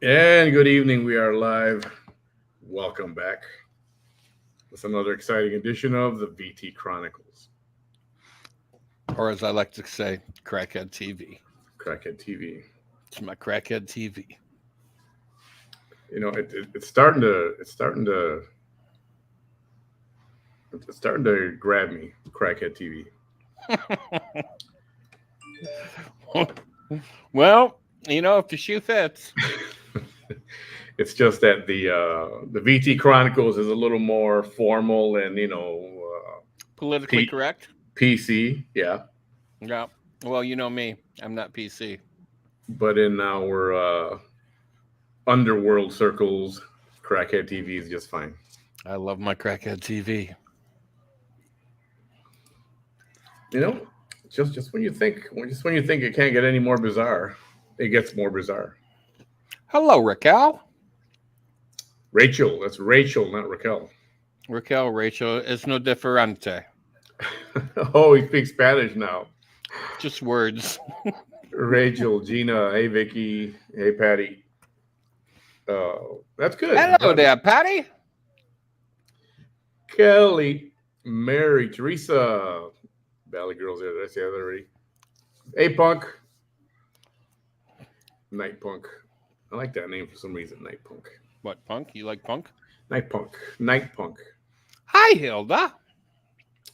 And good evening. We are live. Welcome back with another exciting edition of the VT Chronicles, Or as I like to say, crackhead TV. Crackhead TV. It's my crackhead TV. It's starting to grab me. Crackhead TV. Well, if the shoe fits, It's just that the VT Chronicles is a little more formal and politically P- correct. PC. Yeah, Yeah. Well, you know me. I'm not PC. but in our underworld circles, Crackhead TV is just fine. I love my crackhead TV. You know, just when you think it can't get any more bizarre, it gets more bizarre. Hello, Raquel. Rachel, that's Rachel, not Raquel. Raquel, Rachel, es no diferente. Oh, he speaks Spanish now. Just words. Rachel, Gina, hey Vicky, hey Patty. That's good. Hello there, Patty. Kelly, Mary, Teresa, Valley Girls there. Did I say that already? Hey Punk, Night Punk. I like that name for some reason. Night Punk. What, punk? You like punk? Night Punk. Night Punk. Hi, Hilda.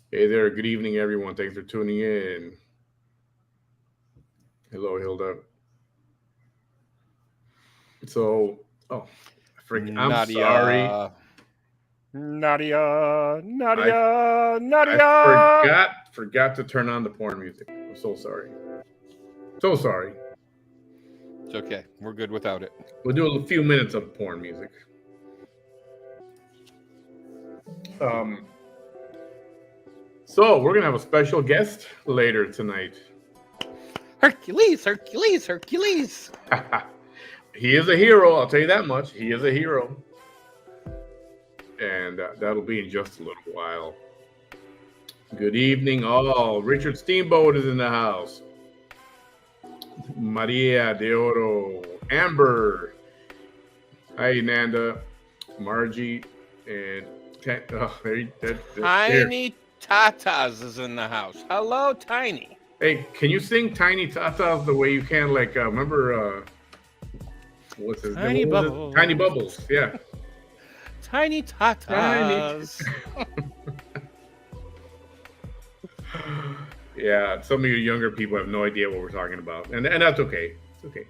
Hey there. Good evening, everyone. Thanks for tuning in. Hello, Hilda. So, oh, I'm Nadia. sorry. Nadia. I Nadia. forgot to turn on the porn music. I'm so sorry. So sorry. It's okay. We're good without it. We'll do a few minutes of porn music. So we're gonna have a special guest later tonight. Hercules, Hercules, Hercules. He is a hero. I'll tell you that much. He is a hero, and that'll be in just a little while. Good evening, all. Richard Steamboat is in the house. Maria de Oro, Amber. Hi, Nanda, Margie, and Tiny Tatas is in the house. Hello, Tiny. Hey, can you sing Tiny Tatas the way you can, like, remember, what's his Tiny name? Bubbles. Tiny Bubbles, yeah. Tiny Tatas. Yeah, some of you younger people have no idea what we're talking about, and that's okay. It's okay.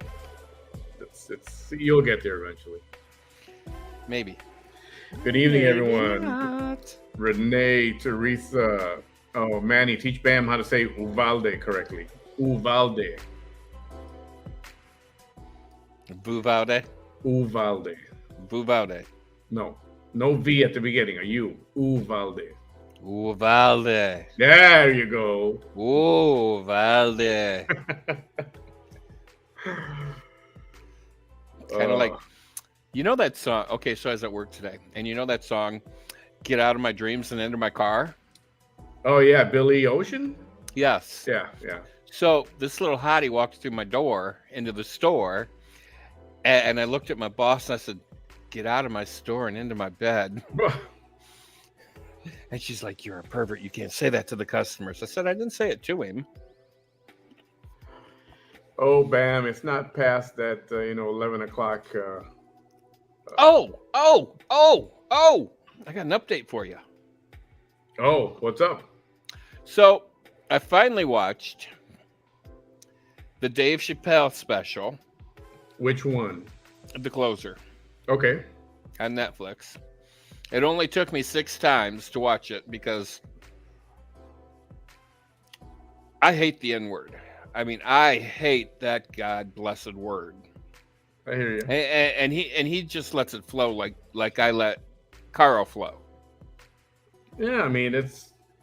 You'll get there eventually. Maybe. Good evening, Maybe everyone. not. Renee, Teresa. Oh, Manny, teach Bam how to say Uvalde correctly. Uvalde. Buvalde. Uvalde. Buvalde. No V at the beginning. A U. Uvalde. Uvalde. There you go. Uvalde. Kind of like, you know that song? Okay, so I was at work today, and you know that song, "Get Out of My Dreams and Enter My Car"? Oh yeah, Billy Ocean. Yes. Yeah. So this little hottie walked through my door into the store, and I looked at my boss and I said, "Get out of my store and into my bed." And she's like, "You're a pervert. You can't say that to the customers." I said, "I didn't say it to him." Oh, Bam! It's not past that 11 o'clock. Oh! I got an update for you. Oh, what's up? So I finally watched the Dave Chappelle special, Which one? The Closer, Okay. on Netflix. It only took me 6 times to watch it because I hate the N-word. I mean, I hate that God blessed word. I hear you. And he just lets it flow like I let Carl flow. Yeah, I mean,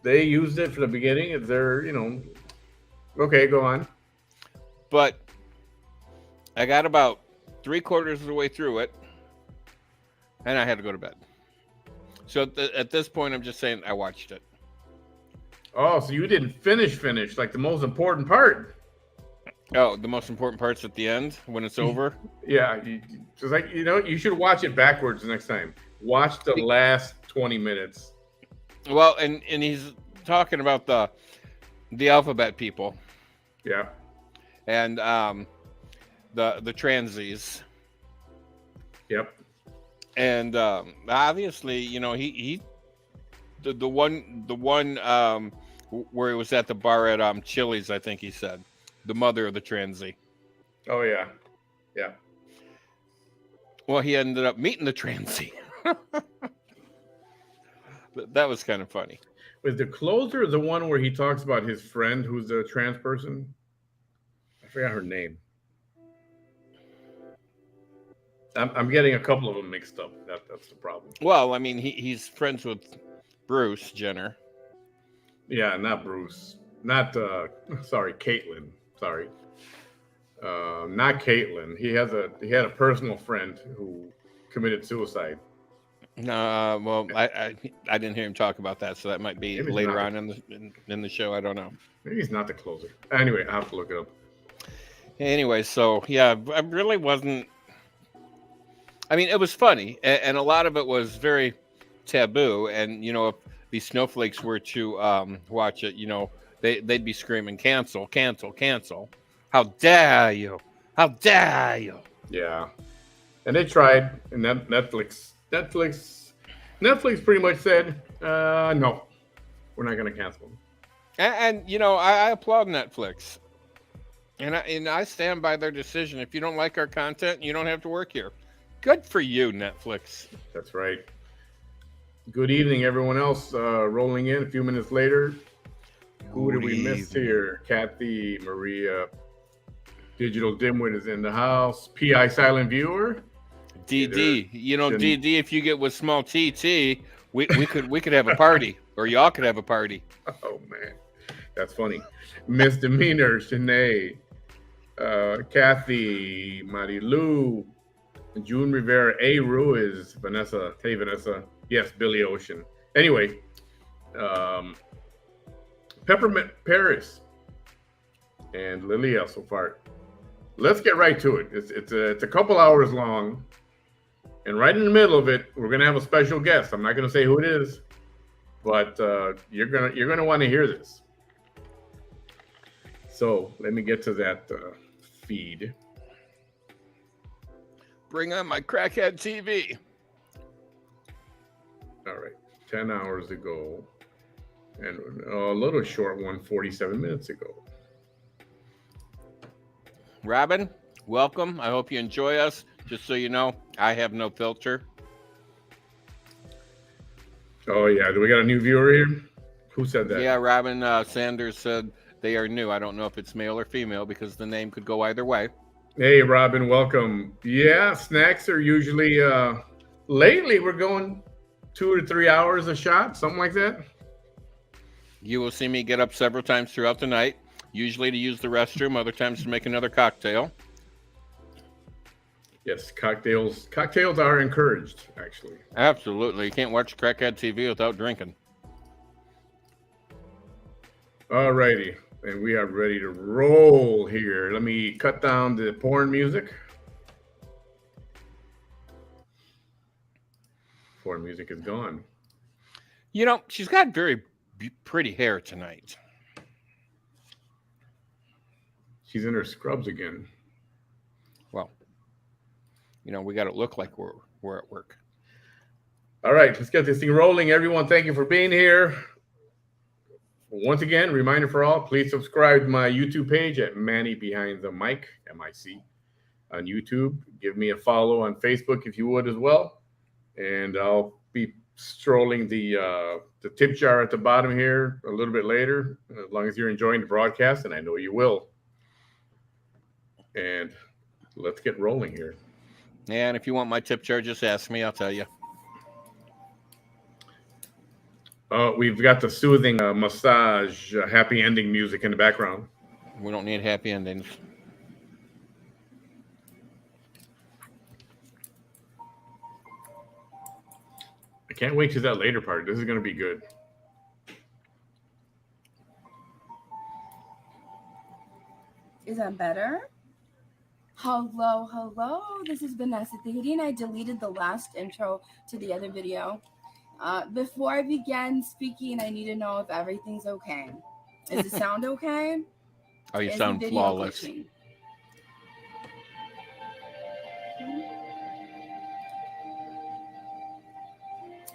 they used it for the beginning. It's their, Okay, go on. But I got about 3/4 of the way through it, and I had to go to bed. So at this point, I'm just saying I watched it. Oh, so you didn't finish like the most important part. Oh, the most important part's at the end when it's over. Yeah, just like you should watch it backwards next time. Watch the last 20 minutes. Well, and he's talking about the alphabet people Yeah, and the transies, yep. and obviously, he the one where he was at the bar at Chili's, I think he said, the mother of the transy. Oh yeah, yeah. Well, he ended up meeting the transy. That was kind of funny. Was the closer the one where he talks about his friend who's a trans person? I forgot her name. I'm getting a couple of them mixed up. That's the problem. Well, I mean, he's friends with Bruce Jenner. Yeah, not Bruce. Not sorry, Caitlyn. Sorry. Not Caitlyn. He had a personal friend who committed suicide. Well, I didn't hear him talk about that, so that might be Maybe it's later not. on in the show. I don't know. Maybe he's not the closer. Anyway, I have to look it up. Anyway, so yeah, I really wasn't. I mean, it was funny, and a lot of it was very taboo. And if these snowflakes were to watch it, they'd be screaming, "Cancel! Cancel! Cancel! How dare you! How dare you!" Yeah, and they tried, and Netflix pretty much said, "No, we're not going to cancel them." And I applaud Netflix, and I stand by their decision. If you don't like our content, you don't have to work here. Good for you, Netflix. That's right. Good evening, everyone else. Rolling in a few minutes later. Who did we miss here? Kathy, Maria, Digital Dimwit is in the house. PI Silent Viewer. DD, DD. If you get with small TT, we could have a party, or y'all could have a party. Oh man, that's funny. Misdemeanor, Shanae, Kathy, Marilu, June Rivera, A. Ruiz, Vanessa. Hey, Vanessa. Yes, Billy Ocean. Anyway, Peppermint Paris and Lilia so far. Let's get right to it. It's a couple hours long, and right in the middle of it, we're gonna have a special guest. I'm not gonna say who it is, but you're gonna want to hear this. So let me get to that feed. Bring on my crackhead TV. All right, 10 hours ago, and a little short one, 47 minutes ago. Robin, welcome. I hope you enjoy us. Just so you know, I have no filter. Oh yeah, do we got a new viewer here? Who said that? Yeah, Robin Sanders said they are new. I don't know if it's male or female because the name could go either way. Hey, Robin, welcome. Yeah, snacks are usually, lately we're going 2 to 3 hours a shot, something like that. You will see me get up several times throughout the night, usually to use the restroom, other times to make another cocktail. Yes, cocktails are encouraged, actually. Absolutely. You can't watch crackhead TV without drinking. All righty. And we are ready to roll here. Let me cut down the porn music. Porn music is gone. She's got very pretty hair tonight. She's in her scrubs again. Well, we got to look like we're at work. All right, let's get this thing rolling. Everyone, thank you for being here. Once again, reminder for all, please subscribe to my YouTube page at Manny Behind the Mic, M-I-C, on YouTube. Give me a follow on Facebook if you would as well. And I'll be strolling the tip jar at the bottom here a little bit later, as long as you're enjoying the broadcast, and I know you will. And let's get rolling here. And if you want my tip jar, just ask me. I'll tell you. We've got the soothing massage, happy ending music in the background. We don't need happy endings. I can't wait to that later part. This is going to be good. Is that better? Hello, hello. This is Vanessa Tijerina. I deleted the last intro to the other video. Before I begin speaking, I need to know if everything's okay. Is the sound okay? Oh, you Is sound the video flawless. glitching?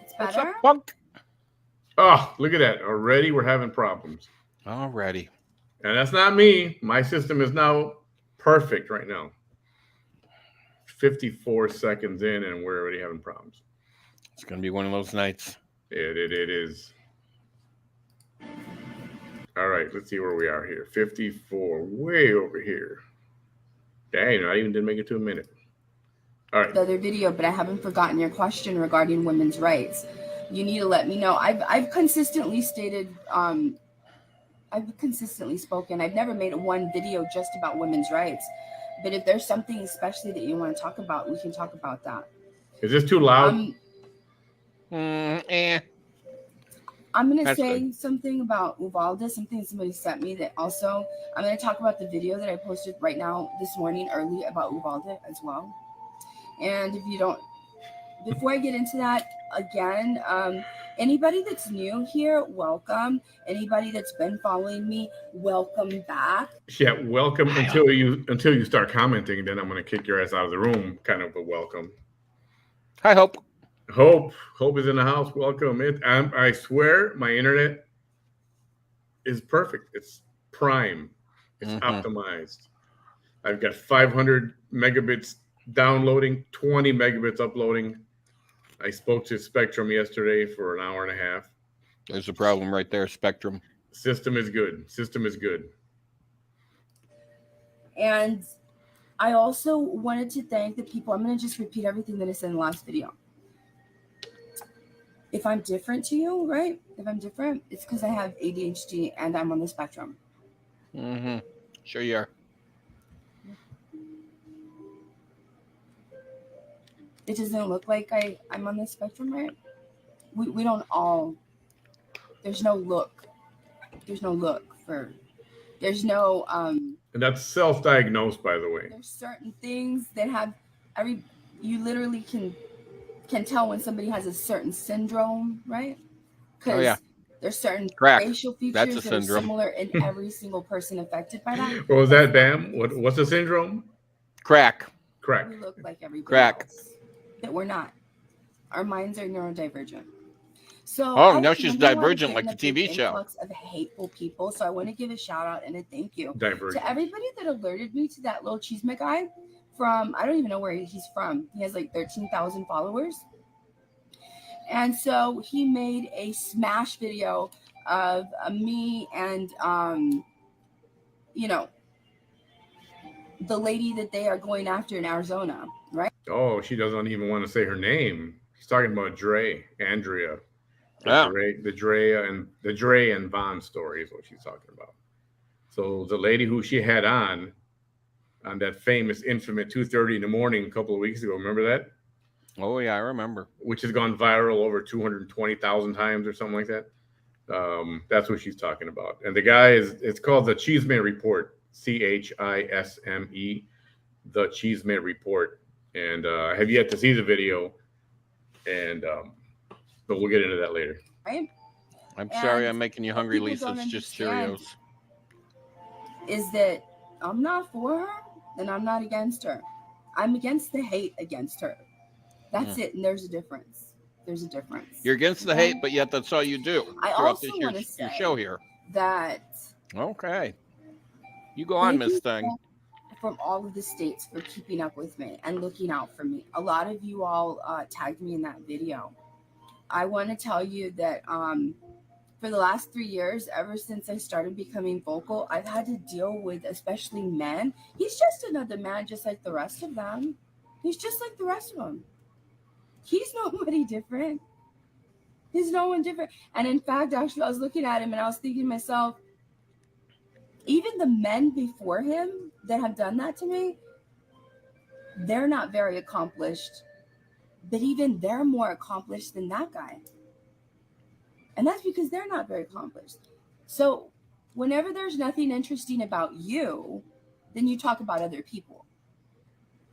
It's What's up, better? punk? Oh, look at that. Already we're having problems. Alrighty. And that's not me. My system is now perfect right now. 54 seconds in, and we're already having problems. It's going to be one of those nights. It is. All right, let's see where we are here. 54, way over here. Dang, I even didn't make it to a minute. All right. The other video, but I haven't forgotten your question regarding women's rights. You need to let me know. I've consistently stated, I've consistently spoken. I've never made one video just about women's rights. But if there's something especially that you want to talk about, we can talk about that. Is this too loud? I'm going to say something about Uvalde, something somebody sent me that also, I'm going to talk about the video that I posted right now this morning early about Uvalde as well. And if you don't, before I get into that, again, anybody that's new here, welcome. Anybody that's been following me, welcome back. Yeah, welcome until you start commenting. Then I'm going to kick your ass out of the room. Kind of a welcome. Hi, Hope. Hope is in the house. Welcome. I swear my internet is perfect. It's prime. It's optimized. I've got 500 megabits downloading, 20 megabits uploading. I spoke to Spectrum yesterday for an hour and a half. There's a problem right there, Spectrum. System is good. And I also wanted to thank the people. I'm going to just repeat everything that I said in the last video. If I'm different to you, right? If I'm different, it's because I have ADHD and I'm on the spectrum. Sure you are. It doesn't look like I'm on the spectrum, right? We don't all. There's no look. There's no. And that's self-diagnosed, by the way. There's certain things that have you literally can tell when somebody has a certain syndrome, right? Because there's certain facial features that are similar in every single person affected by that. What was that, Bam? What's the syndrome? Crack. We look like everybody else, but we're not. Our minds are neurodivergent. So now she's divergent like the TV show. Influx of hateful people. So I want to give a shout out and a thank you to everybody that alerted me to that little chisme guy from, I don't even know where he's from. He has like 13,000 followers. And so he made a smash video of me and, the lady that they are going after in Arizona, right? Oh, she doesn't even want to say her name. She's talking about Andrea. The Dre and Vaughn story is what she's talking about. So the lady who she had on that famous infamous 2:30 in the morning a couple of weeks ago, remember that? Oh yeah, I remember. Which has gone viral over 220,000 times or something like that. That's what she's talking about. And the guy it's called the Chisme Report, CHISME, the Chisme Report. And I have yet to see the video, but we'll get into that later. Right? I'm sorry I'm making you hungry, Lisa. It's just Cheerios. Is that I'm not for her and I'm not against her. I'm against the hate against her. That's it. And there's a difference. You're against the hate, but yet that's all you do throughout this your show here. That. Okay. You go on, Miss Thing. From all of the states for keeping up with me and looking out for me. A lot of you all tagged me in that video. I want to tell you that for the last 3 years, ever since I started becoming vocal, I've had to deal with especially men. He's just another man, just like the rest of them. He's just like the rest of them. He's nobody different. He's no one different. And in fact, actually, I was looking at him and I was thinking to myself, even the men before him that have done that to me, they're not very accomplished. But even they're more accomplished than that guy. And that's because they're not very accomplished. So whenever there's nothing interesting about you, then you talk about other people.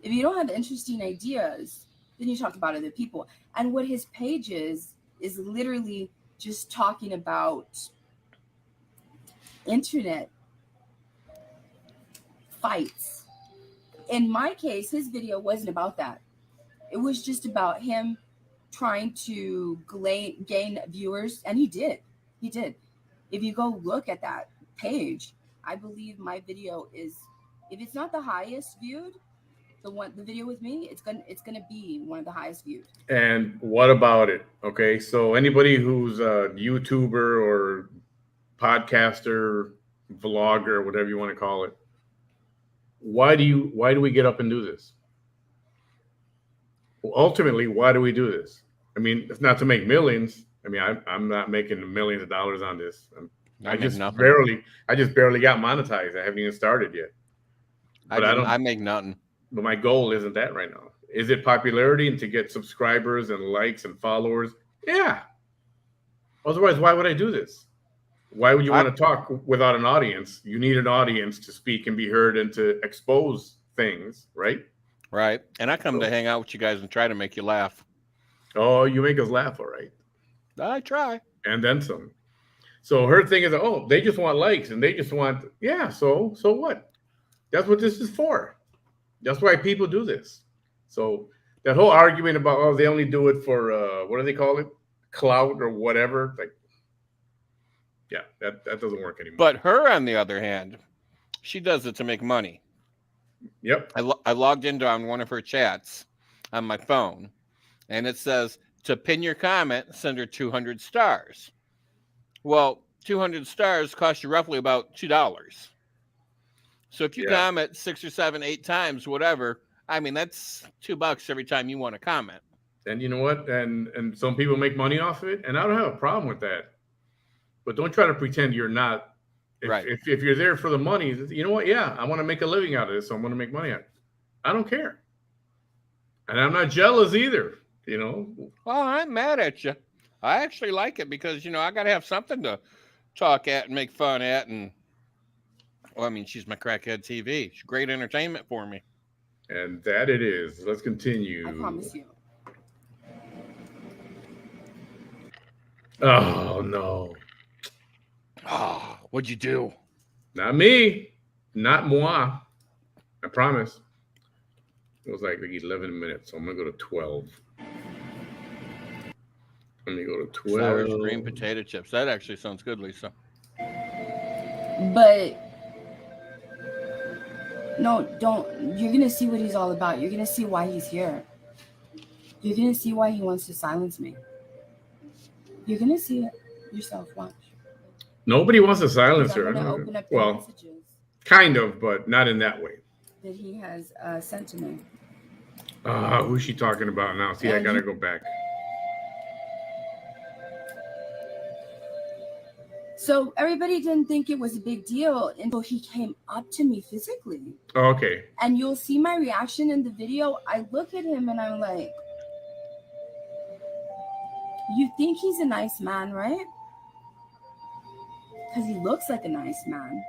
If you don't have interesting ideas, then you talk about other people. And what his page is literally just talking about internet fights. In my case, his video wasn't about that. It was just about him trying to gain viewers, and he did. He did. If you go look at that page, I believe my video is, if it's not the highest viewed, the video with me, it's gonna be one of the highest viewed. And what about it? Okay, so anybody who's a YouTuber or podcaster, vlogger, whatever you want to call it, why do we get up and do this? Well, ultimately, why do we do this? I mean, it's not to make millions. I mean, I'm not making millions of dollars on this. I just barely got monetized. I haven't even started yet. But I make nothing. But my goal isn't that right now. Is it popularity and to get subscribers and likes and followers? Yeah. Otherwise, why would I do this? Why would you want to talk without an audience? You need an audience to speak and be heard and to expose things, right? Right. And I come to hang out with you guys and try to make you laugh. Oh, you make us laugh, all right. I try. And then some. So her thing is, oh, they just want likes and they just want, yeah, so what? That's what this is for. That's why people do this. So that whole argument about, oh, they only do it for, what do they call it? Clout or whatever. Like, yeah, that doesn't work anymore. But her, on the other hand, she does it to make money. Yep. I logged into on one of her chats on my phone, and it says, to pin your comment, send her 200 stars. Well, 200 stars cost you roughly about $2. So if you comment 6 or 7, 8 times, whatever, I mean, that's $2 every time you want to comment. And you know what? And some people make money off of it, and I don't have a problem with that. But don't try to pretend you're not. If you're there for the money, you know what? Yeah, I want to make a living out of this, so I'm going to make money out of it. I don't care. And I'm not jealous either, you know. Well, I'm mad at you. I actually like it because, I got to have something to talk at and make fun at. And, well, I mean, she's my crackhead TV. She's great entertainment for me. And that it is. Let's continue. I promise you. Oh, no. Oh, what'd you do? Not me. Not moi. I promise. It was like 11 minutes, so I'm going to go to 12. Let me go to 12. Sour green potato chips. That actually sounds good, Lisa. But no, don't. You're going to see what he's all about. You're going to see why he's here. You're going to see why he wants to silence me. You're going to see it yourself. Watch. Nobody wants to silence her. Open up the messages kind of, but not in that way. That he has sent to me. Who's she talking about now? See, I got to go back. So everybody didn't think it was a big deal until he came up to me physically. Oh, okay. And you'll see my reaction in the video. I look at him and I'm like, you think he's a nice man, right? Because he looks like a nice man.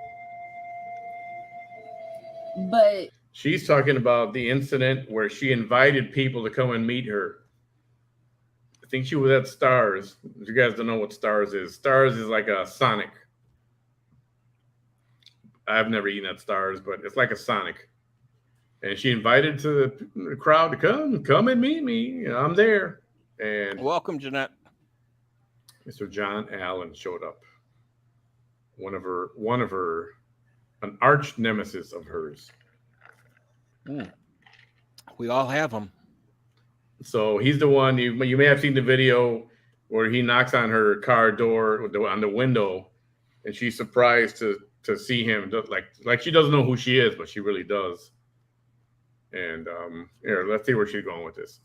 But she's talking about the incident where she invited people to come and meet her. I think she was at Stars. If you guys don't know what Stars is, Stars is like a Sonic. I've never eaten at Stars, but it's like a Sonic. And she invited to the crowd to come and meet me. I'm there. And welcome, Jeanette. Mr. John Allen showed up. One of her, an arch nemesis of hers. We all have them. So he's the one you may have seen the video where he knocks on her car door on the window, and she's surprised to see him. Like she doesn't know who she is, but she really does. And here, let's see where she's going with this.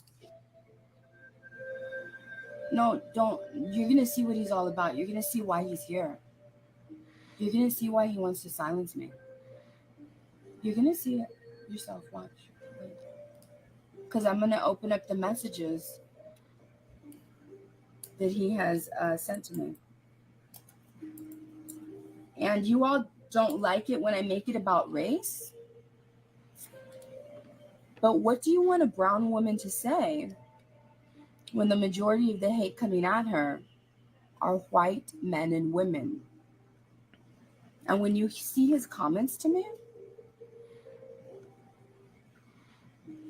No, don't. You're gonna see what he's all about. You're gonna see why he's here. You're gonna see why he wants to silence me. You're gonna see it yourself. Watch. Because I'm gonna open up the messages that he has sent to me. And you all don't like it when I make it about race. But what do you want a brown woman to say when the majority of the hate coming at her are white men and women? And when you see his comments to me,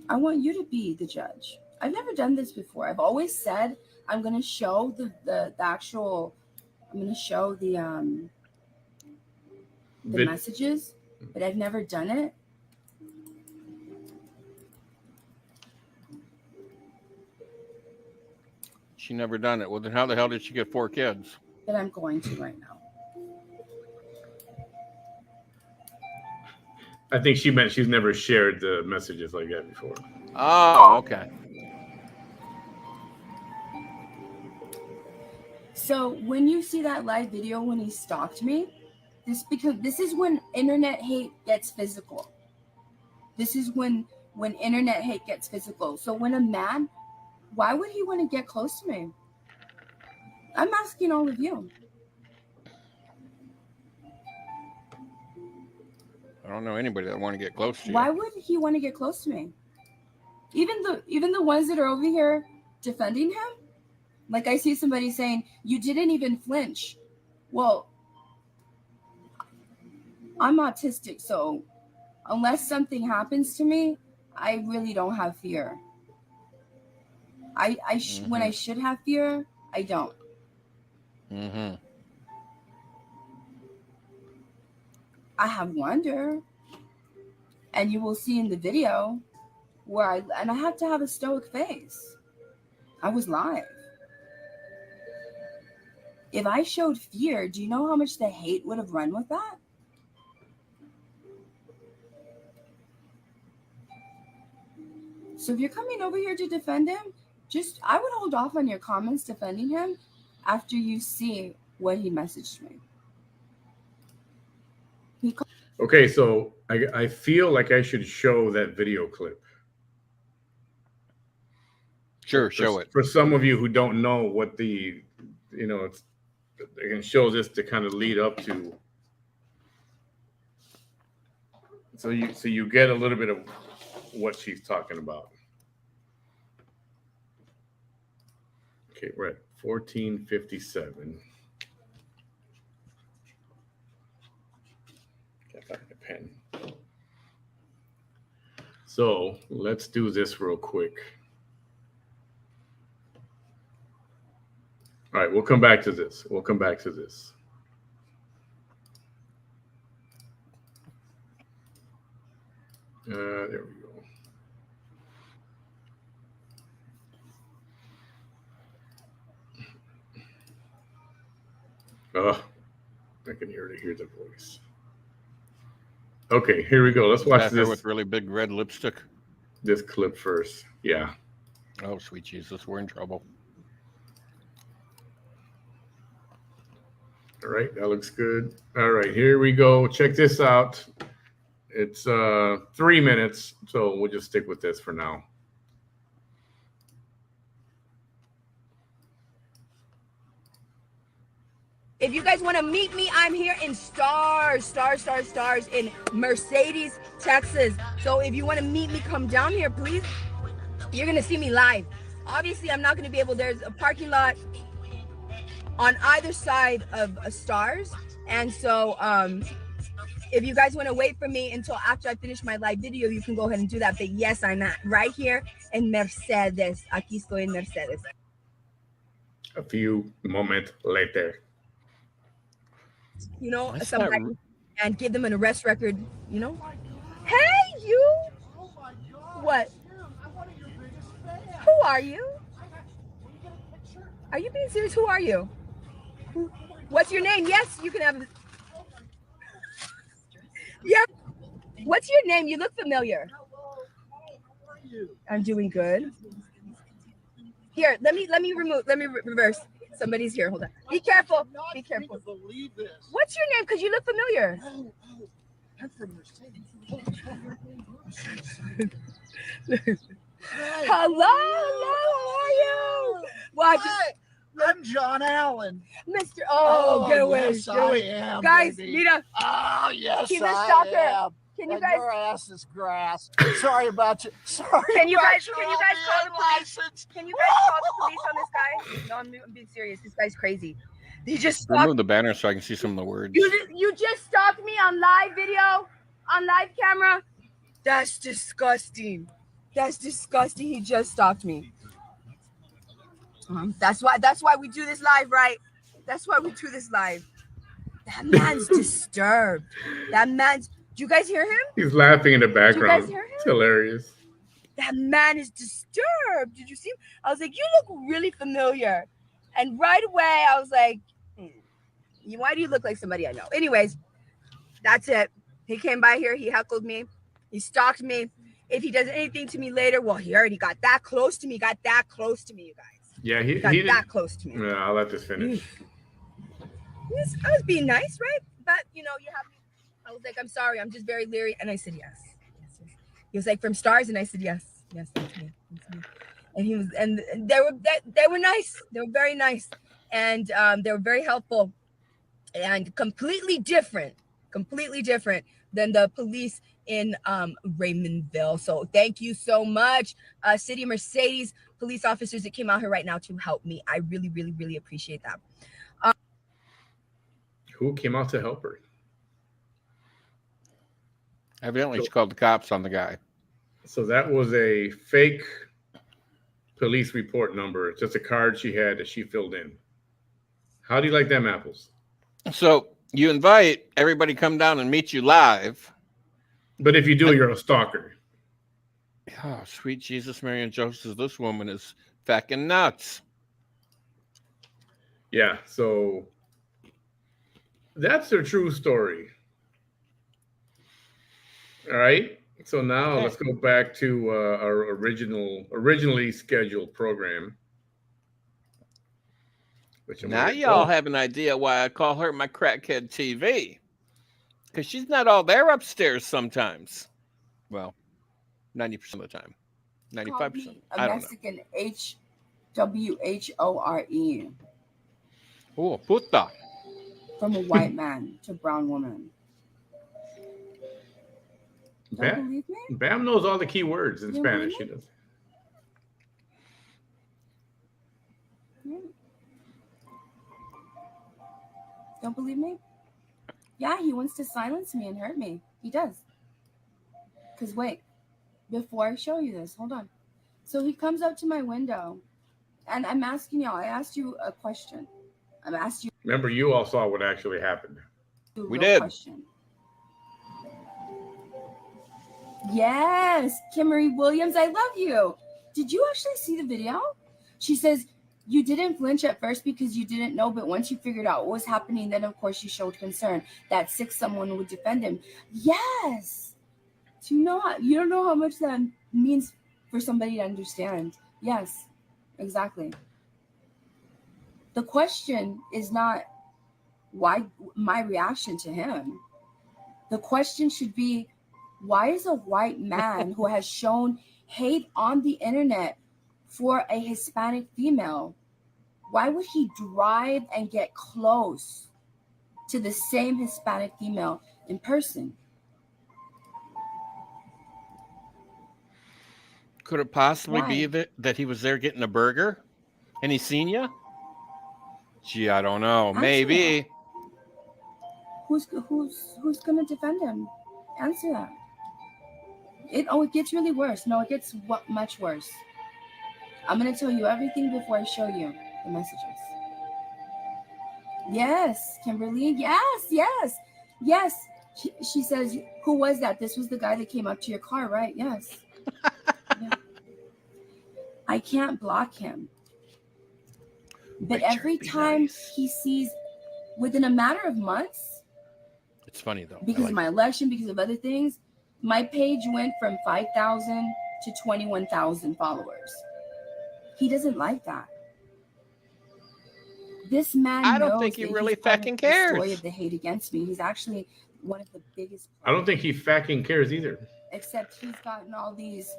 I want you to be the judge. I've never done this before. I've always said I'm going to show the actual, I'm going to show the messages, but I've never done it. She never done it. Well, then how the hell did she get 4 kids? But I'm going to right now. I think she meant she's never shared the messages like that before. Oh, okay. So when you see that live video when he stalked me, this is when internet hate gets physical. This is when internet hate gets physical. So when a man, why would he want to get close to me? I'm asking all of you. I don't know anybody that want to get close to you. Why would he want to get close to me? Even the ones that are over here defending him? Like I see somebody saying, you didn't even flinch. Well, I'm autistic, so unless something happens to me, I really don't have fear. When I should have fear, I don't. Mm-hmm. I have wonder, and you will see in the video where I have to have a stoic face. I was live. If I showed fear, do you know how much the hate would have run with that? So if you're coming over here to defend him, I would hold off on your comments defending him after you see what he messaged me. Okay, so I feel like I should show that video clip. Sure, show it. For some of you who don't know what they can show this to kind of lead up to. So you get a little bit of what she's talking about. Okay, we're at 14:57. Can't find the pen. So let's do this real quick. All right, we'll come back to this. There we go. Oh, I can hear the voice. Okay, here we go. Let's watch this with really big red lipstick. This clip first. Yeah. Oh, sweet Jesus, we're in trouble. All right, that looks good. All right, here we go. Check this out. It's 3 minutes, so we'll just stick with this for now. If you guys want to meet me, I'm here in Stars in Mercedes, Texas. So if you want to meet me, come down here, please. You're going to see me live. Obviously, I'm not going to be able, there's a parking lot on either side of Stars. And so if you guys want to wait for me until after I finish my live video, you can go ahead and do that. But yes, I'm at right here in Mercedes. Aquí estoy en Mercedes. A few moments later. You know, somebody, and give them an arrest record, you know. Hey, you! What? Who are you? Are you being serious? Who are you? What's your name? Yes, you can have. Yeah. What's your name? You look familiar. I'm doing good. Here, let me reverse. Somebody's here. Hold on. Be careful. Be careful. What's your name? Because you look familiar. I'm from Mercedes. Hello. How are you? Watch. I'm John Allen. Mr. Oh, get away. Yes, I am, guys, baby. Mira. Oh, yes, He's a stalker. I am. Can you and guys? your ass is grass. Sorry about you. Sorry. Can you about guys? your Can you guys call the police? license. Can you guys call the police on this guy? No, I'm being serious. This guy's crazy. He just stopped. Remove the banner so I can see some of the words. You just stopped me on live video, on live camera. That's disgusting. That's disgusting. He just stopped me. That's why we do this live, right? That's why we do this live. That man's disturbed. That man's. Do you guys hear him? He's laughing in the background. hear him? It's hilarious. That man is disturbed. Did you see him? I was like, you look really familiar. And right away, I was like, why do you look like somebody I know? Anyways, that's it. He came by here. He heckled me. He stalked me. If he does anything to me later, well, he already got that close to me. You guys. Yeah, He got that close to me. Yeah, I'll let this finish. I was being nice, right? But, you have me. I was like, I'm sorry. I'm just very leery. And I said, yes. He was like, from stars. And I said, yes. Yes, that's me. And he was, and they were nice. They were very nice. And they were very helpful and completely different than the police in Raymondville. So thank you so much, City of Mercedes police officers that came out here right now to help me. I really, really, really appreciate that. Who came out to help her? Evidently, she called the cops on the guy. So that was a fake police report number. It's just a card she had that she filled in. How do you like them apples? So you invite everybody come down and meet you live. But if you do, you're a stalker. Oh, sweet Jesus, Mary and Joseph, this woman is fucking nuts. Yeah, so that's a true story. All right. So now let's go back to our originally scheduled program. Now y'all have an idea why I call her my crackhead TV. Because she's not all there upstairs sometimes. Well, 90% of the time. 95%. A Mexican HWHORE. Oh, puta. From a white man to brown woman. Don't believe me? Bam knows all the key words in Spanish. She does. Don't believe me? Yeah, he wants to silence me and hurt me. He does. Because wait, before I show you this, hold on. So he comes up to my window, and I'm asking y'all, I asked you a question. I'm asked you. Remember, you all saw what actually happened. We did. Question. Yes, Kimmery Williams, I love you. Did you actually see the video? She says, you didn't flinch at first because you didn't know, but once you figured out what was happening, then of course you showed concern that someone would defend him. Yes. Do you know you don't know how much that means for somebody to understand. Yes, exactly. The question is not why my reaction to him. The question should be, why is a white man who has shown hate on the internet for a Hispanic female, why would he drive and get close to the same Hispanic female in person? Could it possibly be that he was there getting a burger and he seen you? Gee, I don't know. Answer Maybe. that. Who's going to defend him? Answer that. It gets really worse. No, it gets much worse. I'm going to tell you everything before I show you the messages. Yes, Kimberly. Yes. She says, who was that? This was the guy that came up to your car, right? Yes. Yeah. I can't block him. But every time he sees, within a matter of months, it's funny though. Because of my election, because of other things, my page went from 5,000 to 21,000 followers. He doesn't like that. This man I don't think he really fucking cares. The story of the hate against me. He's actually one of the biggest. I don't think he fucking cares either. Except he's gotten all these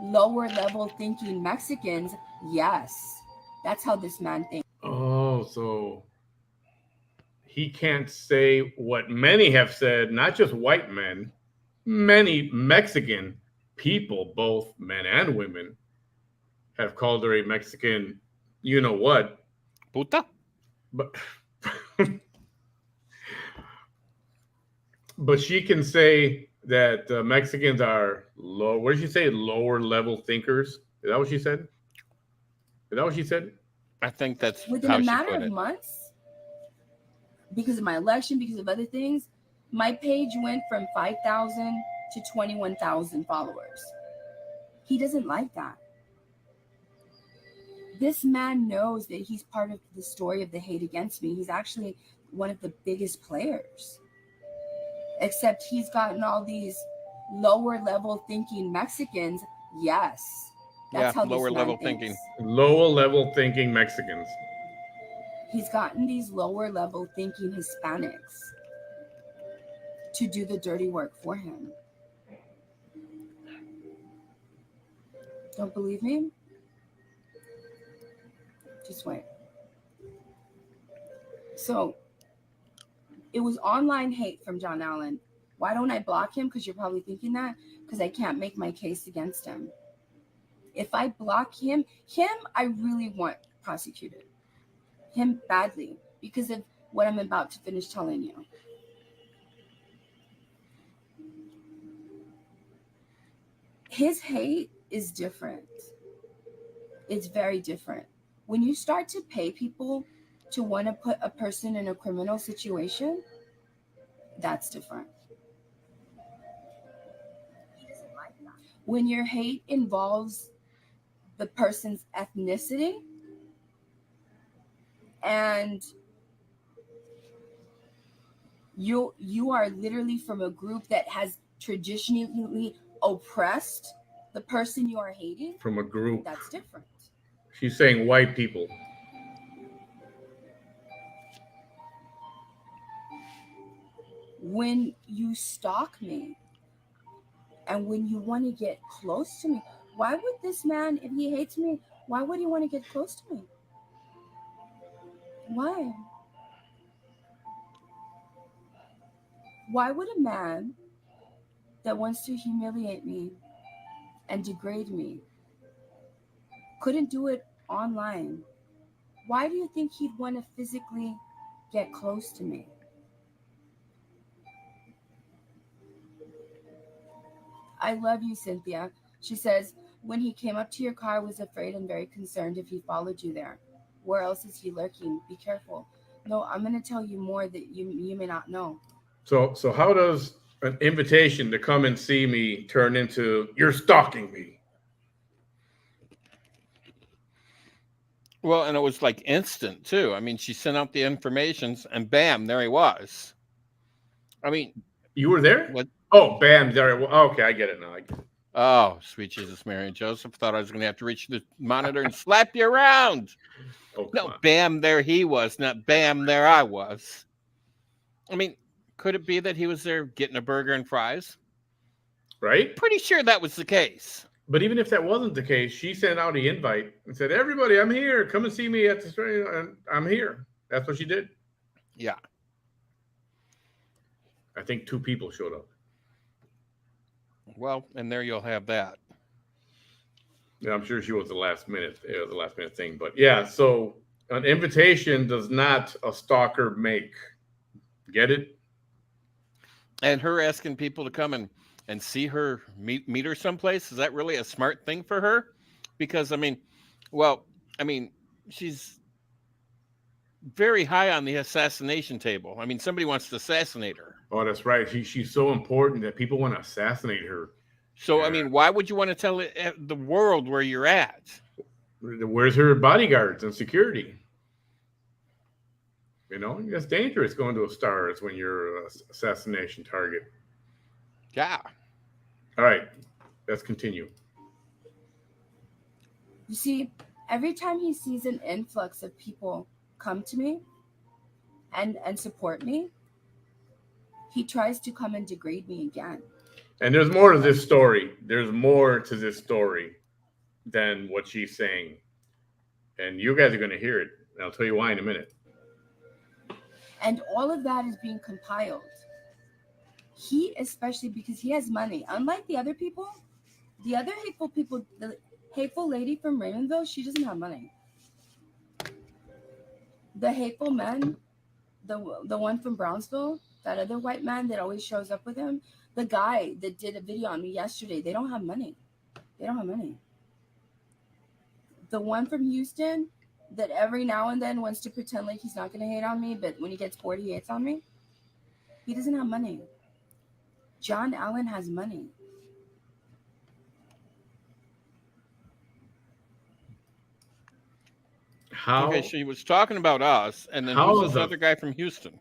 lower level thinking Mexicans. Yes, that's how this man thinks. Oh, so he can't say what many have said, not just white men, many Mexican people, both men and women, have called her a Mexican, you know what? Puta. But but she can say that Mexicans are low. What did she say? Lower level thinkers. Is that what she said? Is that what she said? I think that's Within a how she matter put of it. months, because of my election, because of other things, my page went from 5,000 to 21,000 followers. He doesn't like that. This man knows that he's part of the story of the hate against me. He's actually one of the biggest players. Except he's gotten all these lower level thinking Mexicans. Yes, Yeah, that's how lower this man level thinks. thinking. Lower level thinking Mexicans. He's gotten these lower level thinking Hispanics to do the dirty work for him. Don't believe me? Just wait. So it was online hate from John Allen. Why don't I block him? Because you're probably thinking that. Because I can't make my case against him. If I block him, I really want prosecuted. Him badly. Because of what I'm about to finish telling you. His hate is different. It's very different. When you start to pay people to want to put a person in a criminal situation, that's different. When your hate involves the person's ethnicity and you are literally from a group that has traditionally oppressed the person you are hating, From a group. that's different. She's saying white people. When you stalk me and when you want to get close to me, why would this man, if he hates me, why would he want to get close to me? Why? Why would a man that wants to humiliate me and degrade me couldn't do it online? Why do you think he'd want to physically get close to me? I love you, Cynthia. She says, when he came up to your car, I was afraid and very concerned if he followed you there. Where else is he lurking? Be careful. No, I'm going to tell you more that you may not know. So how does an invitation to come and see me turn into you're stalking me? Well, and it was like instant too. I mean, she sent out the informations, and bam, there he was. I mean, You were there? what? Oh, bam! There. Okay, I get it now. Oh, sweet Jesus, Mary and Joseph! Thought I was going to have to reach the monitor and slap you around. Oh, come No, on. bam, there he was. Not bam, there I was. I mean, could it be that he was there getting a burger and fries? Right? Pretty sure that was the case. But even if that wasn't the case, she sent out the invite and said, "Everybody, I'm here. Come and see me at the store. And I'm here." That's what she did. Yeah. I think 2 people showed up. Well, and there you'll have that. Yeah, I'm sure she was the last minute thing. But yeah, so an invitation does not a stalker make. Get it? And her asking people to come and see her, meet her someplace, is that really a smart thing for her? Because, I mean, she's very high on the assassination table. I mean, somebody wants to assassinate her. Oh, that's right. She's so important that people want to assassinate her. So, I mean, why would you want to tell the world where you're at? Where's her bodyguards and security? You know, that's dangerous going to a stars when you're an assassination target. Yeah. All right, let's continue. You see, every time he sees an influx of people come to me and support me, he tries to come and degrade me again. And there's more to this story. There's more to this story than what she's saying. And you guys are going to hear it. And I'll tell you why in a minute. And all of that is being compiled. He especially, because he has money. Unlike the other people, the other hateful people, the hateful lady from Raymondville, she doesn't have money. The hateful men, the one from Brownsville, that other white man that always shows up with him, the guy that did a video on me yesterday, they don't have money. They don't have money. The one from Houston that every now and then wants to pretend like he's not going to hate on me, but when he gets bored, he hates on me. He doesn't have money. John Allen has money. How? Okay, she was talking about us, and then How who's this the- other guy from Houston?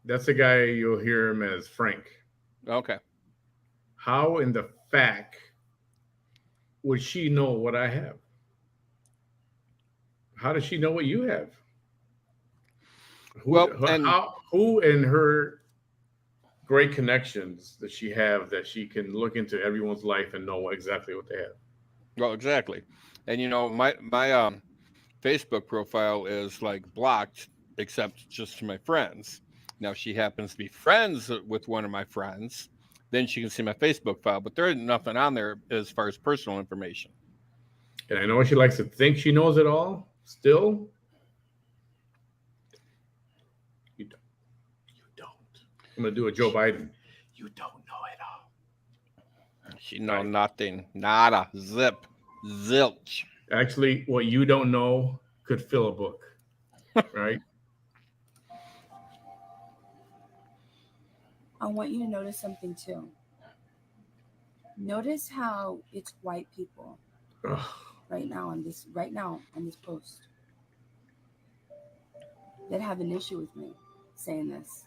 That's the guy, you'll hear him as Frank. Okay. How in the fact would she know what I have? How does she know what you have? Who in her great connections that she have that she can look into everyone's life and know exactly what they have? Well, exactly. And you know, my Facebook profile is like blocked, except just to my friends. Now, she happens to be friends with one of my friends. Then she can see my Facebook file, but there isn't nothing on there as far as personal information. And I know she likes to think she knows it all. Still, you don't. You don't. I'm gonna do a Joe Biden. You don't know it all. She know nothing, nada, zip, zilch. Actually, what you don't know could fill a book, right? I want you to notice something too. Notice how it's white people Ugh. right now on this post that have an issue with me saying this.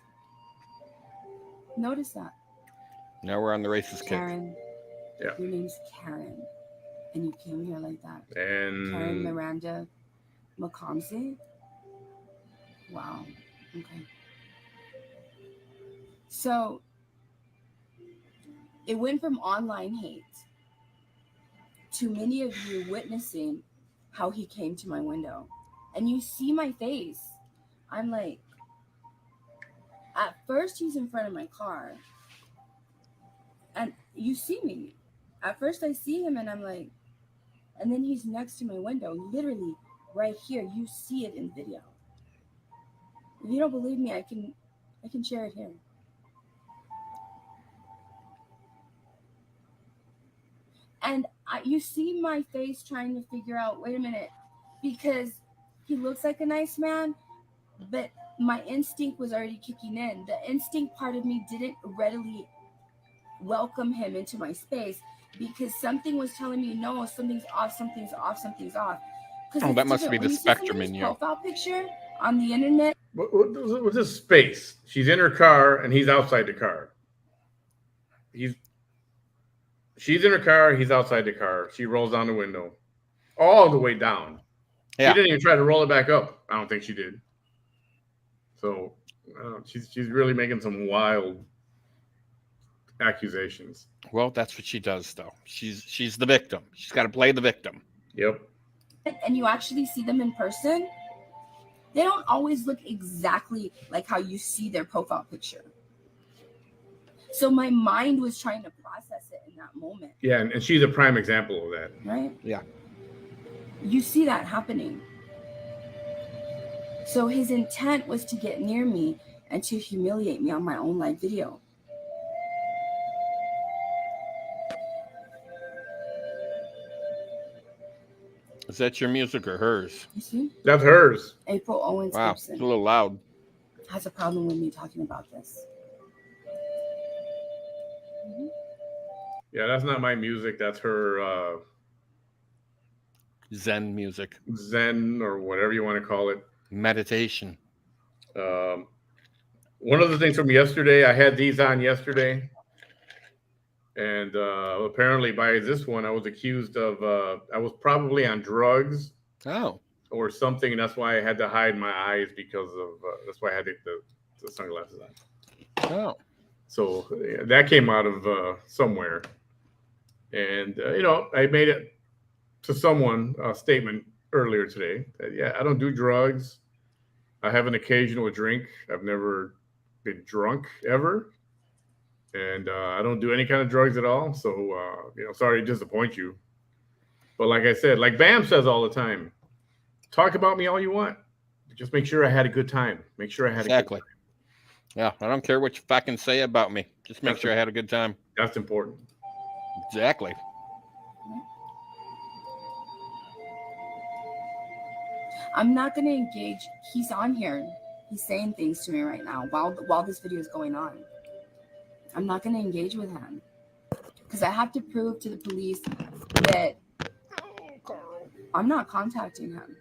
Notice that. Now we're on the racist kick. Karen. Yeah. Your name's Karen. And you came here like that. And Karen Miranda McComsey? Wow. Okay. So it went from online hate to many of you witnessing how he came to my window. And you see my face. I'm like, at first he's in front of my car. And you see me. At first I see him and I'm like, and then he's next to my window, literally right here. You see it in video. If you don't believe me, I can share it here. And you see my face trying to figure out, wait a minute, because he looks like a nice man, but my instinct was already kicking in. The instinct part of me didn't readily welcome him into my space because something was telling me, no, something's off, something's off, something's off. Oh, that must be the spectrum in you. Profile picture on the internet. What's this space? She's in her car and he's outside the car. She's in her car, he's outside the car. She rolls down the window, all the way down. Yeah. She didn't even try to roll it back up. I don't think she did. So she's really making some wild accusations. Well, that's what she does, though. She's the victim. She's got to play the victim. Yep. And you actually see them in person. They don't always look exactly like how you see their profile picture. So my mind was trying to process it in that moment. Yeah, and she's a prime example of that. Right? Yeah. You see that happening. So his intent was to get near me and to humiliate me on my own live video. Is that your music or hers? You see? That's hers. April Owens wow, Gibson it's a little loud. has a problem with me talking about this. Mm-hmm. Yeah, that's not my music. That's her Zen music. Zen or whatever you want to call it. Meditation. One of the things from yesterday, I had these on yesterday. And apparently by this one, I was accused of, I was probably on drugs. Oh. Or something. And that's why I had to hide my eyes because of, that's why I had the sunglasses on. Oh. So that came out of somewhere. And, I made it to someone, a statement earlier today that, yeah, I don't do drugs. I have an occasional drink. I've never been drunk ever. and I don't do any kind of drugs at all. So sorry to disappoint you. But like I said, like Bam says all the time, talk about me all you want. Just make sure I had a good time. Make sure I had a good Exactly. time. Yeah, I don't care what you fucking say about me. Just make That's sure I had a good time. That's important. Exactly. I'm not going to engage. He's on here. He's saying things to me right now while this video is going on. I'm not going to engage with him because I have to prove to the police that I'm not contacting him.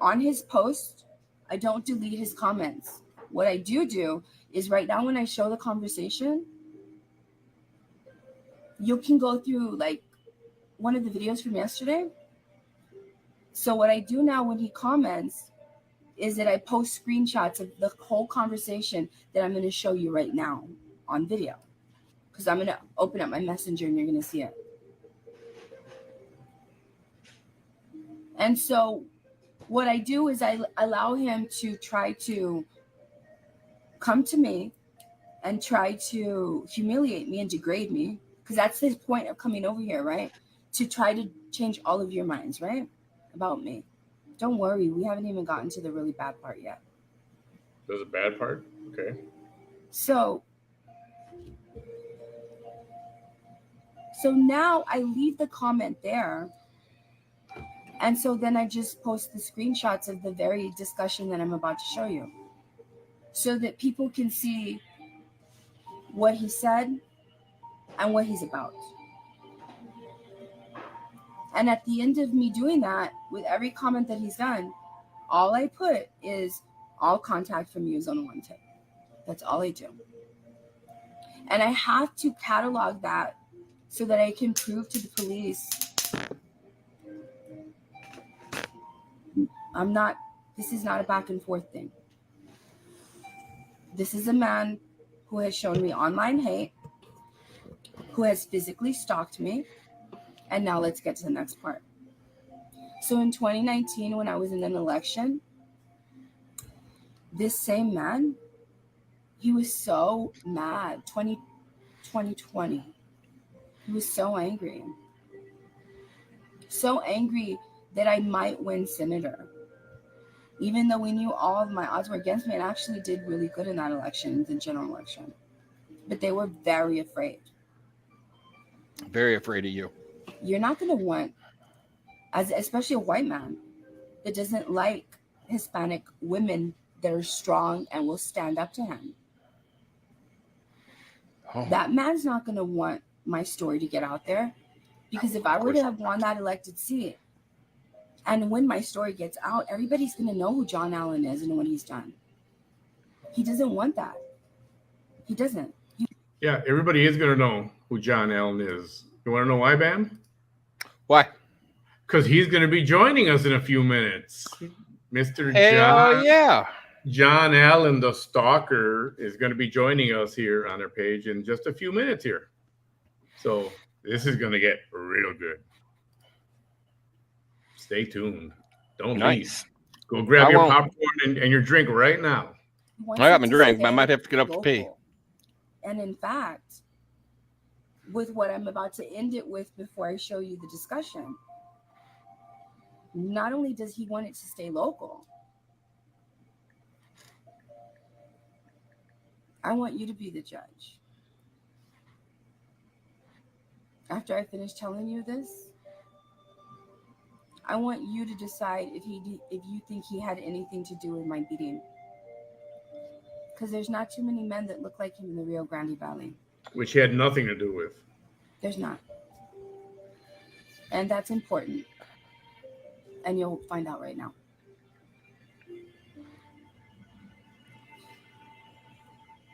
On his post, I don't delete his comments. What I do is right now when I show the conversation, you can go through like one of the videos from yesterday. So what I do now when he comments is that I post screenshots of the whole conversation that I'm going to show you right now on video. Because I'm going to open up my messenger and you're going to see it. And so what I do is I allow him to try to come to me and try to humiliate me and degrade me. Because that's his point of coming over here, right? To try to change all of your minds, right? About me. Don't worry, we haven't even gotten to the really bad part yet. There's a bad part? Okay. So now I leave the comment there. And so then I just post the screenshots of the very discussion that I'm about to show you. So that people can see what he said and what he's about. And at the end of me doing that, with every comment that he's done, all I put is all contact from you is unwanted. That's all I do. And I have to catalog that so that I can prove to the police this is not a back and forth thing. This is a man who has shown me online hate, who has physically stalked me. And now let's get to the next part. So in 2019, when I was in an election, this same man, he was so mad. 2020. He was so angry. So angry that I might win senator. Even though we knew all of my odds were against me, and I actually did really good in that election, the general election. But they were very afraid. Very afraid of you. You're not going to want, especially a white man that doesn't like Hispanic women that are strong and will stand up to him. Oh. That man's not going to want my story to get out there, because if I were to have won that elected seat and when my story gets out, everybody's going to know who John Allen is and what he's done. He doesn't want that. He doesn't. Yeah, everybody is going to know who John Allen is. You want to know why, Bam? Why? Because he's going to be joining us in a few minutes. Mr. John Allen, the stalker, is going to be joining us here on our page in just a few minutes here. So this is going to get real good. Stay tuned. Don't leave. Go grab your popcorn and your drink right now. I got my drink, but I might have to get up to pee. And in fact, with what I'm about to end it with before I show you the discussion, not only does he want it to stay local, I want you to be the judge. After I finish telling you this, I want you to decide if you think he had anything to do with my beating. Because there's not too many men that look like him in the Rio Grande Valley. Which he had nothing to do with. There's not. And that's important. And you'll find out right now.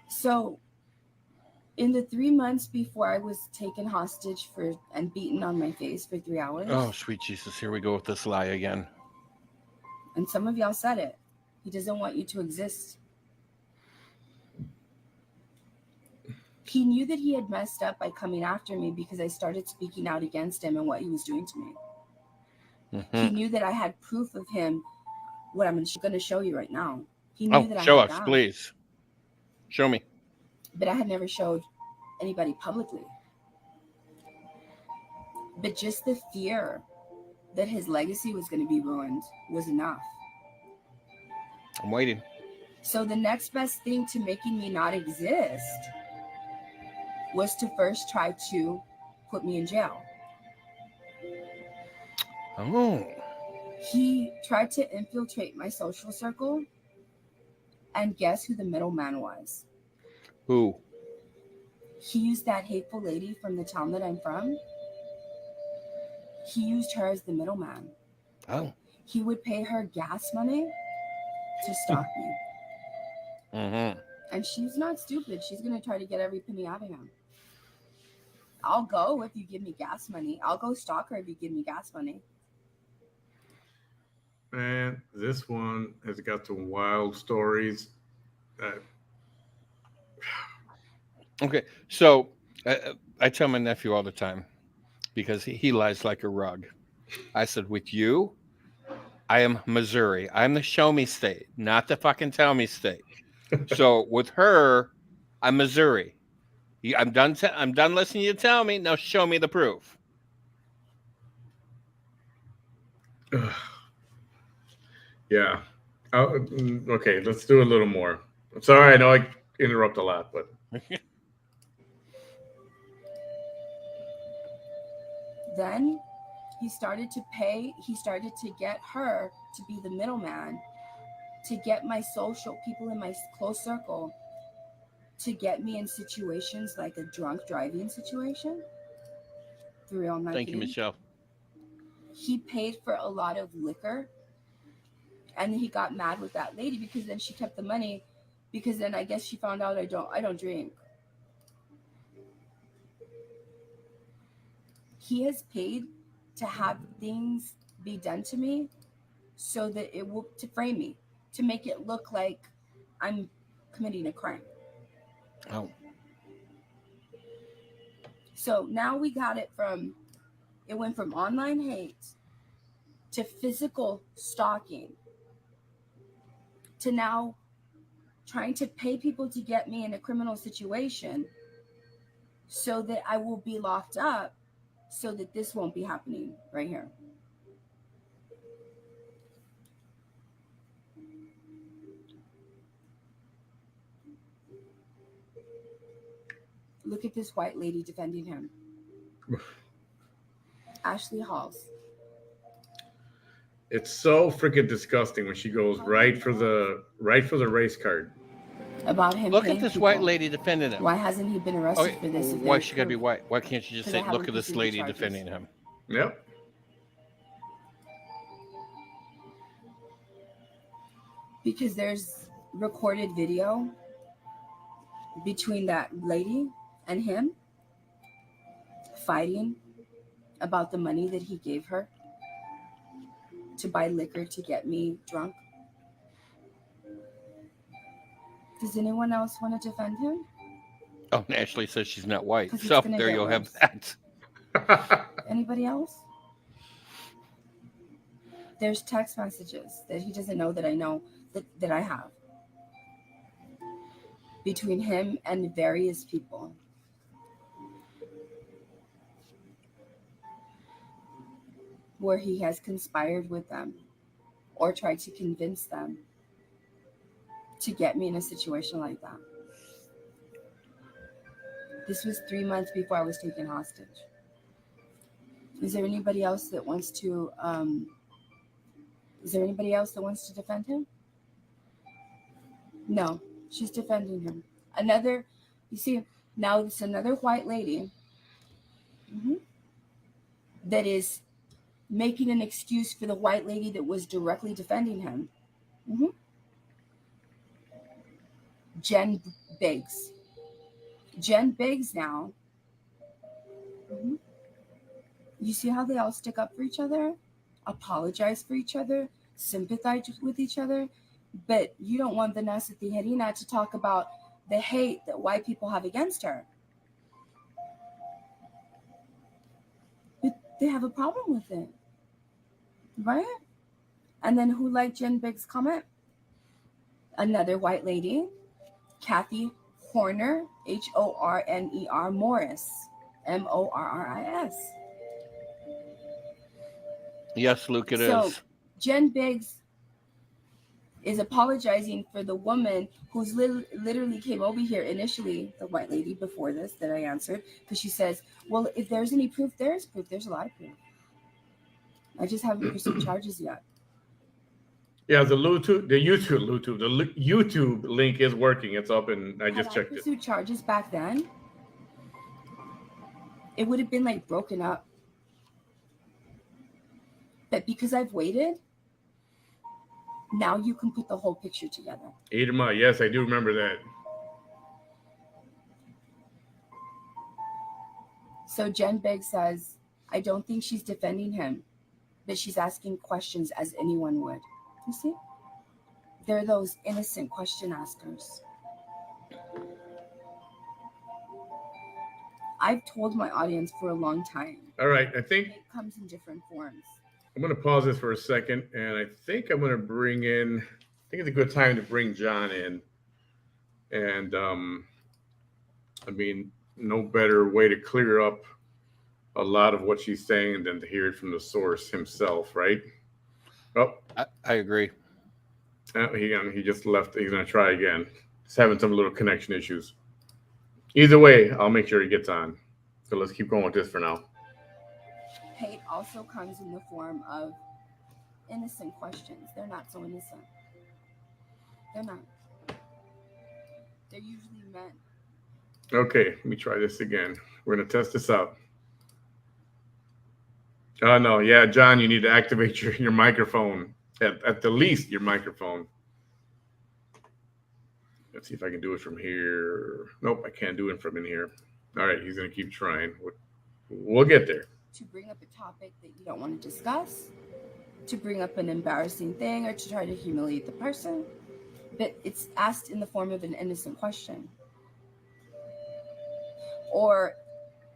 So, in the 3 months before I was taken hostage and beaten on my face for 3 hours. Oh, sweet Jesus. Here we go with this lie again. And some of y'all said it. He doesn't want you to exist. He knew that he had messed up by coming after me because I started speaking out against him and what he was doing to me. Mm-hmm. He knew that I had proof of him, what I'm going to show you right now. He knew that I show had us, that. Please. Show me. But I had never showed anybody publicly. But just the fear that his legacy was going to be ruined was enough. I'm waiting. So the next best thing to making me not exist was to first try to put me in jail. Oh. He tried to infiltrate my social circle, and guess who the middleman was? Who? He used that hateful lady from the town that I'm from. He used her as the middleman. Oh. He would pay her gas money to stalk me. Mm-hmm. And she's not stupid. She's going to try to get every penny out of him. I'll go if you give me gas money. I'll go stalk her if you give me gas money. Man, this one has got some wild stories. Okay, so I tell my nephew all the time because he lies like a rug. I said, with you, I am Missouri. I'm the show me state, not the fucking tell me state. So with her, I'm Missouri. I'm done. I'm done listening to you tell me. Now show me the proof. Yeah. Okay, let's do a little more. I'm sorry, I know I interrupt a lot, but Then he started to get her to be the middleman, to get my social people in my close circle, to get me in situations like a drunk driving situation. Through on my Thank you, feed. Michelle. He paid for a lot of liquor, and he got mad with that lady because then she kept the money, because then I guess she found out I don't drink. He has paid to have things be done to me so that it will, to frame me, to make it look like I'm committing a crime. Oh. So now we got it went from online hate to physical stalking to now trying to pay people to get me in a criminal situation so that I will be locked up so that this won't be happening right here. Look at this white lady defending him. Ashley Halls. it's so freaking disgusting when she goes right for the race card. About him. Look at this people. white lady defending him. Why hasn't he been arrested for this? Why she gotta be white? Why can't you just say, I "Look at haven't this pursued the lady charges. defending him"? Yep. Because there's recorded video between that lady and him fighting about the money that he gave her to buy liquor to get me drunk. Does anyone else want to defend him? Oh, and Ashley says she's not white, 'Cause it's so gonna there get you'll worse. have that. Anybody else? There's text messages that he doesn't know that I know that I have between him and various people. Where he has conspired with them or tried to convince them to get me in a situation like that. This was 3 months before I was taken hostage. Is there anybody else that wants to defend him? No, she's defending him. You see, now it's another white lady that is making an excuse for the white lady that was directly defending him. Jen Biggs. Jen Biggs now. You see how they all stick up for each other, apologize for each other, sympathize with each other, but you don't want Vanessa Tijerina to talk about the hate that white people have against her. But they have a problem with it, right? And then who liked Jen Biggs' comment? Another white lady, Kathy Horner, Horner, Morris, Morris. Yes, Luke, it So is. Jen Biggs is apologizing for the woman who's literally came over here initially, the white lady before this that I answered, because she says, well, if there's any proof, there's proof. There's a lot of proof. I just haven't pursued charges yet. Yeah, the YouTube link is working. It's up, and I just Had checked I it. pursued charges back then, it would have been like broken up. But because I've waited, now you can put the whole picture together. Irma, yes, I do remember that. So Jen Biggs says, I don't think she's defending him, but she's asking questions as anyone would. You see? They're those innocent question askers. I've told my audience for a long time. All right, I think It comes in different forms. I'm going to pause this for a second, and I think I'm going to bring in. I think it's a good time to bring John in, and I mean, no better way to clear up a lot of what she's saying than to hear it from the source himself, right? Oh, I agree. he just left. He's going to try again. He's having some little connection issues. Either way, I'll make sure he gets on. So let's keep going with this for now. Hate also comes in the form of innocent questions. They're not so innocent. They're not. They're usually meant. Okay, let me try this again. We're going to test this out. Oh, no. Yeah, John, you need to activate your microphone. At the least, your microphone. Let's see if I can do it from here. Nope, I can't do it from in here. All right, he's going to keep trying. We'll get there. To bring up a topic that you don't want to discuss, to bring up an embarrassing thing, or to try to humiliate the person. But it's asked in the form of an innocent question. Or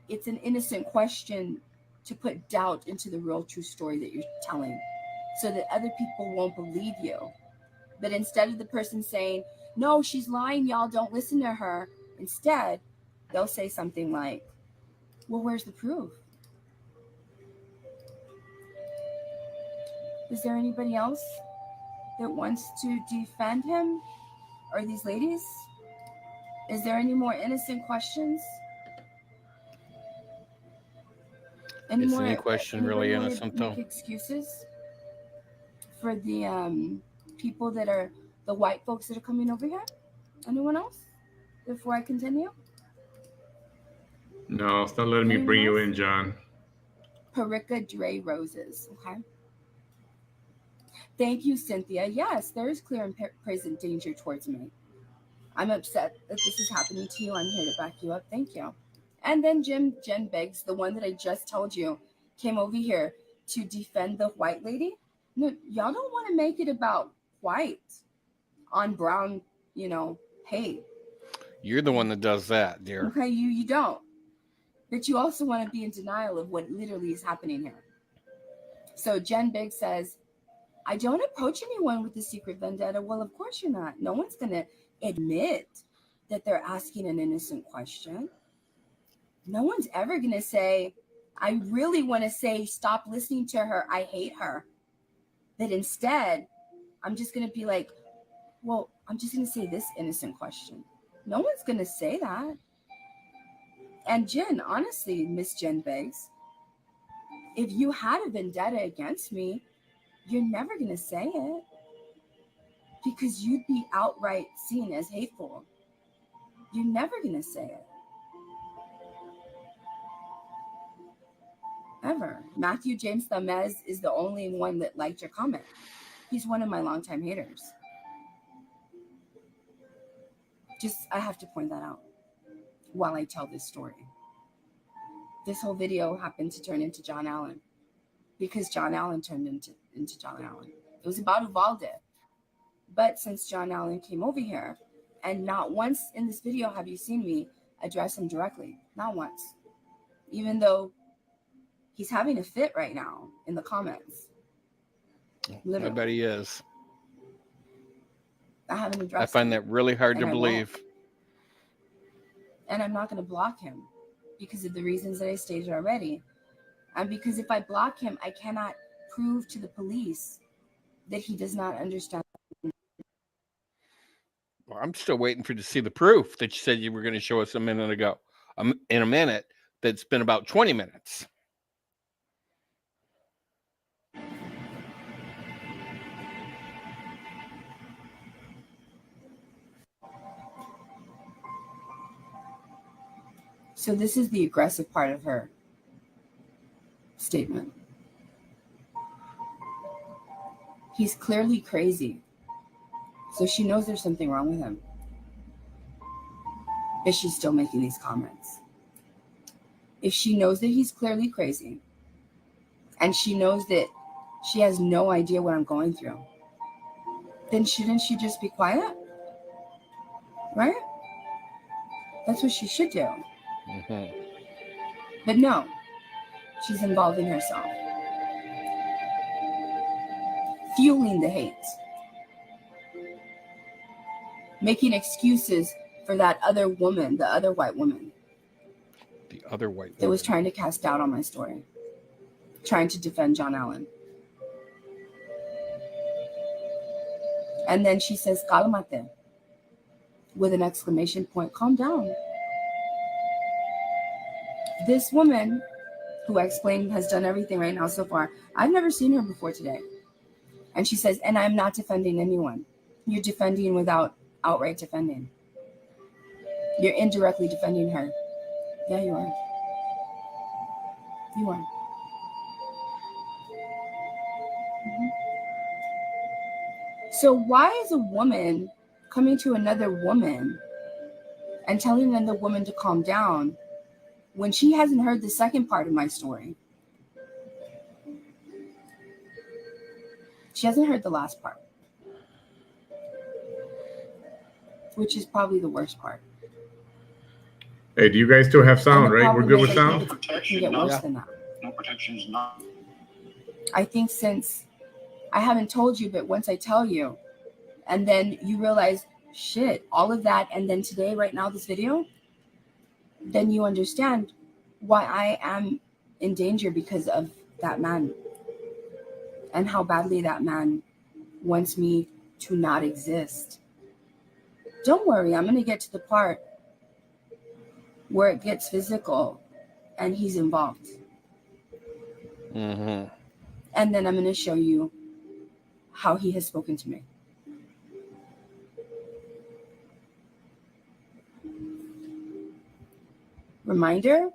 it's an innocent question to put doubt into the real true story that you're telling, so that other people won't believe you. But instead of the person saying, no, she's lying, y'all, don't listen to her, instead, they'll say something like, well, where's the proof? Is there anybody else that wants to defend him or these ladies? Is there any more innocent questions? Is any question really innocent, though? Excuses for the people that are the white folks that are coming over here? Anyone else? Before I continue? No, it's not letting me bring you in, John. Parika Dre Roses. Okay. Thank you, Cynthia. Yes, there is clear and present danger towards me. I'm upset that this is happening to you. I'm here to back you up. Thank you. And then Jen Biggs, the one that I just told you, came over here to defend the white lady. No, y'all don't want to make it about white on brown, hate. You're the one that does that, dear. Okay, you don't. But you also want to be in denial of what literally is happening here. So Jen Biggs says, I don't approach anyone with a secret vendetta. Well, of course you're not. No one's going to admit that they're asking an innocent question. No one's ever going to say, I really want to say, stop listening to her. I hate her. But instead, I'm just going to be like, well, I'm just going to say this innocent question. No one's going to say that. And Jen, honestly, Miss Jen Biggs, if you had a vendetta against me, you're never going to say it because you'd be outright seen as hateful. You're never going to say it. Ever. Matthew James Thamez is the only one that liked your comment. He's one of my longtime haters. I have to point that out while I tell this story. This whole video happened to turn into John Allen because John Allen turned into John Allen. It was about Uvalde. But since John Allen came over here, and not once in this video have you seen me address him directly. Not once. Even though he's having a fit right now in the comments. Literally. I bet he is. I haven't addressed I find him, that really hard to believe. And I'm not going to block him because of the reasons that I stated already. And because if I block him, I cannot prove to the police that he does not understand. Well, I'm still waiting for you to see the proof that you said you were going to show us a minute ago. In a minute, that's been about 20 minutes. So this is the aggressive part of her statement. He's clearly crazy. So she knows there's something wrong with him. But she's still making these comments. If she knows that he's clearly crazy, and she knows that she has no idea what I'm going through, then shouldn't she just be quiet? Right? That's what she should do. Mm-hmm. But no, she's involving herself, fueling the hate, making excuses for that other woman, the other white woman. The other white woman That was trying to cast doubt on my story, trying to defend John Allen. And then she says, "Cálmate," with an exclamation point. Calm down. This woman, who I explained has done everything right now so far, I've never seen her before today. And she says, and I'm not defending anyone. You're defending without outright defending. You're indirectly defending her. Yeah, you are. You are. Mm-hmm. So why is a woman coming to another woman and telling another woman to calm down when she hasn't heard the second part of my story? She hasn't heard the last part, which is probably the worst part. Hey, do you guys still have sound, right? We're good with I sound? think it can get worse than that. No protection's not. I think since I haven't told you, but once I tell you, and then you realize, shit, all of that, and then today, right now, this video, then you understand why I am in danger because of that man and how badly that man wants me to not exist. Don't worry, I'm going to get to the part where it gets physical and he's involved. Mm-hmm. And then I'm going to show you how he has spoken to me. Reminder,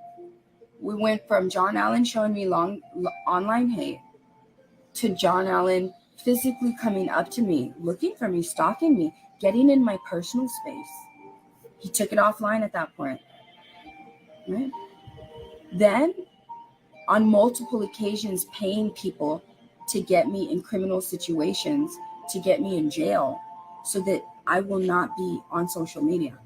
we went from John Allen showing me online hate to John Allen physically coming up to me, looking for me, stalking me, getting in my personal space. He took it offline at that point. Right? Then, on multiple occasions, paying people to get me in criminal situations, to get me in jail, so that I will not be on social media.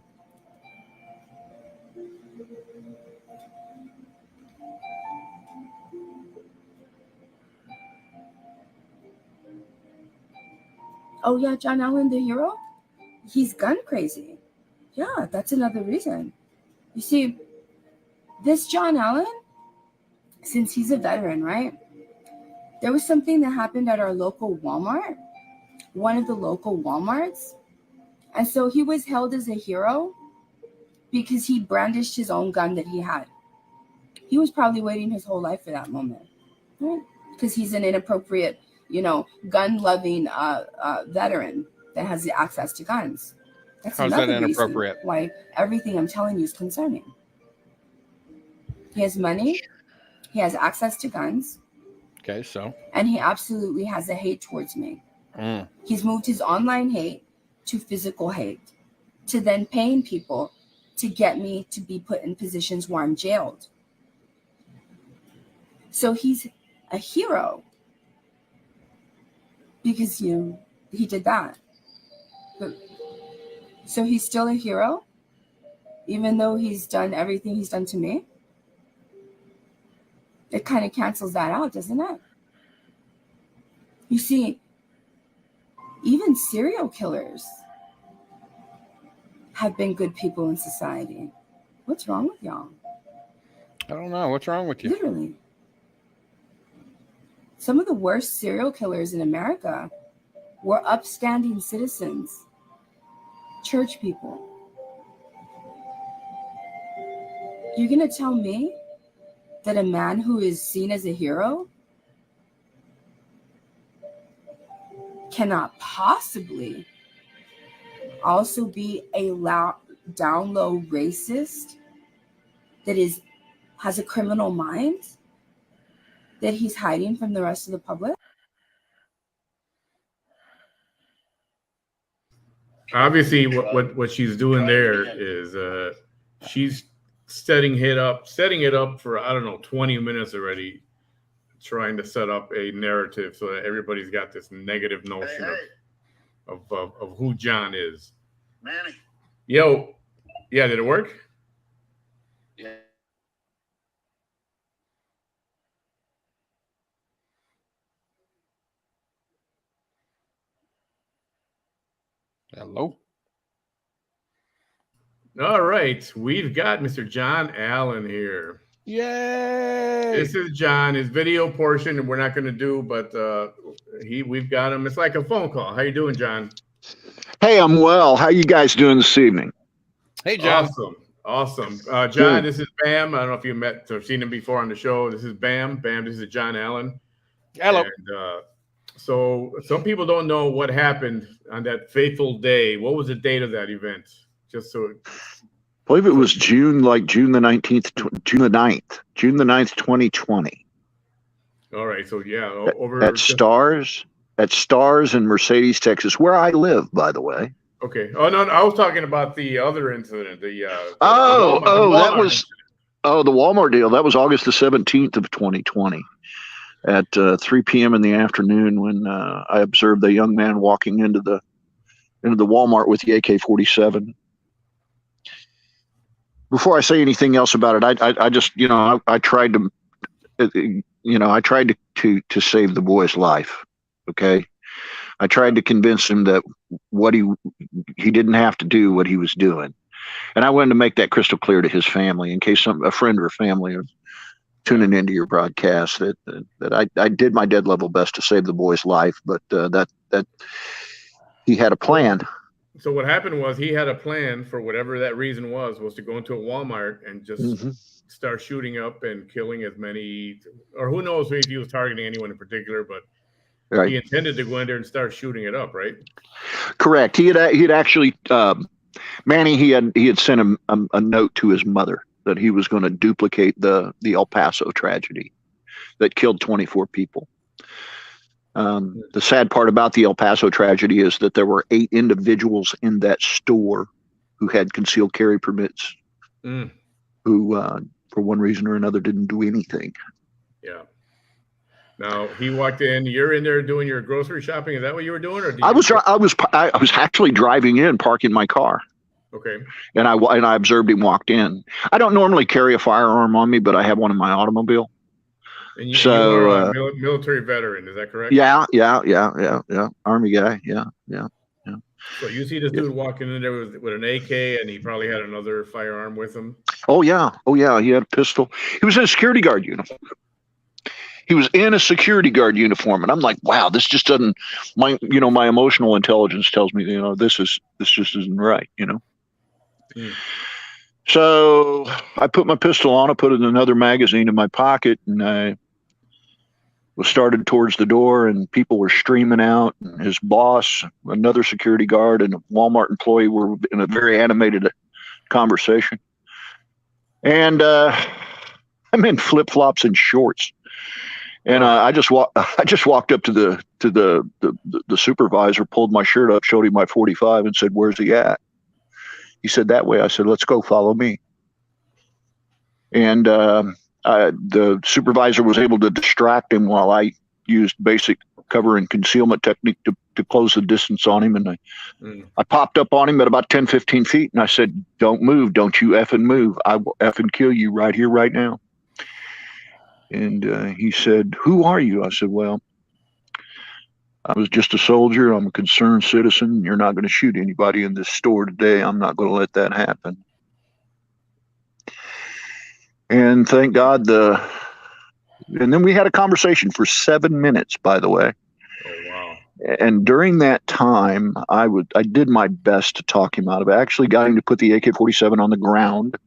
Oh yeah, John Allen, the hero? He's gun crazy. Yeah, that's another reason. You see, this John Allen, since he's a veteran, right? There was something that happened at our local Walmart, one of the local Walmarts. And so he was held as a hero because he brandished his own gun that he had. He was probably waiting his whole life for that moment, right? Because he's an inappropriate, gun-loving veteran that has the access to guns. That's How's another that inappropriate? reason why everything I'm telling you is concerning. He has money, he has access to guns. Okay, so. And he absolutely has a hate towards me. Mm. He's moved his online hate to physical hate, to then paying people to get me to be put in positions where I'm jailed. So he's a hero because, he did that. But, so he's still a hero, even though he's done everything he's done to me? It kind of cancels that out, doesn't it? You see, even serial killers have been good people in society. What's wrong with y'all? I don't know. What's wrong with you? Literally. Some of the worst serial killers in America were upstanding citizens, church people. You're going to tell me that a man who is seen as a hero cannot possibly also be a down low racist that has a criminal mind that he's hiding from the rest of the public? Obviously, what she's doing there is she's setting it up for, I don't know, 20 minutes already, trying to set up a narrative so that everybody's got this negative notion of who John is. Manny. Yo, yeah, did it work? Yeah. Hello. All right, we've got Mr. John Allen here. Yay! This is John. His video portion we're not going to do, but we've got him. It's like a phone call. How you doing, John? Hey, I'm well. How you guys doing this evening? Hey, John. Awesome. John, Good. This is Bam. I don't know if you met or seen him before on the show. This is Bam. Bam, this is John Allen. Hello. And so some people don't know what happened on that fateful day. What was the date of that event? Just so... I believe it was June the 19th, June the 9th, 2020. All right. So, yeah. Over At Stars in Mercedes, Texas, where I live, by the way. Okay. Oh, no, I was talking about the other incident. The Walmart deal. That was August the 17th of 2020 at 3 p.m. in the afternoon when I observed a young man walking into the Walmart with the AK-47. Before I say anything else about it, I just, I tried to save the boy's life. Okay. I tried to convince him that he didn't have to do what he was doing. And I wanted to make that crystal clear to his family in case a friend or family are tuning into your broadcast that I did my dead level best to save the boy's life, but that he had a plan. So what happened was he had a plan for whatever that reason was to go into a Walmart and just start shooting up and killing as many, or who knows if he was targeting anyone in particular, but right. He intended to go in there and start shooting it up, right? Correct. He had actually, Manny, he had sent him a note to his mother that he was going to duplicate the El Paso tragedy that killed 24 people. The sad part about the El Paso tragedy is that there were 8 individuals in that store who had concealed carry permits, who, for one reason or another, didn't do anything. Yeah. Now he walked in. You're in there doing your grocery shopping. Is that what you were doing, or I was actually driving in, parking my car. Okay. And I observed him walked in. I don't normally carry a firearm on me, but I have one in my automobile. And you are a military veteran, is that correct? Yeah. Army guy. Yeah. So you see this dude walking in there with an AK, and he probably had another firearm with him. Oh yeah. He had a pistol. He was in a security guard uniform. And I'm like, wow, this just doesn't. My emotional intelligence tells me, this just isn't right, So I put my pistol on. I put it in another magazine in my pocket, and I was started towards the door, and people were streaming out. And his boss, another security guard, and a Walmart employee were in a very animated conversation. And I'm in flip flops and shorts, and I just walked up to the supervisor, pulled my shirt up, showed him my 45, and said, "Where's he at?" He said, "That way." I said, "Let's go, follow me." And the supervisor was able to distract him while I used basic cover and concealment technique to close the distance on him. And I popped up on him at about 10, 15 feet. And I said, "Don't move. Don't you effing move. I will effing kill you right here, right now." And he said, "Who are you?" I said, "Well, I was just a soldier. I'm a concerned citizen. You're not going to shoot anybody in this store today. I'm not going to let that happen." And thank God and then we had a conversation for 7 minutes, by the way. Oh wow. And during that time, I did my best to talk him out of it. I actually got him to put the AK-47 on the ground.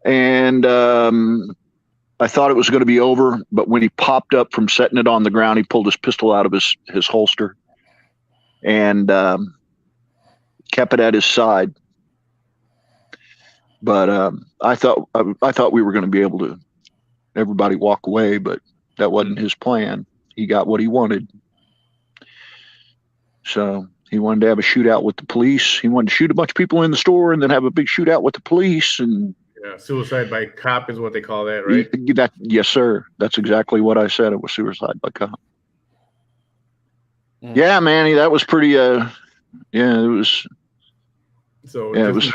And I thought it was going to be over, but when he popped up from setting it on the ground, he pulled his pistol out of his holster and kept it at his side. But I thought we were going to be able to everybody walk away, but that wasn't his plan. He got what he wanted. So he wanted to have a shootout with the police. He wanted to shoot a bunch of people in the store and then have a big shootout with the police. And yeah, suicide by cop is what they call that, right? Yes, sir. That's exactly what I said. It was suicide by cop. Yeah, Manny, that was pretty. Yeah, it was. So yeah, just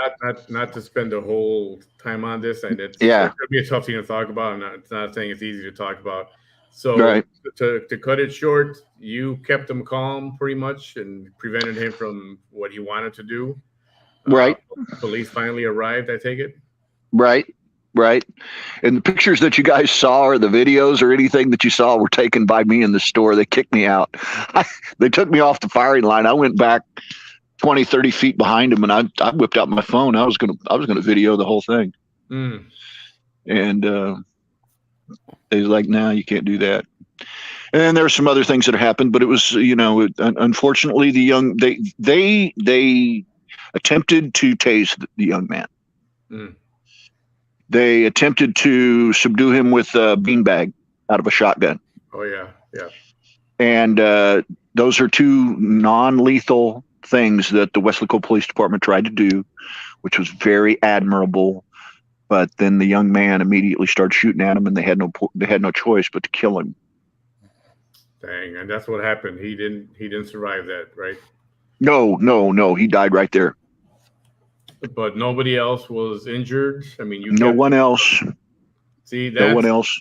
not to spend the whole time on this, and it's yeah, it'll be a tough thing to talk about. It's not saying it's easy to talk about. So right. to cut it short, you kept him calm pretty much and prevented him from what he wanted to do. Right. Police finally arrived, I take it. Right. And the pictures that you guys saw or the videos or anything that you saw were taken by me in the store. They kicked me out. They took me off the firing line. I went back 20, 30 feet behind him, and I whipped out my phone. I was gonna video the whole thing. And he's like, "No, you can't do that." And there were some other things that happened, but it was, unfortunately, they attempted to tase the young man. They attempted to subdue him with a beanbag out of a shotgun. Oh yeah. And those are two non-lethal things that the Weslaco Police Department tried to do, which was very admirable. But then the young man immediately started shooting at him, and they had no choice but to kill him. Dang, and that's what happened. He didn't survive that, right? No, he died right there. But nobody else was injured. I mean, no one else. See, no one else.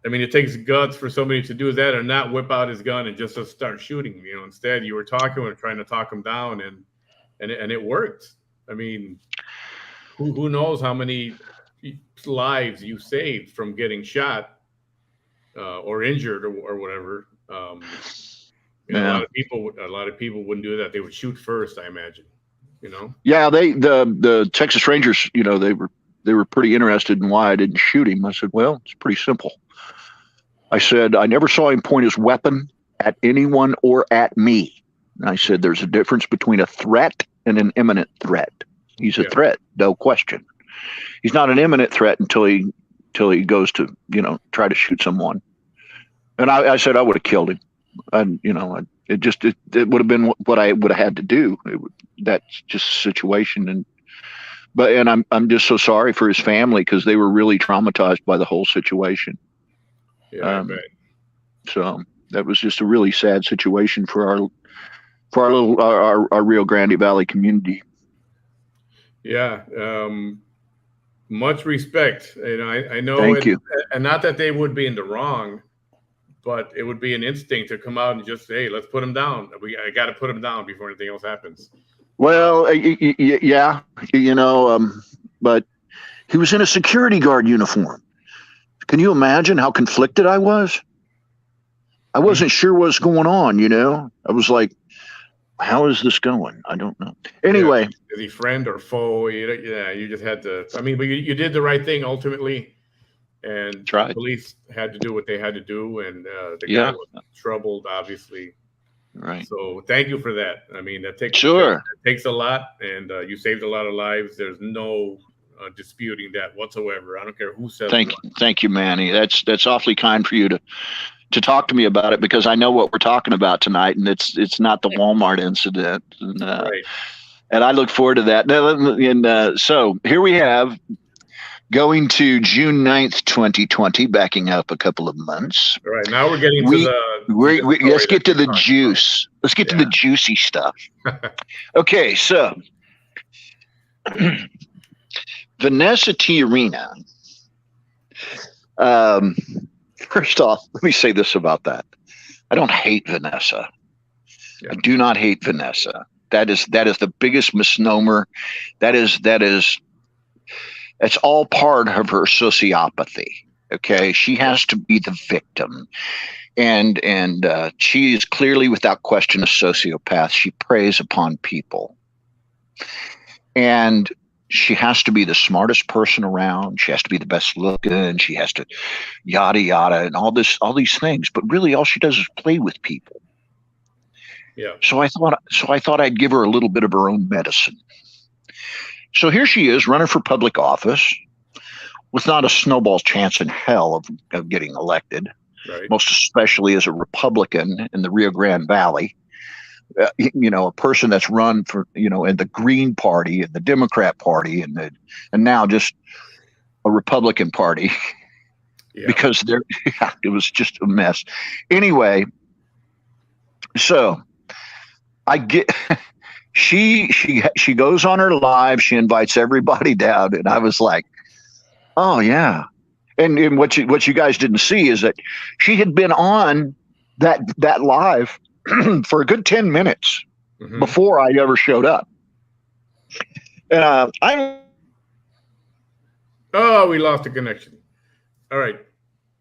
I mean, it takes guts for somebody to do that and not whip out his gun and just to start shooting. Instead, you were talking and trying to talk him down, and it worked. I mean, who knows how many lives you saved from getting shot or injured or whatever. Yeah. A lot of people wouldn't do that. They would shoot first, I imagine. Yeah, the Texas Rangers, they were pretty interested in why I didn't shoot him. I said, well, it's pretty simple. I said, I never saw him point his weapon at anyone or at me. And I said, there's a difference between a threat and an imminent threat. He's a threat, no question. He's not an imminent threat until he goes to, try to shoot someone. And I said I would have killed him. And, it would have been what I would have had to do. That's just a situation. And I'm just so sorry for his family, because they were really traumatized by the whole situation. Yeah, I bet. So that was just a really sad situation for our Rio Grande Valley community. Yeah. Much respect. I know. Thank you. And not that they would be in the wrong, but it would be an instinct to come out and just say, let's put him down. I got to put him down before anything else happens. Well, yeah, but he was in a security guard uniform. Can you imagine how conflicted I was? I wasn't sure what's going on, I was like, how is this going? I don't know. Anyway. Yeah. Is he friend or foe? You just had to. I mean, but you did the right thing ultimately. And the police had to do what they had to do. And the guy was troubled, obviously. Right. So thank you for that. I mean, that takes a lot. And you saved a lot of lives. There's no disputing that whatsoever. I don't care who says it. Thank you, Manny. That's awfully kind for you to talk to me about it, because I know what we're talking about tonight, and it's not the Walmart incident. And, right. And I look forward to that. And so here we have, going to June 9th, 2020, backing up a couple of months. All right, now we're getting let's get to the juice. Let's get to the juicy stuff. Okay, so Vanessa Tijerina. First off, let me say this about that. I don't hate Vanessa. Yeah. I do not hate Vanessa. That is the biggest misnomer. That is It's all part of her sociopathy. Okay, she has to be the victim, and she is clearly, without question, a sociopath. She preys upon people, and she has to be the smartest person around. She has to be the best looking. She has to yada yada and all these things. But really, all she does is play with people. Yeah. So I thought I'd give her a little bit of her own medicine. So here she is running for public office with not a snowball's chance in hell of getting elected, Right. most especially as a Republican in the Rio Grande Valley. A person that's run for, in the Green Party and the Democrat Party and now just a Republican Party. Yeah. Because it was just a mess. Anyway, so I get she goes on her live, she invites everybody down, and I was like, oh yeah. And what you guys didn't see is that she had been on that live for a good 10 minutes before I ever showed up. Oh, we lost the connection. All right.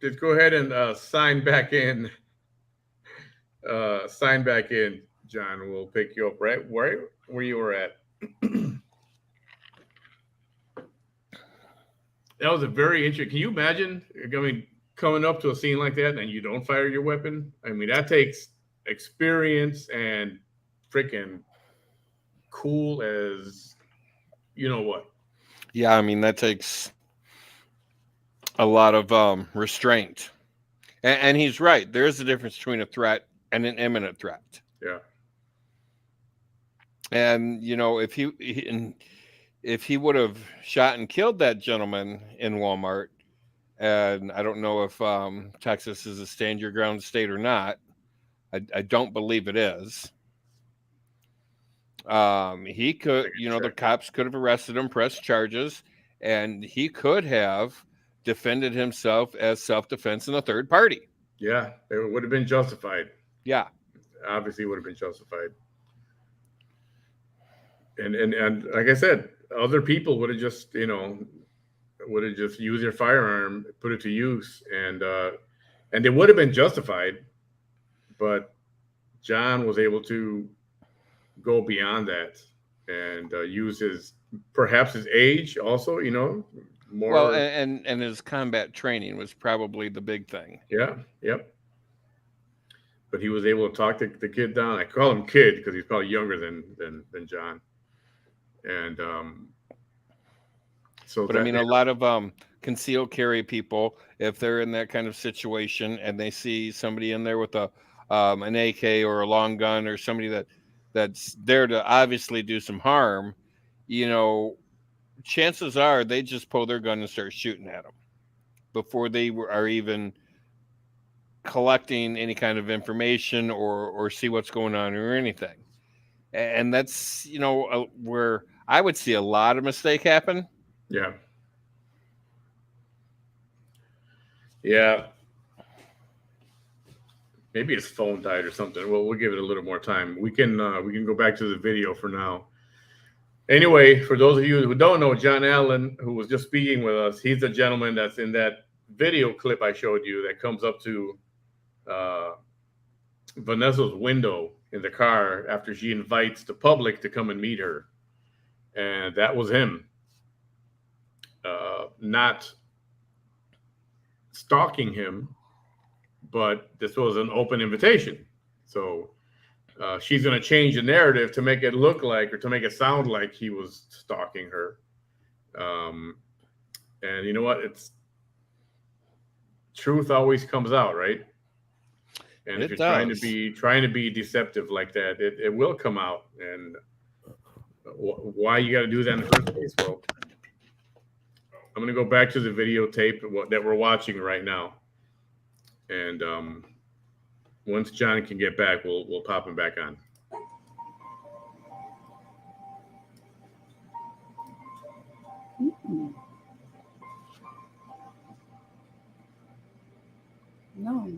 Just go ahead and sign back in. Sign back in, John. We'll pick you up right where you were at. That was a very interesting. Can you imagine? I mean, coming up to a scene like that and you don't fire your weapon. I mean, that takes experience and freaking cool as you know what. Yeah, I mean that takes a lot of restraint, and he's right. There is a difference between a threat and an imminent threat. Yeah. And if he would have shot and killed that gentleman in Walmart, and I don't know if Texas is a stand your ground state or not. I don't believe it is. He could, the cops could have arrested him, pressed charges, and he could have defended himself as self-defense in a third party. Yeah, it would have been justified. Yeah. Obviously would have been justified. And like I said, other people would have just, used their firearm, put it to use, and they would have been justified, but John was able to go beyond that and use perhaps his age also, more. Well, and his combat training was probably the big thing. Yeah. Yep. But he was able to talk the kid down. I call him kid because he's probably younger than John. And but I mean, a lot of concealed carry people, if they're in that kind of situation and they see somebody in there with an AK or a long gun or somebody that's there to obviously do some harm, chances are they just pull their gun and start shooting at them before they are even collecting any kind of information or see what's going on or anything. And that's, where I would see a lot of mistake happen. Yeah. Yeah. Maybe his phone died or something. Well, we'll give it a little more time. We can go back to the video for now. Anyway, for those of you who don't know, John Allen, who was just speaking with us, he's the gentleman that's in that video clip I showed you that comes up to Vanessa's window in the car after she invites the public to come and meet her. And that was him. Not stalking him, but this was an open invitation. So she's going to change the narrative to make it look like, or to make it sound like he was stalking her. And you know what? Truth always comes out, right? And if you're trying to be deceptive like that, it will come out. And why you got to do that in the first place? Well, I'm going to go back to the videotape that we're watching right now. And once John can get back, we'll pop him back on. No.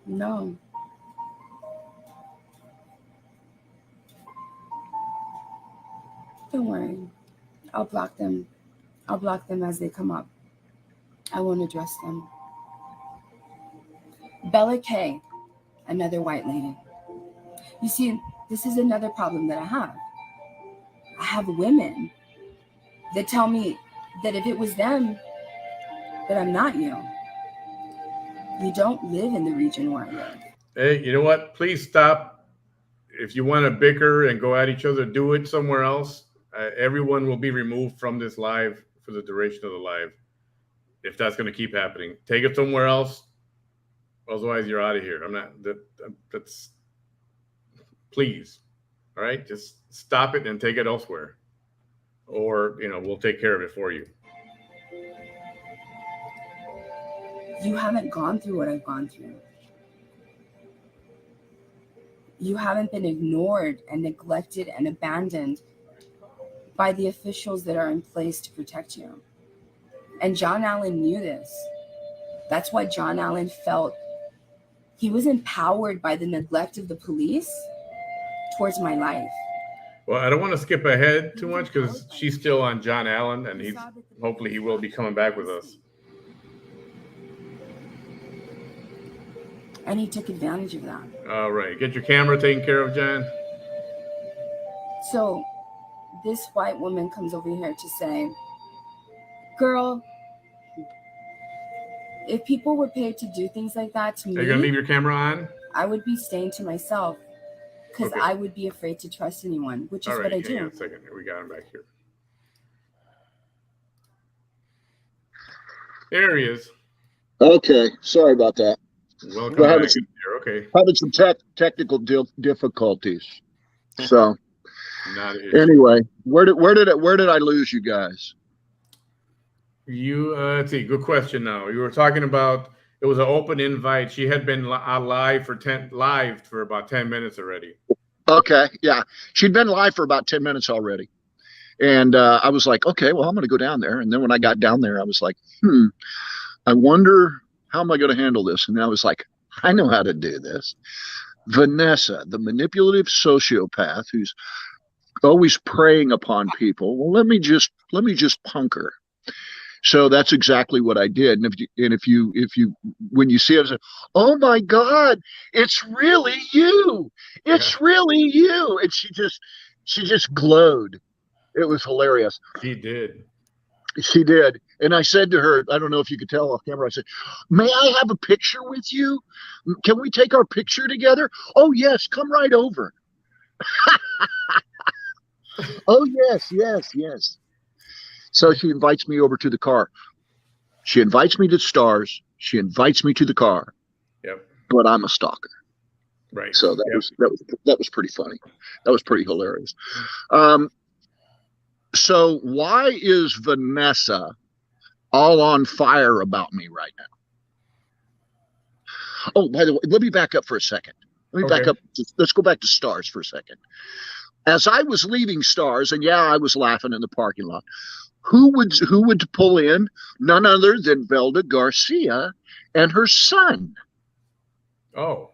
No. Don't worry. I'll block them. I'll block them as they come up. I won't address them. Bella K, another white lady. You see, this is another problem that I have. I have women that tell me that if it was them, that I'm not you. You don't live in the region where I live. Hey, you know what? Please stop. If you want to bicker and go at each other, do it somewhere else. Everyone will be removed from this live for the duration of the live. If that's going to keep happening, take it somewhere else. Otherwise, you're out of here. I'm not. That's. Please, all right. Just stop it and take it elsewhere, or we'll take care of it for you. You haven't gone through what I've gone through. You haven't been ignored and neglected and abandoned by the officials that are in place to protect you. And John Allen knew this. That's why John Allen felt he was empowered by the neglect of the police towards my life. Well, I don't want to skip ahead too much because she's still on John Allen, and hopefully he will be coming back with us. And he took advantage of that. All right. Get your camera taken care of, John. So this white woman comes over here to say, girl, if people were paid to do things like that to me, Are you going to leave your camera on? I would be staying to myself because Okay. I would be afraid to trust anyone, which is All right, what I hang on do. a second. We got him back here. There he is. Okay, sorry about that. Welcome We're back. having some, Okay. having some technical difficulties. So Not an issue. anyway, where did I lose you guys? Let's see. Good question. Now you were talking about it was an open invite. She had been live for about 10 minutes already. Okay, yeah, she'd been live for about 10 minutes already, and I was like, okay, well, I'm going to go down there. And then when I got down there, I was like, I wonder how am I going to handle this? And I was like, I know how to do this. Vanessa, the manipulative sociopath who's always preying upon people. Well, let me just punk her. So that's exactly what I did. And if you when you see it, I say, oh my God, it's really you. It's really you. And she just glowed. It was hilarious. She did. She did. And I said to her, I don't know if you could tell off camera, I said, may I have a picture with you? Can we take our picture together? Oh, yes, come right over. Oh, yes. So she invites me over to the car. She invites me to Stars. She invites me to the car. Yep. But I'm a stalker. Right. So that was pretty funny. That was pretty hilarious. So why is Vanessa all on fire about me right now? Oh, by the way, let me back up for a second. Back up. Let's go back to Stars for a second. As I was leaving Stars, and yeah, I was laughing in the parking lot. Who would pull in? None other than Velda Garcia and her son. Oh,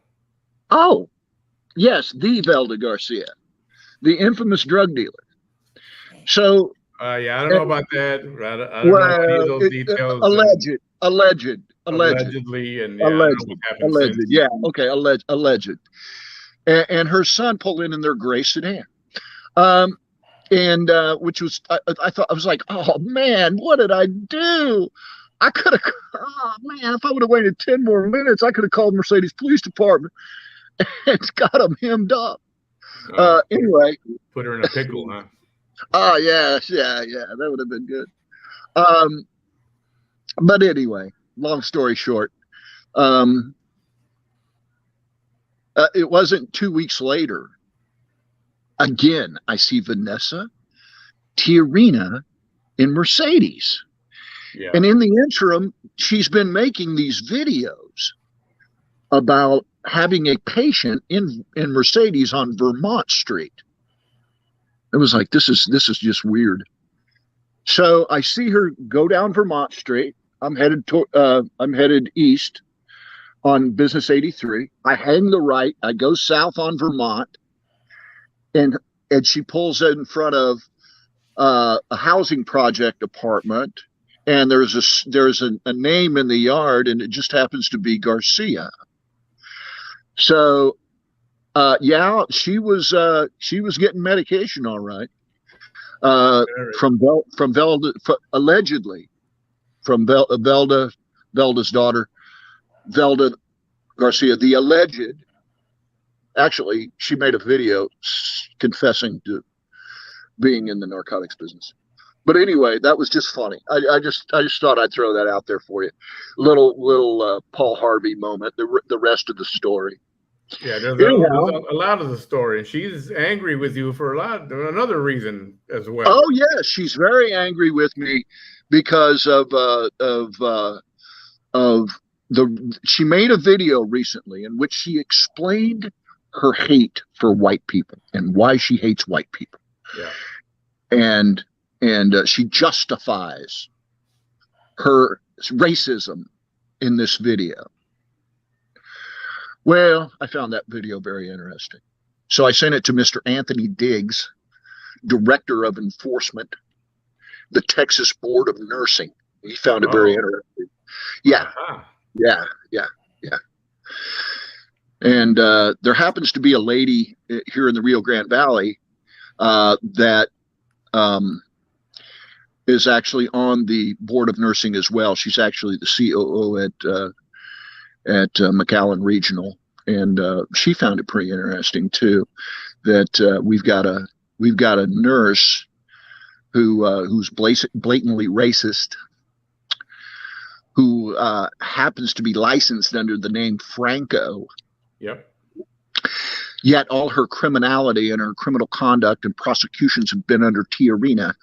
yes, the Velda Garcia, the infamous drug dealer. So, yeah, I don't know about that. I don't know any of those details. Allegedly, and yeah, alleged. Yeah, okay, alleged. And her son pulled in their gray sedan. Which was, I thought, I was like, oh man, what did I do? I could have, oh man, if I would have waited 10 more minutes, I could have called Mercedes Police Department and got them hemmed up. Anyway. Put her in a pickle, huh? Oh, yeah, that would have been good. But anyway, long story short, it wasn't 2 weeks later. Again, I see Vanessa Tijerina in Mercedes. Yeah. And in the interim, she's been making these videos about having a patient in Mercedes on Vermont Street. It was like, this is just weird. So I see her go down Vermont Street. I'm headed east on Business 83. I hang the right. I go south on Vermont. And she pulls in front of a housing project apartment, and there's a name in the yard, and it just happens to be Garcia. So, yeah, she was getting medication, all right, from Velda, allegedly from Velda's daughter, Velda Garcia, the alleged. Actually, she made a video confessing to being in the narcotics business. But anyway, that was just funny. I just thought I'd throw that out there for you. Little Paul Harvey moment. The rest of the story. Yeah, there's a lot of the story, and she's angry with you for another reason as well. Oh yeah, she's very angry with me because of she made a video recently in which she explained her hate for white people and why she hates white people. Yeah. And she justifies her racism in this video. Well, I found that video very interesting. So I sent it to Mr. Anthony Diggs, Director of Enforcement, the Texas Board of Nursing. He found it very interesting. Yeah. Uh-huh. Yeah. And there happens to be a lady here in the Rio Grande Valley that is actually on the Board of Nursing as well. She's actually the COO at McAllen Regional, and she found it pretty interesting too. That we've got a nurse who's blatantly racist, who happens to be licensed under the name Franco. Yep. Yet all her criminality and her criminal conduct and prosecutions have been under Tijerina,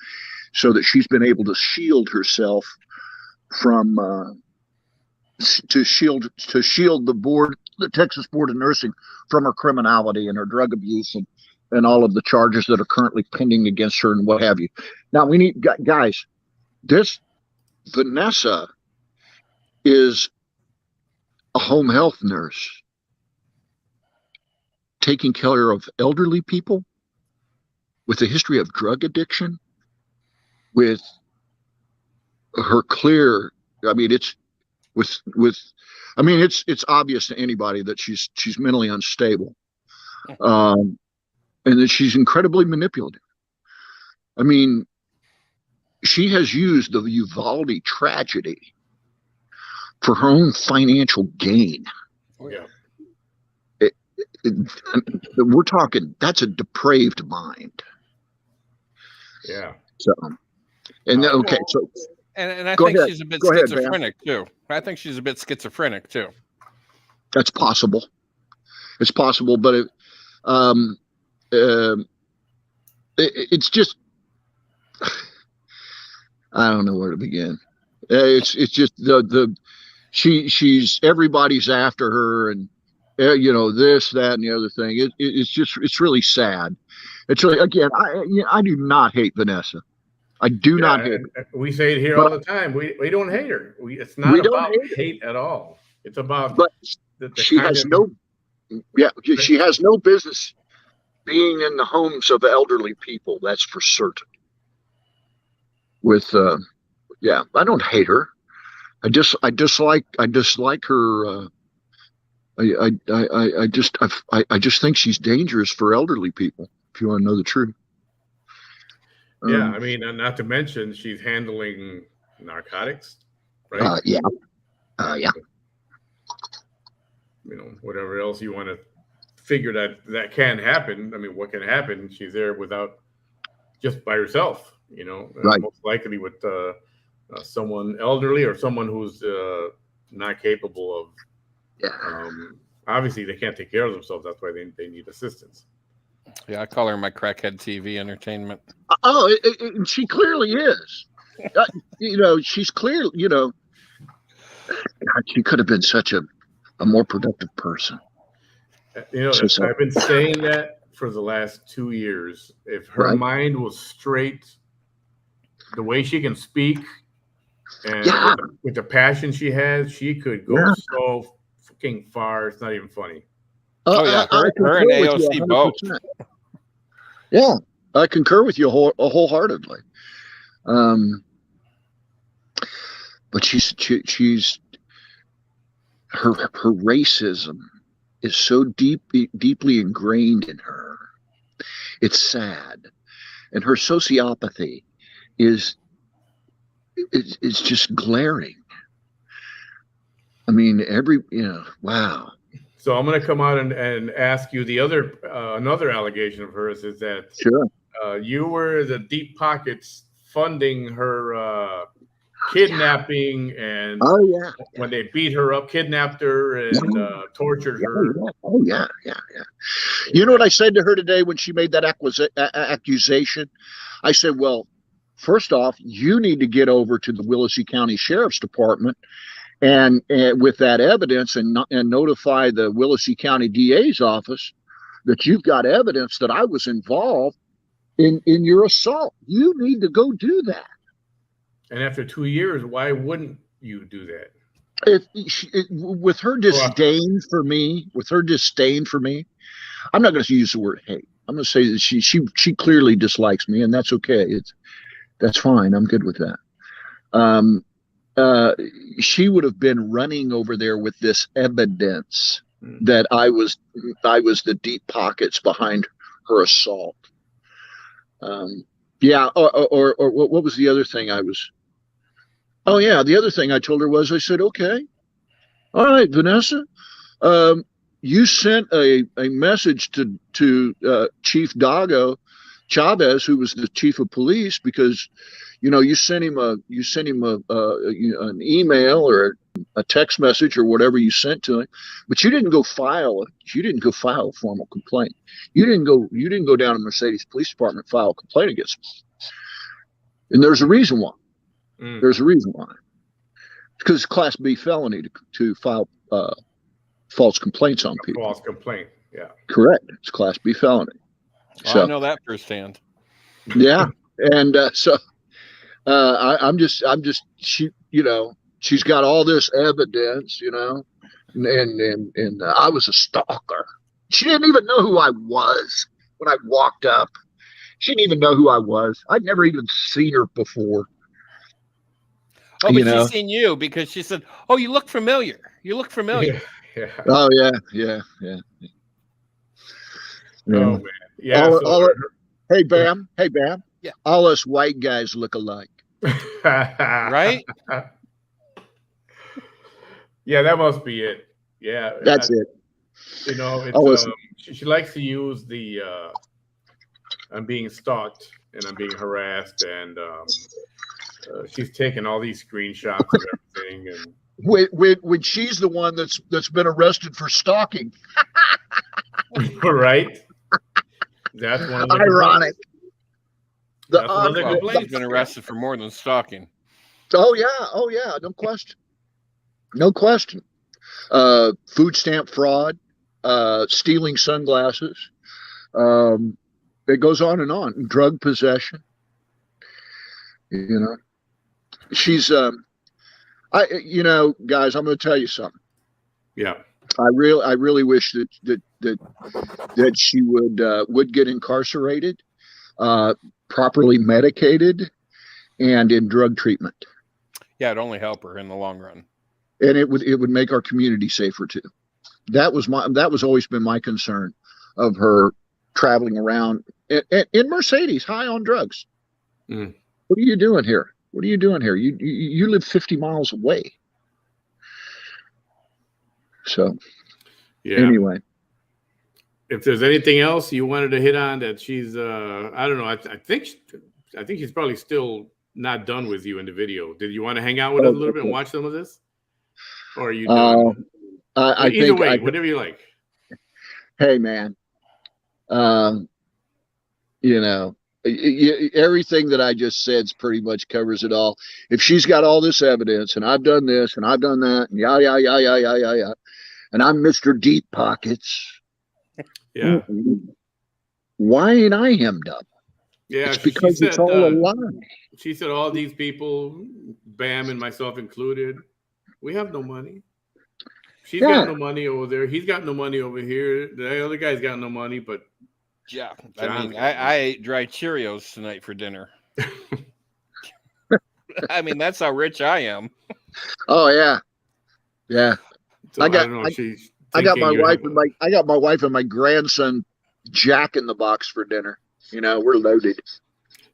so that she's been able to shield herself from to shield the Texas Board of Nursing from her criminality and her drug abuse and all of the charges that are currently pending against her and what have you. Now we need guys. This Vanessa is a home health nurse taking care of elderly people with a history of drug addiction, with her clear, I mean, it's obvious to anybody that she's mentally unstable, and that she's incredibly manipulative. I mean, she has used the Uvalde tragedy for her own financial gain. Oh, yeah. We're talking, that's a depraved mind. Yeah. So, and okay, so. And I think she's a bit schizophrenic too. I think she's a bit schizophrenic too. That's possible. It's possible, but it's just, I don't know where to begin. It's just she's everybody's after her, and this, that, and the other thing. It's really sad. It's really, again, I do not hate Vanessa. I do not hate her. We say it here all the time. We don't hate her. It's not about hate at all. It's about. But she has she has no business being in the homes of elderly people. That's for certain. With I don't hate her. I dislike her. I just think she's dangerous for elderly people. If you want to know the truth. Yeah, I mean, not to mention she's handling narcotics, right? Yeah. Whatever else you want to figure that can happen. I mean, what can happen? She's there just by herself, right. Most likely with someone elderly or someone who's not capable of. Yeah. Obviously, they can't take care of themselves. That's why they need assistance. Yeah, I call her my crackhead TV entertainment. Oh, and she clearly is. She's clearly, God, she could have been such a more productive person. I've been saying that for the last 2 years. If her mind was straight, the way she can speak, and with the passion she has, she could go so fucking far. It's not even funny. Her and AOC both. Yeah. I concur with you wholeheartedly. But she's her racism is so deeply ingrained in her. It's sad, and her sociopathy is just glaring. I mean, wow. So I'm going to come out and ask you the other another allegation of hers is that Sure. You were the deep pockets funding her kidnapping and when they beat her up, kidnapped her and tortured her. Yeah. You know what I said to her today when she made that accusation? I said, well, first off, you need to get over to the Willacy County Sheriff's Department and with that evidence and notify the Willacy County DA's office that you've got evidence that I was involved in your assault. You need to go do that. And after 2 years, why wouldn't you do that? With her disdain for me, I'm not going to use the word hate. I'm going to say that she clearly dislikes me, and that's okay. That's fine. I'm good with that. She would have been running over there with this evidence that I was the deep pockets behind her assault. Or what was the other thing I was? Oh yeah, the other thing I told her was I said, okay, all right, Vanessa, you sent a message to Chief Dago Chavez, who was the chief of police, because you sent him an email or a text message or whatever you sent to him, but you didn't go file a formal complaint. You didn't go down to Mercedes Police Department and file a complaint against him. And there's a reason why. There's a reason why. Because it's Class B felony to file false complaints on people. False complaint, yeah. Correct. It's Class B felony. Well, I know that firsthand. Yeah, and I'm just she's got all this evidence, and I was a stalker. She didn't even know who I was when I walked up. She didn't even know who I was. I'd never even seen her before. Oh, but she's seen you because she said, "Oh, you look familiar. You look familiar." Yeah. Oh yeah. Oh man. Yeah. Hey Bam. Yeah. All us white guys look alike. Right? Yeah, that must be it. Yeah. That's it. It's she likes to use the I'm being stalked and I'm being harassed and she's taking all these screenshots of everything and when she's the one that's been arrested for stalking. Right? That's one of the ironic. She's been arrested for more than stalking. Oh yeah, no question. Food stamp fraud, stealing sunglasses. It goes on and on. Drug possession. She's guys, I'm going to tell you something. Yeah. I really wish that she would get incarcerated, properly medicated, and in drug treatment. Yeah, it'd only help her in the long run. And it would make our community safer too. That was always been my concern of her traveling around in Mercedes, high on drugs. Mm. What are you doing here? You live 50 miles away. So, yeah. Anyway, if there's anything else you wanted to hit on that she's, I don't know. I think she's probably still not done with you in the video. Did you want to hang out with us a little bit and watch some of this, or are you done? Either way, whatever you like. Hey, man. Everything that I just said pretty much covers it all. If she's got all this evidence, and I've done this, and I've done that, and yeah, and I'm Mr. Deep Pockets. Yeah. Why ain't I hemmed up? Yeah, it's because it's all a lie. She said all these people, Bam and myself included, we have no money. She's got no money over there. He's got no money over here. The other guy's got no money, but Yeah, I John's mean, got I ate dry Cheerios tonight for dinner. I mean, that's how rich I am. Oh yeah, yeah. So I I got don't know. She's I got thinking my you wife have. and my grandson Jack in the Box for dinner. You know, we're loaded.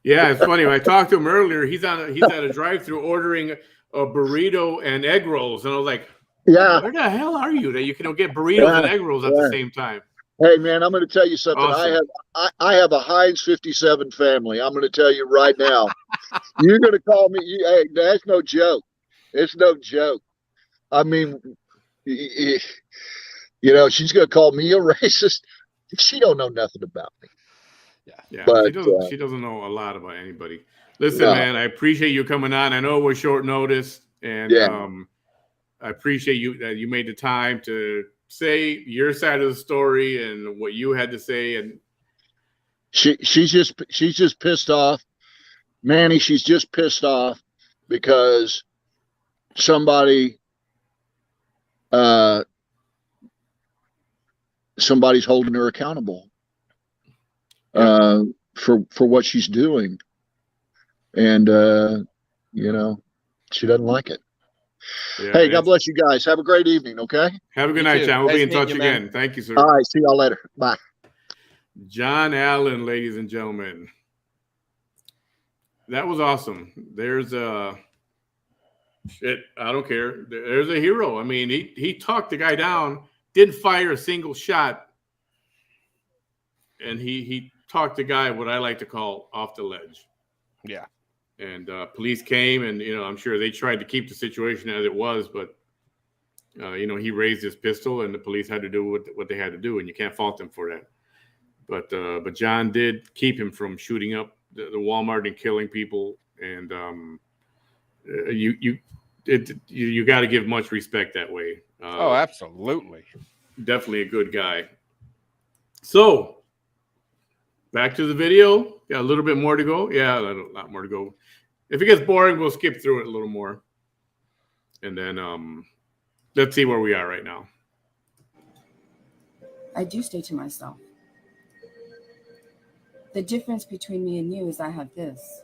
Yeah, it's funny. When I talked to him earlier, he's at a drive-through ordering a burrito and egg rolls, and I was like, Yeah, "Where the hell are you that you can get burritos yeah, and egg rolls at the yeah. same time?" Hey man, I'm going to tell you something. Awesome. I have a Heinz 57 family. I'm going to tell you right now. You're going to call me. Hey, that's no joke. It's no joke. I mean, you know, she's going to call me a racist. She don't know nothing about me. Yeah, But she doesn't know a lot about anybody. Listen, no, man, I appreciate you coming on. I know it was short notice, and yeah, I appreciate you that you made the time to say your side of the story and what you had to say. And she's just pissed off, Manny. She's just pissed off because somebody uh somebody's holding her accountable uh for what she's doing, and you know, she doesn't like it. yeah, Hey, God bless you guys. Have a great evening. Okay. have a good You night, too. John. We'll be Nice in meeting touch you, man. again. Thank you, sir. All right. See y'all later. Bye. John Allen, ladies and gentlemen. That was awesome. There's shit. I don't care. There's a hero. I mean, he talked the guy down, didn't fire a single shot, and he talked the guy what I like to call off the ledge. Yeah. And police came, and I'm sure they tried to keep the situation as it was, but he raised his pistol, and the police had to do what they had to do, and you can't fault them for that. But John did keep him from shooting up the Walmart and killing people, and you got to give much respect that way. Oh, absolutely. Definitely a good guy. So back to the video. Got a little bit more to go. Yeah, a lot more to go. If it gets boring, we'll skip through it a little more, and then let's see where we are right now. I do stay to myself. The difference between me and you is I have this.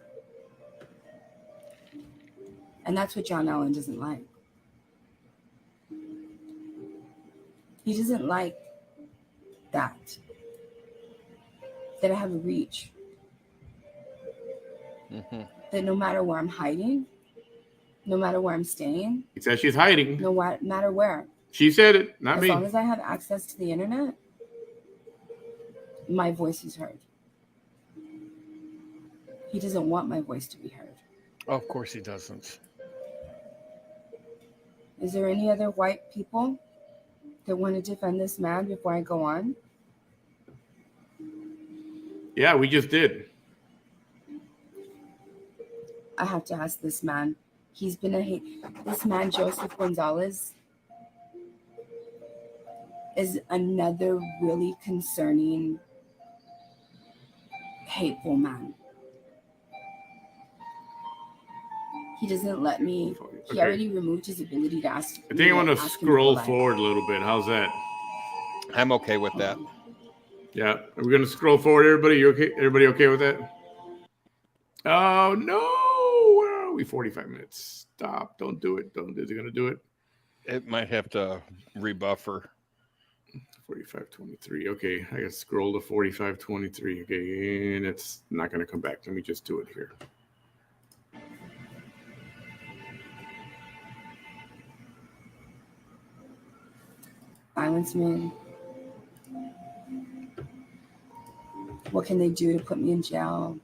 And that's what John Allen doesn't like. He doesn't like that I have a reach. Mm-hmm. That no matter where I'm hiding, no matter where I'm staying, He said she's hiding. no matter where. She said it, not as me. long as I have access to the internet, my voice is heard. He doesn't want my voice to be heard. Oh, of course he doesn't. Is there any other white people that want to defend this man before I go on? Yeah, we just did. I have to ask this man. He's been this man, Joseph Gonzalez, is another really concerning, hateful man. He doesn't let me. He already removed his ability to ask. I think I want to scroll forward a little bit. How's that? I'm okay with that. Yeah, we're gonna scroll forward. Everybody, you okay? Everybody okay with that? Oh no! Where are we? 45 minutes. Stop! Don't do it. Don't. Is it gonna do it? It might have to rebuffer. 45:23. Okay, I got to scroll to 45:23. Okay, and it's not gonna come back. Let me just do it here. Violence men. What can they do to put me in jail?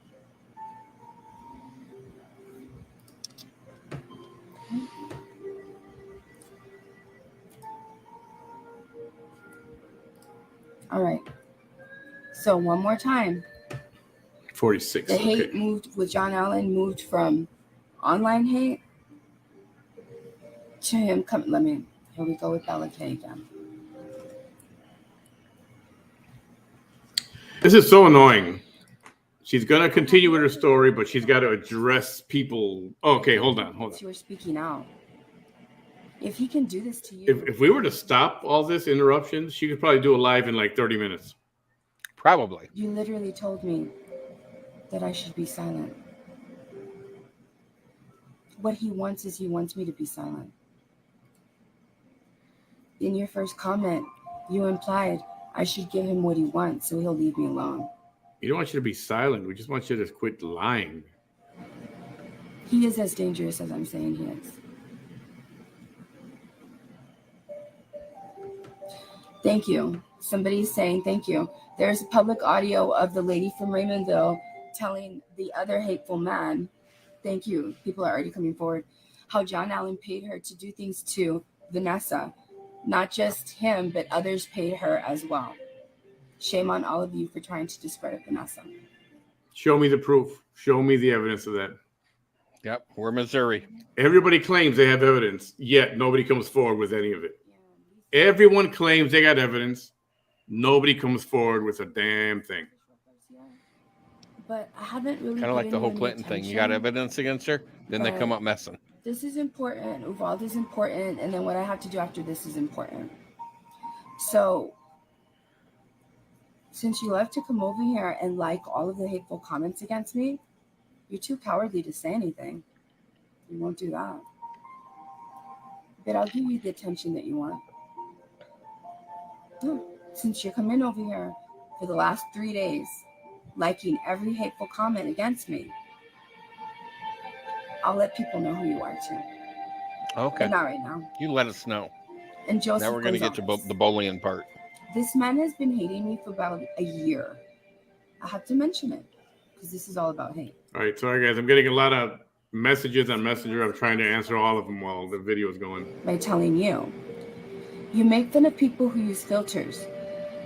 All right. So one more time. 46. The hate moved with John Allen moved from online hate to him coming. Here we go with Bella K again. This is so annoying. She's gonna continue with her story, but she's got to address people. Okay, hold on. You were speaking out. If he can do this to you, If we were to stop all this interruptions, she could probably do a live in like 30 minutes. Probably. You literally told me that I should be silent. What he wants is he wants me to be silent. In your first comment, you implied I should give him what he wants so he'll leave me alone. We don't want you to be silent. We just want you to quit lying. He is as dangerous as I'm saying he is. Thank you. Somebody's saying thank you. There's a public audio of the lady from Raymondville telling the other hateful man, thank you, people are already coming forward, how John Allen paid her to do things to Vanessa. Not just him, but others paid her as well. Shame on all of you for trying to discredit Vanessa. Show me the proof. Show me the evidence of that. Yep, we're Missouri. Everybody claims they have evidence, yet nobody comes forward with any of it. Everyone claims they got evidence. Nobody comes forward with a damn thing. But I haven't really Kind of like the whole Clinton thing. You got evidence against her, then they come up messing. This is important. Uvalde is important. And then what I have to do after this is important. So since you love to come over here and like all of the hateful comments against me, you're too cowardly to say anything. You won't do that. But I'll give you the attention that you want. Yeah. Since you're coming over here for the last 3 days, liking every hateful comment against me, I'll let people know who you are too. Okay. But not right now. You let us know. And Joseph, now we're going to get to the bullying part. This man has been hating me for about a year. I have to mention it because this is all about hate. All right, sorry guys, I'm getting a lot of messages on Messenger. I'm trying to answer all of them while the video is going. By telling you, you make fun of people who use filters,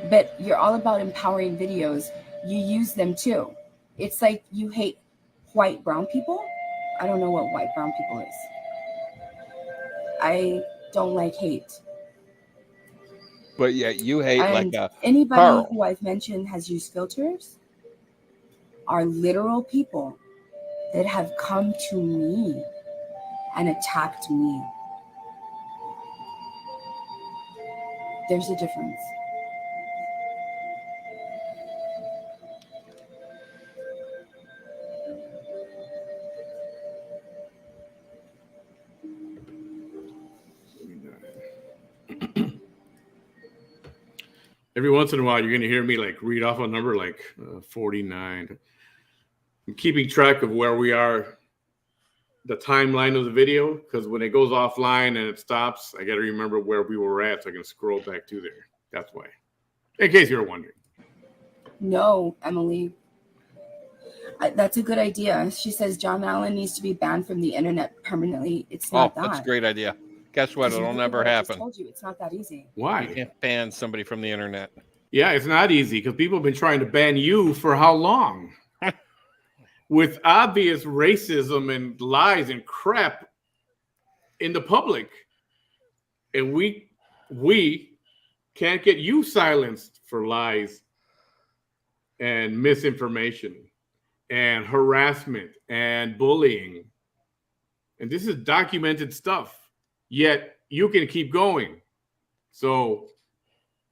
but you're all about empowering videos. You use them too. It's like you hate white brown people. I don't know what white brown people is. I don't like hate. But yeah, you hate and like anybody Carl. who I've mentioned has used filters are literal people that have come to me and attacked me. There's a difference. Every once in a while, you're going to hear me like read off a number like 49. I'm keeping track of where we are, the timeline of the video, because when it goes offline and it stops, I got to remember where we were at so I can scroll back to there. That's why. In case you're wondering. No, Emily. That's a good idea. She says John Allen needs to be banned from the internet permanently. It's not that. That's a great idea. Guess what? It'll never happen. I told you, it's not that easy. Why? You can't ban somebody from the internet. Yeah, it's not easy because people have been trying to ban you for how long? With obvious racism and lies and crap in the public. And we can't get you silenced for lies and misinformation and harassment and bullying. And this is documented stuff. Yet you can keep going. So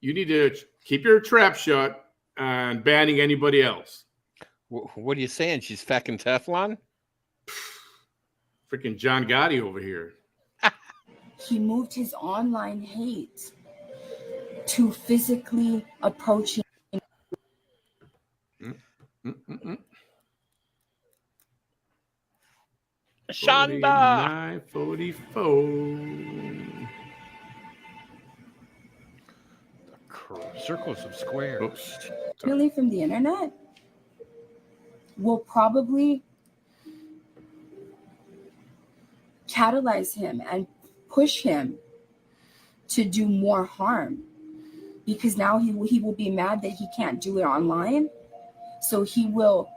you need to keep your trap shut and banning anybody else. What are you saying? She's fucking Teflon? Freaking John Gotti over here. He moved his online hate to physically approaching. Shonda! 44. Circles of squares. Oops. Really from the internet will probably catalyze him and push him to do more harm, because now he will be mad that he can't do it online, so he will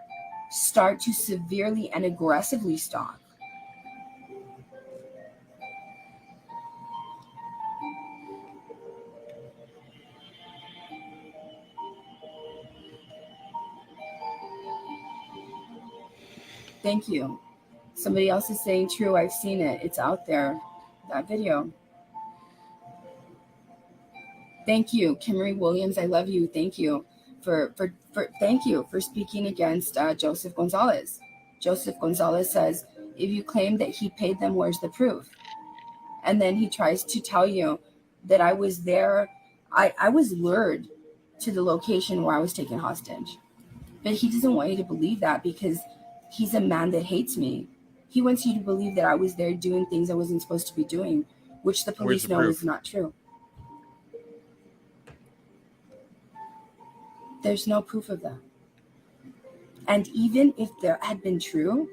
start to severely and aggressively stalk. Thank you. Somebody else is saying true. I've seen it. It's out there. That video. Thank you, Kimmery Williams. I love you. Thank you thank you for speaking against Joseph Gonzalez. Joseph Gonzalez says, if you claim that he paid them, where's the proof? And then he tries to tell you that I was there. I was lured to the location where I was taken hostage. But he doesn't want you to believe that because he's a man that hates me. He wants you to believe that I was there doing things I wasn't supposed to be doing, which the police know is not true. There's no proof of that. And even if there had been true,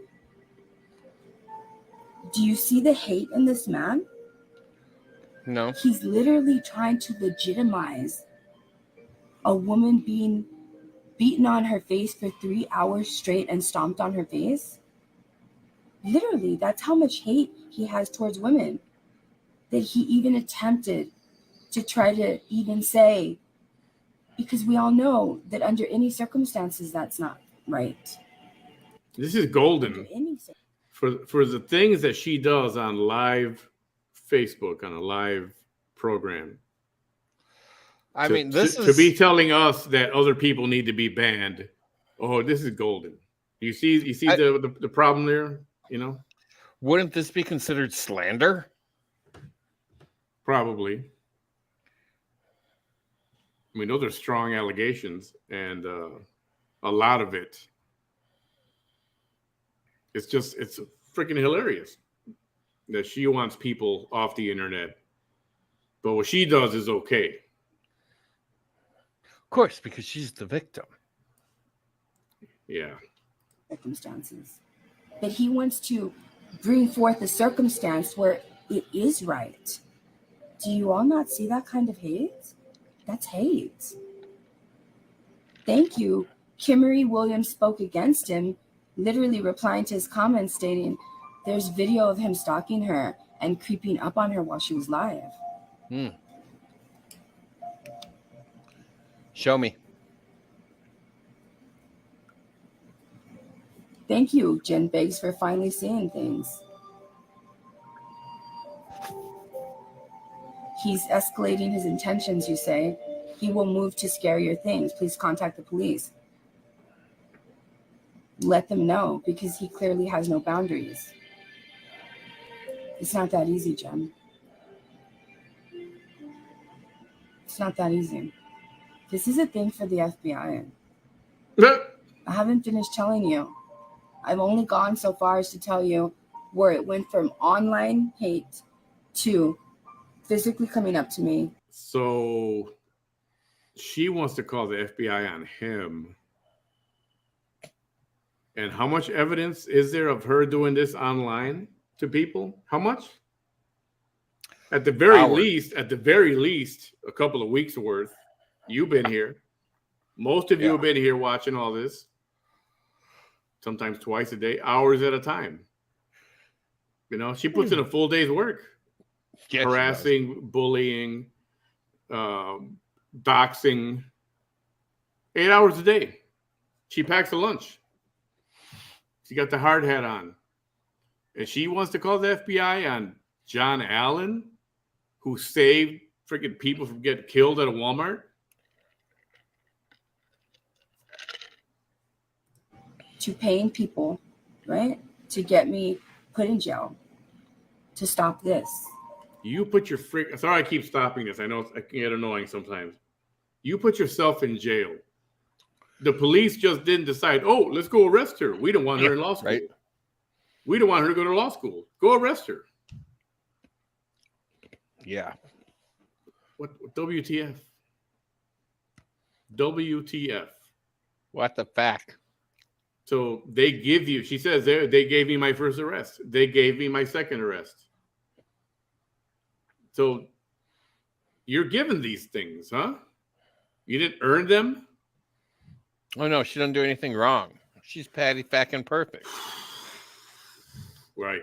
do you see the hate in this man? No. He's literally trying to legitimize a woman being beaten on her face for 3 hours straight and stomped on her face. Literally, that's how much hate he has towards women, that he even attempted to try to even say, because we all know that under any circumstances, that's not right. This is golden for the things that she does on live Facebook, on a live program. I mean, this is to be telling us that other people need to be banned. Oh, this is golden. You see the problem there, you know? Wouldn't this be considered slander? Probably. I mean, those are strong allegations, and a lot of it. It's freaking hilarious that she wants people off the internet, but what she does is okay. Of course, because she's the victim. Yeah. Circumstances. But he wants to bring forth a circumstance where it is right. Do you all not see that kind of hate? That's hate. Thank you. Kimmery Williams spoke against him, literally replying to his comments stating, there's video of him stalking her and creeping up on her while she was live. Show me. Thank you, Jen Biggs, for finally seeing things. He's escalating his intentions, you say. He will move to scarier things. Please contact the police. Let them know, because he clearly has no boundaries. It's not that easy, Jen. It's not that easy. This is a thing for the FBI. I haven't finished telling you. I've only gone so far as to tell you where it went from online hate to physically coming up to me. So she wants to call the FBI on him. And how much evidence is there of her doing this online to people? How much? At the very least, a couple of weeks worth. You've been here. Most of you have been here watching all this. Sometimes twice a day, hours at a time. You know, she puts in a full day's work. Yes, harassing, bullying, doxing. 8 hours a day. She packs a lunch. She got the hard hat on. And she wants to call the FBI on John Allen, who saved freaking people from getting killed at a Walmart. To paying people, right? To get me put in jail. To stop this. You put your sorry, I keep stopping this. I know it can get annoying sometimes. You put yourself in jail. The police just didn't decide, oh, let's go arrest her. We don't want her in law school. Right. We don't want her to go to law school. Go arrest her. Yeah. What WTF? WTF. What the fuck? So they give you, she says, they gave me my first arrest. They gave me my second arrest. So you're given these things, huh? You didn't earn them? Oh, no, she doesn't do anything wrong. She's patty fucking perfect. Right.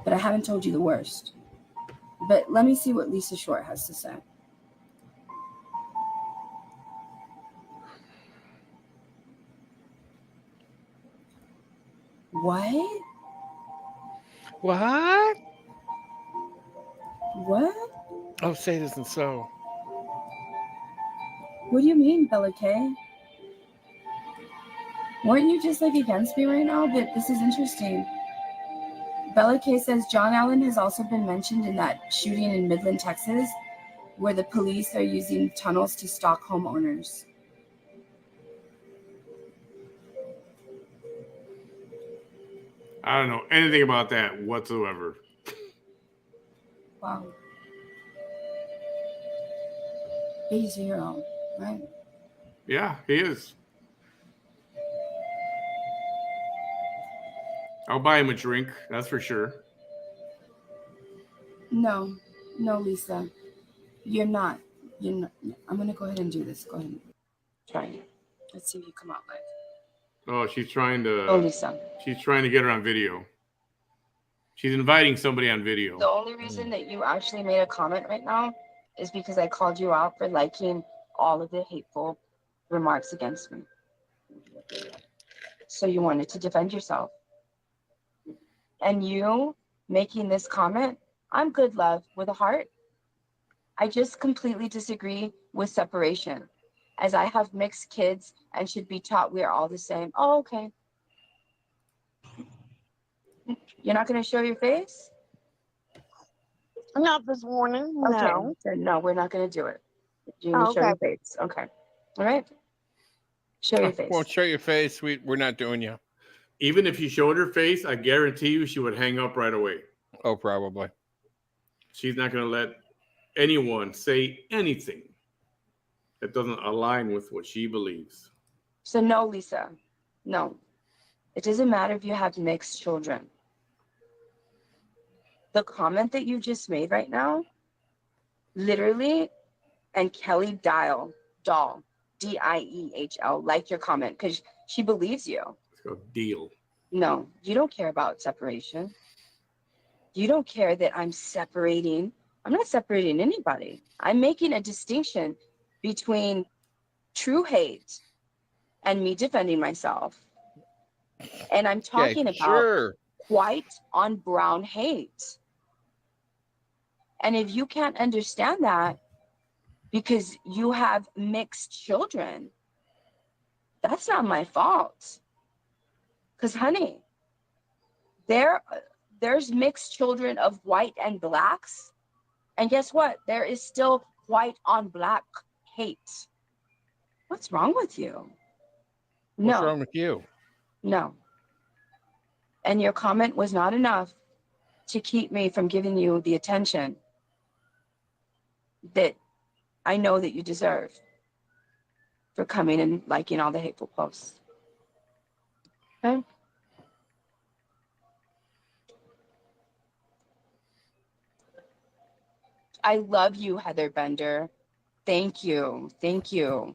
But I haven't told you the worst. But let me see what Lisa Short has to say. What? What? What? Oh, say this and so. What do you mean, Bella K? Weren't you just like against me right now? But this is interesting. Bella K says John Allen has also been mentioned in that shooting in Midland, Texas, where the police are using tunnels to stalk homeowners. I don't know anything about that whatsoever. Wow. He's a hero, right? Yeah, he is. I'll buy him a drink, that's for sure. No, Lisa. You're not. I'm going to go ahead and do this. Go ahead. Try it. Let's see if you come out live. Oh, she's trying to. Oh, Lisa. She's trying to get her on video. She's inviting somebody on video. The only reason that you actually made a comment right now is because I called you out for liking all of the hateful remarks against me. So you wanted to defend yourself. And you making this comment, I'm good, love, with a heart. I just completely disagree with separation, as I have mixed kids and should be taught we are all the same. Oh, okay. You're not going to show your face? Not this morning. No. Okay. Then no, we're not going to do it. You need to show Okay. your face. Okay. All right. Show your face. Won't show your face. We're not doing you. Even if you showed her face, I guarantee you she would hang up right away. Oh, probably. She's not going to let anyone say anything that doesn't align with what she believes. So no, Lisa. No. It doesn't matter if you have mixed children. The comment that you just made right now, literally, and Kelly Doll, Diehl, liked your comment because she believes you. Let's go deal. No, you don't care about separation. You don't care that I'm separating. I'm not separating anybody. I'm making a distinction between true hate and me defending myself. And I'm talking about white on brown hate. And if you can't understand that because you have mixed children, that's not my fault. Because, honey, there's mixed children of white and blacks. And guess what? There is still white on black hate. What's wrong with you? What's wrong with you? No. And your comment was not enough to keep me from giving you the attention that I know that you deserve for coming and liking all the hateful posts. Okay? I love you, Heather Bender. Thank you. Thank you.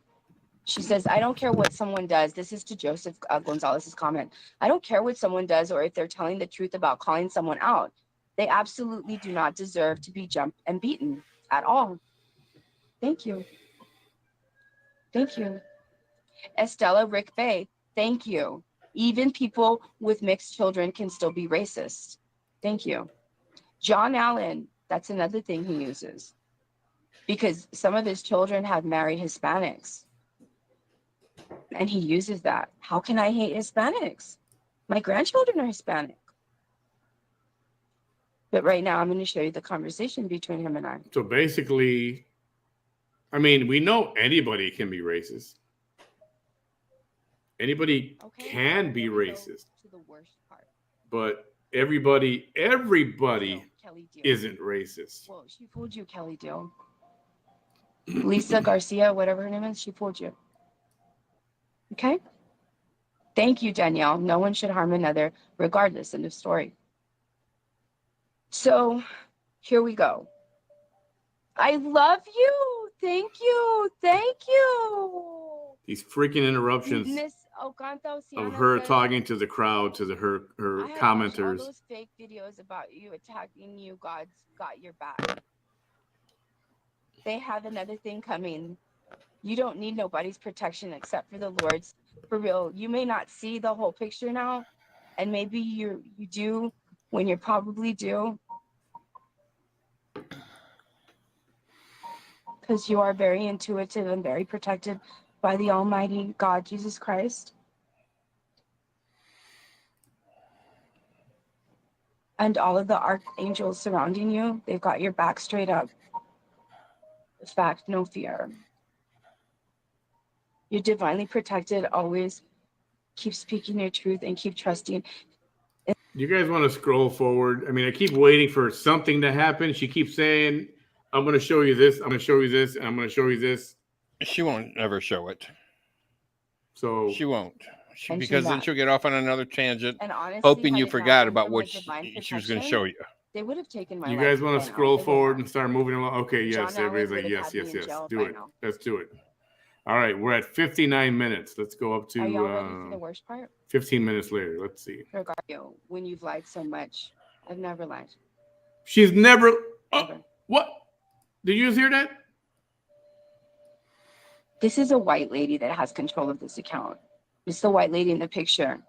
She says, I don't care what someone does. This is to Joseph Gonzalez's comment. I don't care what someone does or if they're telling the truth about calling someone out. They absolutely do not deserve to be jumped and beaten at all. Thank you. Thank you. Estella Rick Bay, thank you. Even people with mixed children can still be racist. Thank you. John Allen, that's another thing he uses. Because some of his children have married Hispanics. And he uses that. How can I hate Hispanics? My grandchildren are Hispanic. But right now, I'm going to show you the conversation between him and I. So basically, I mean, we know anybody can be racist. Anybody can be racist. To the worst part. But everybody isn't racist. Well, she fooled you, Kelly Dill. Lisa Garcia, whatever her name is, she fooled you. Okay? Thank you, Danielle. No one should harm another, regardless of the story. So, here we go. I love you. Thank you. Thank you. These freaking interruptions of her talking to the crowd, to her commenters. All those fake videos about you attacking you, God's got your back. They have another thing coming. You don't need nobody's protection except for the Lord's. For real, you may not see the whole picture now, and maybe you do when you probably do. because you are very intuitive and very protected by the Almighty God, Jesus Christ. And all of the archangels surrounding you, they've got your back straight up. Fact, no fear. You're divinely protected. Always keep speaking your truth and keep trusting. You guys want to scroll forward? I mean, I keep waiting for something to happen. She keeps saying, I'm going to show you this. I'm going to show you this. And I'm going to show you this. She won't ever show it. So she won't. And Because then not. she'll get off on another tangent, And honestly, hoping had you it not forgot been about for what my divine she was going to protection, show you. they would have taken my you life guys want by to now. scroll They would forward have. and start moving along? Okay, yes. John Everybody's Allen like, would yes, have had yes, me in yes. jail Do by it. now. Let's do it. All right, we're at 59 minutes. Let's go up Are y'all ready to for the worst part? 15 minutes later. Let's see. Regard you when you've lied so much. I've never lied. She's never. Oh, Ever. what? Did you just hear that? This is a white lady that has control of this account. It's the white lady in the picture.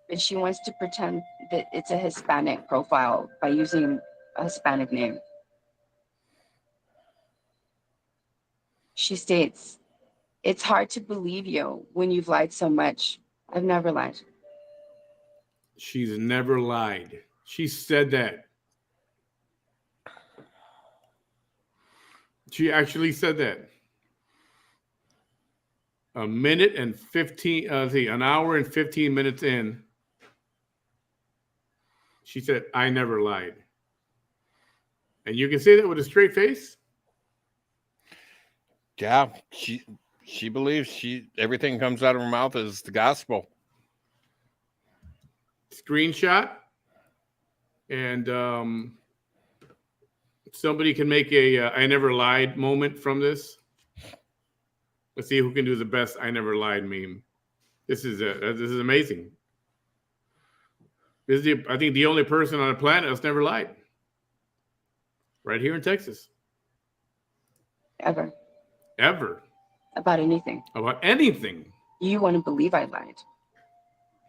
But she wants to pretend that it's a Hispanic profile by using a Hispanic name. She states, it's hard to believe you when you've lied so much. I've never lied. She's never lied. She said that. She actually said that. An hour and 15 minutes in, she said, I never lied. And you can say that with a straight face? Yeah, she believes everything comes out of her mouth is the gospel. Screenshot. And somebody can make a I never lied moment from this. Let's see who can do the best I never lied meme. This is amazing. This is I think the only person on the planet that's never lied. Right here in Texas. Ever. Ever. About anything. About anything. You want to believe I lied.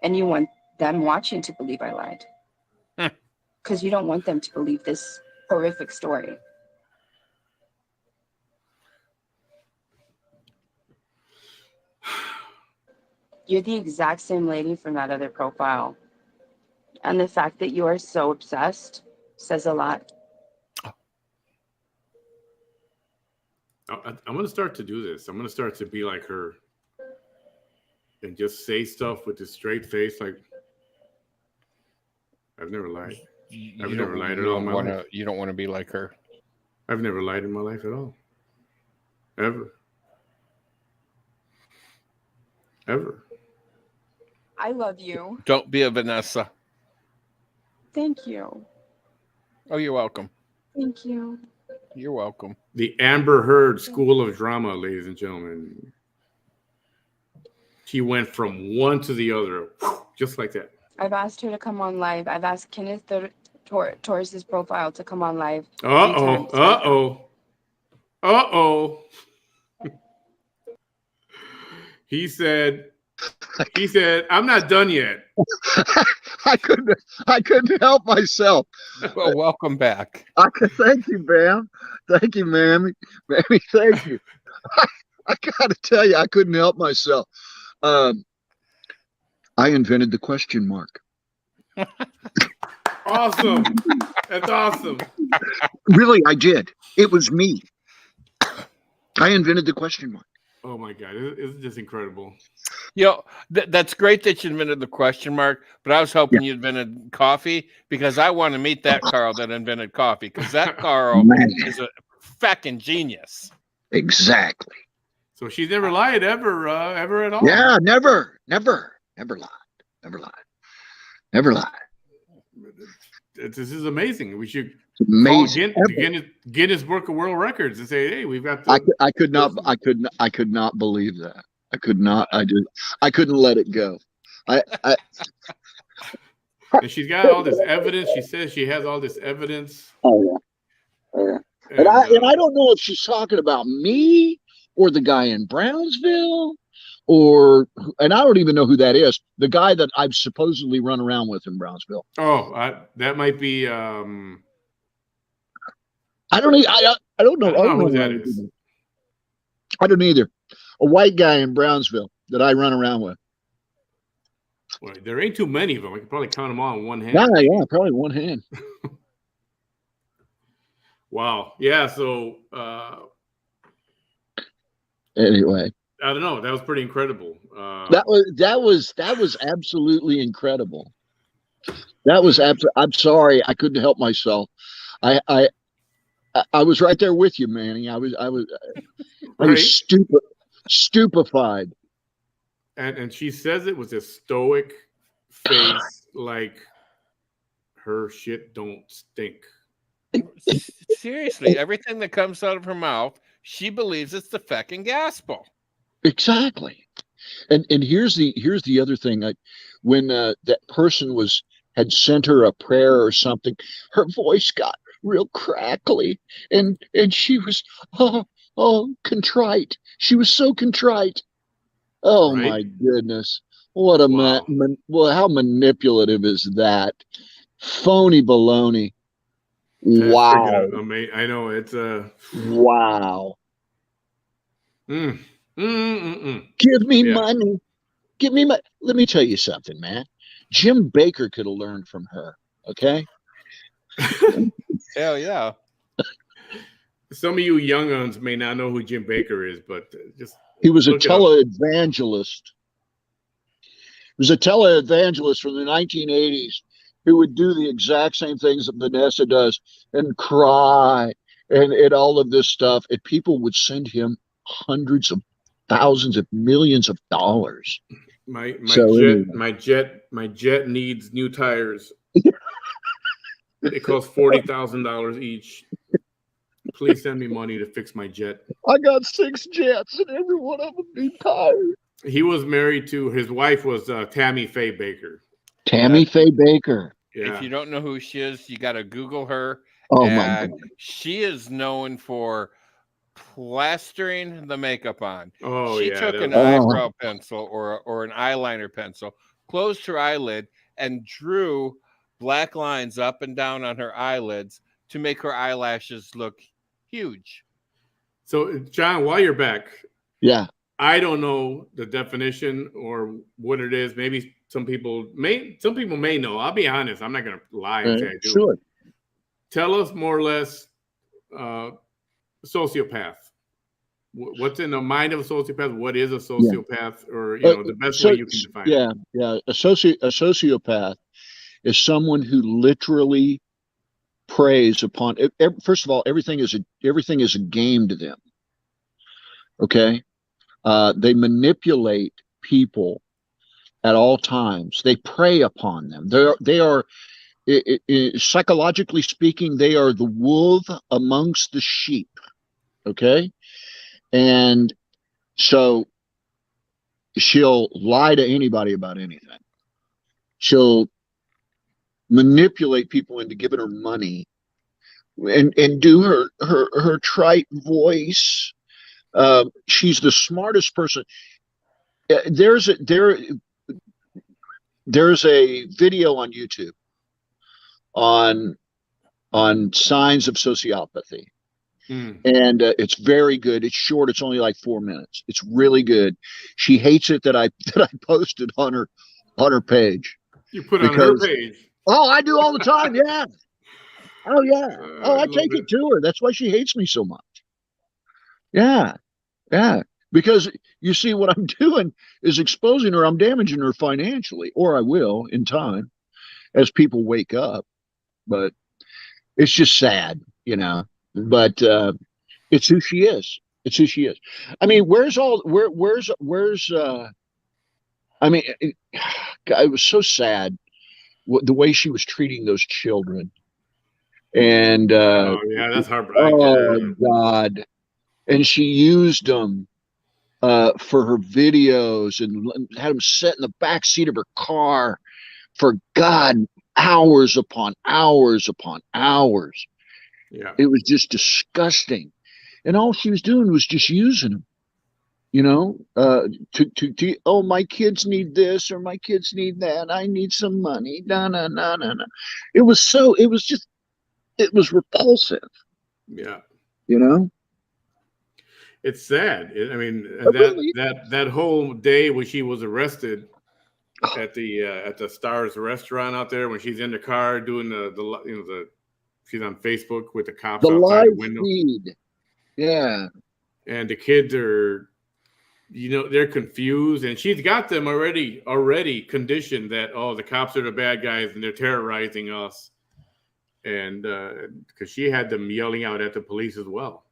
And you want them watching to believe I lied. Because you don't want them to believe this horrific story. You're the exact same lady from that other profile. And the fact that you are so obsessed says a lot. I'm going to start to do this. I'm going to start to be like her and just say stuff with a straight face like, I've never lied. I've never lied at all in my life. You don't want to be like her. I've never lied in my life at all. Ever. Ever. I love you. Don't be a Vanessa. Thank you. Oh, you're welcome. Thank you. You're welcome. The Amber Heard School of Drama, ladies and gentlemen. She went from one to the other, just like that. I've asked her to come on live. I've asked Kenneth Torres's profile to come on live. He said, I'm not done yet. I couldn't help myself. Well, welcome back. Thank you, Bam. Thank you, Mammy. Mammy, thank you. I gotta tell you, I couldn't help myself. I invented the question mark. Awesome. That's awesome. Really, I did. It was me. I invented the question mark. Oh my God. Isn't this incredible? You know, that's great that you invented the question mark, but I was hoping you invented coffee because I want to meet that Carl that invented coffee because that Carl is a fucking genius. Exactly. So she's never lied ever at all. Yeah, never lied. This is amazing. We should amazing. call Guinness Book of World Records and say, "Hey, we've got." I could not believe that. I could not. I couldn't let it go. And she's got all this evidence. She says she has all this evidence. Oh yeah. And I don't know if she's talking about me or the guy in Brownsville, and I don't even know who that is. The guy that I've supposedly run around with in Brownsville. Oh, that might be. I don't know. I don't know who that is. I don't either. A white guy in Brownsville that I run around with. Well, there ain't too many of them. I could probably count them all in one hand. Yeah, probably one hand. Wow. Yeah. So Anyway, I don't know. That was pretty incredible. that was absolutely incredible. That was I'm sorry, I couldn't help myself. I was right there with you, Manny. I was right? stupefied. And she says it with a stoic face, like her shit don't stink. Seriously, everything that comes out of her mouth, she believes it's the feckin' gospel. Exactly. And here's the other thing. When that person had sent her a prayer or something, her voice got real crackly, and she was contrite. She was so contrite. Oh Right? my goodness! What a Wow. well, how manipulative is that? Phony baloney. That's Wow! freaking amazing. I know it's Wow! Give Give me money. Give me money. Let me tell you something, man. Jim Baker could have learned from her. Okay. Hell yeah. Some of you young uns may not know who Jim Baker is, but just he was a look it up. televangelist. He was a televangelist from the 1980s who would do the exact same things that Vanessa does and cry and all of this stuff. And people would send him hundreds of thousands of millions of dollars. My anyway. jet needs new tires. It costs $40,000 each. Please send me money to fix my jet. I got 6 jets and every one of them need tires. He was married to, his wife was Tammy Faye Baker. Tammy Faye Baker. Yeah. If you don't know who she is, you got to Google her. Oh my God. She is known for plastering the makeup on. Oh, she yeah, took an eyebrow pencil or an eyeliner pencil, closed her eyelid, and drew black lines up and down on her eyelids to make her eyelashes look huge. So, John, while you're back, yeah, I don't know the definition or what it is. Maybe some people may know. I'll be honest. I'm not going to lie and say I do. Sure. Tell us more or less sociopath. What's in the mind of a sociopath? What is a sociopath? Yeah. Or the best way you can define it. Yeah. A sociopath is someone who literally preys upon. First of all, everything is a game to them. Okay, they manipulate people at all times. They prey upon them. They are psychologically speaking, they are the wolf amongst the sheep. Okay, and so she'll lie to anybody about anything. She'll manipulate people into giving her money and do her trite voice. She's the smartest person. There's a video on YouTube on signs of sociopathy. And it's very good. It's short. It's only like 4 minutes. It's really good. She hates it that I posted on her page. You put it on her page. Oh, I do all the time. Yeah. Oh yeah. I take it to her. That's why she hates me so much. Yeah. Yeah. Because you see, what I'm doing is exposing her. I'm damaging her financially, or I will in time as people wake up. But it's just sad, but it's who she is. It's who she is. I mean, where's I mean, it was so sad the way she was treating those children. And that's heartbreaking. Oh God. And she used them for her videos and had them sit in the back seat of her car for hours upon hours upon hours. Yeah, it was just disgusting, and all she was doing was just using them. Oh, my kids need this or my kids need that. I need some money. No. It was repulsive. Yeah. It's sad. I mean, Really? that whole day when she was arrested at the Stars restaurant out there, when she's in the car doing the she's on Facebook with the cops The outside the live window, feed. Yeah. and the kids are, they're confused, and she's got them already conditioned that, oh, the cops are the bad guys and they're terrorizing us, and because she had them yelling out at the police as well.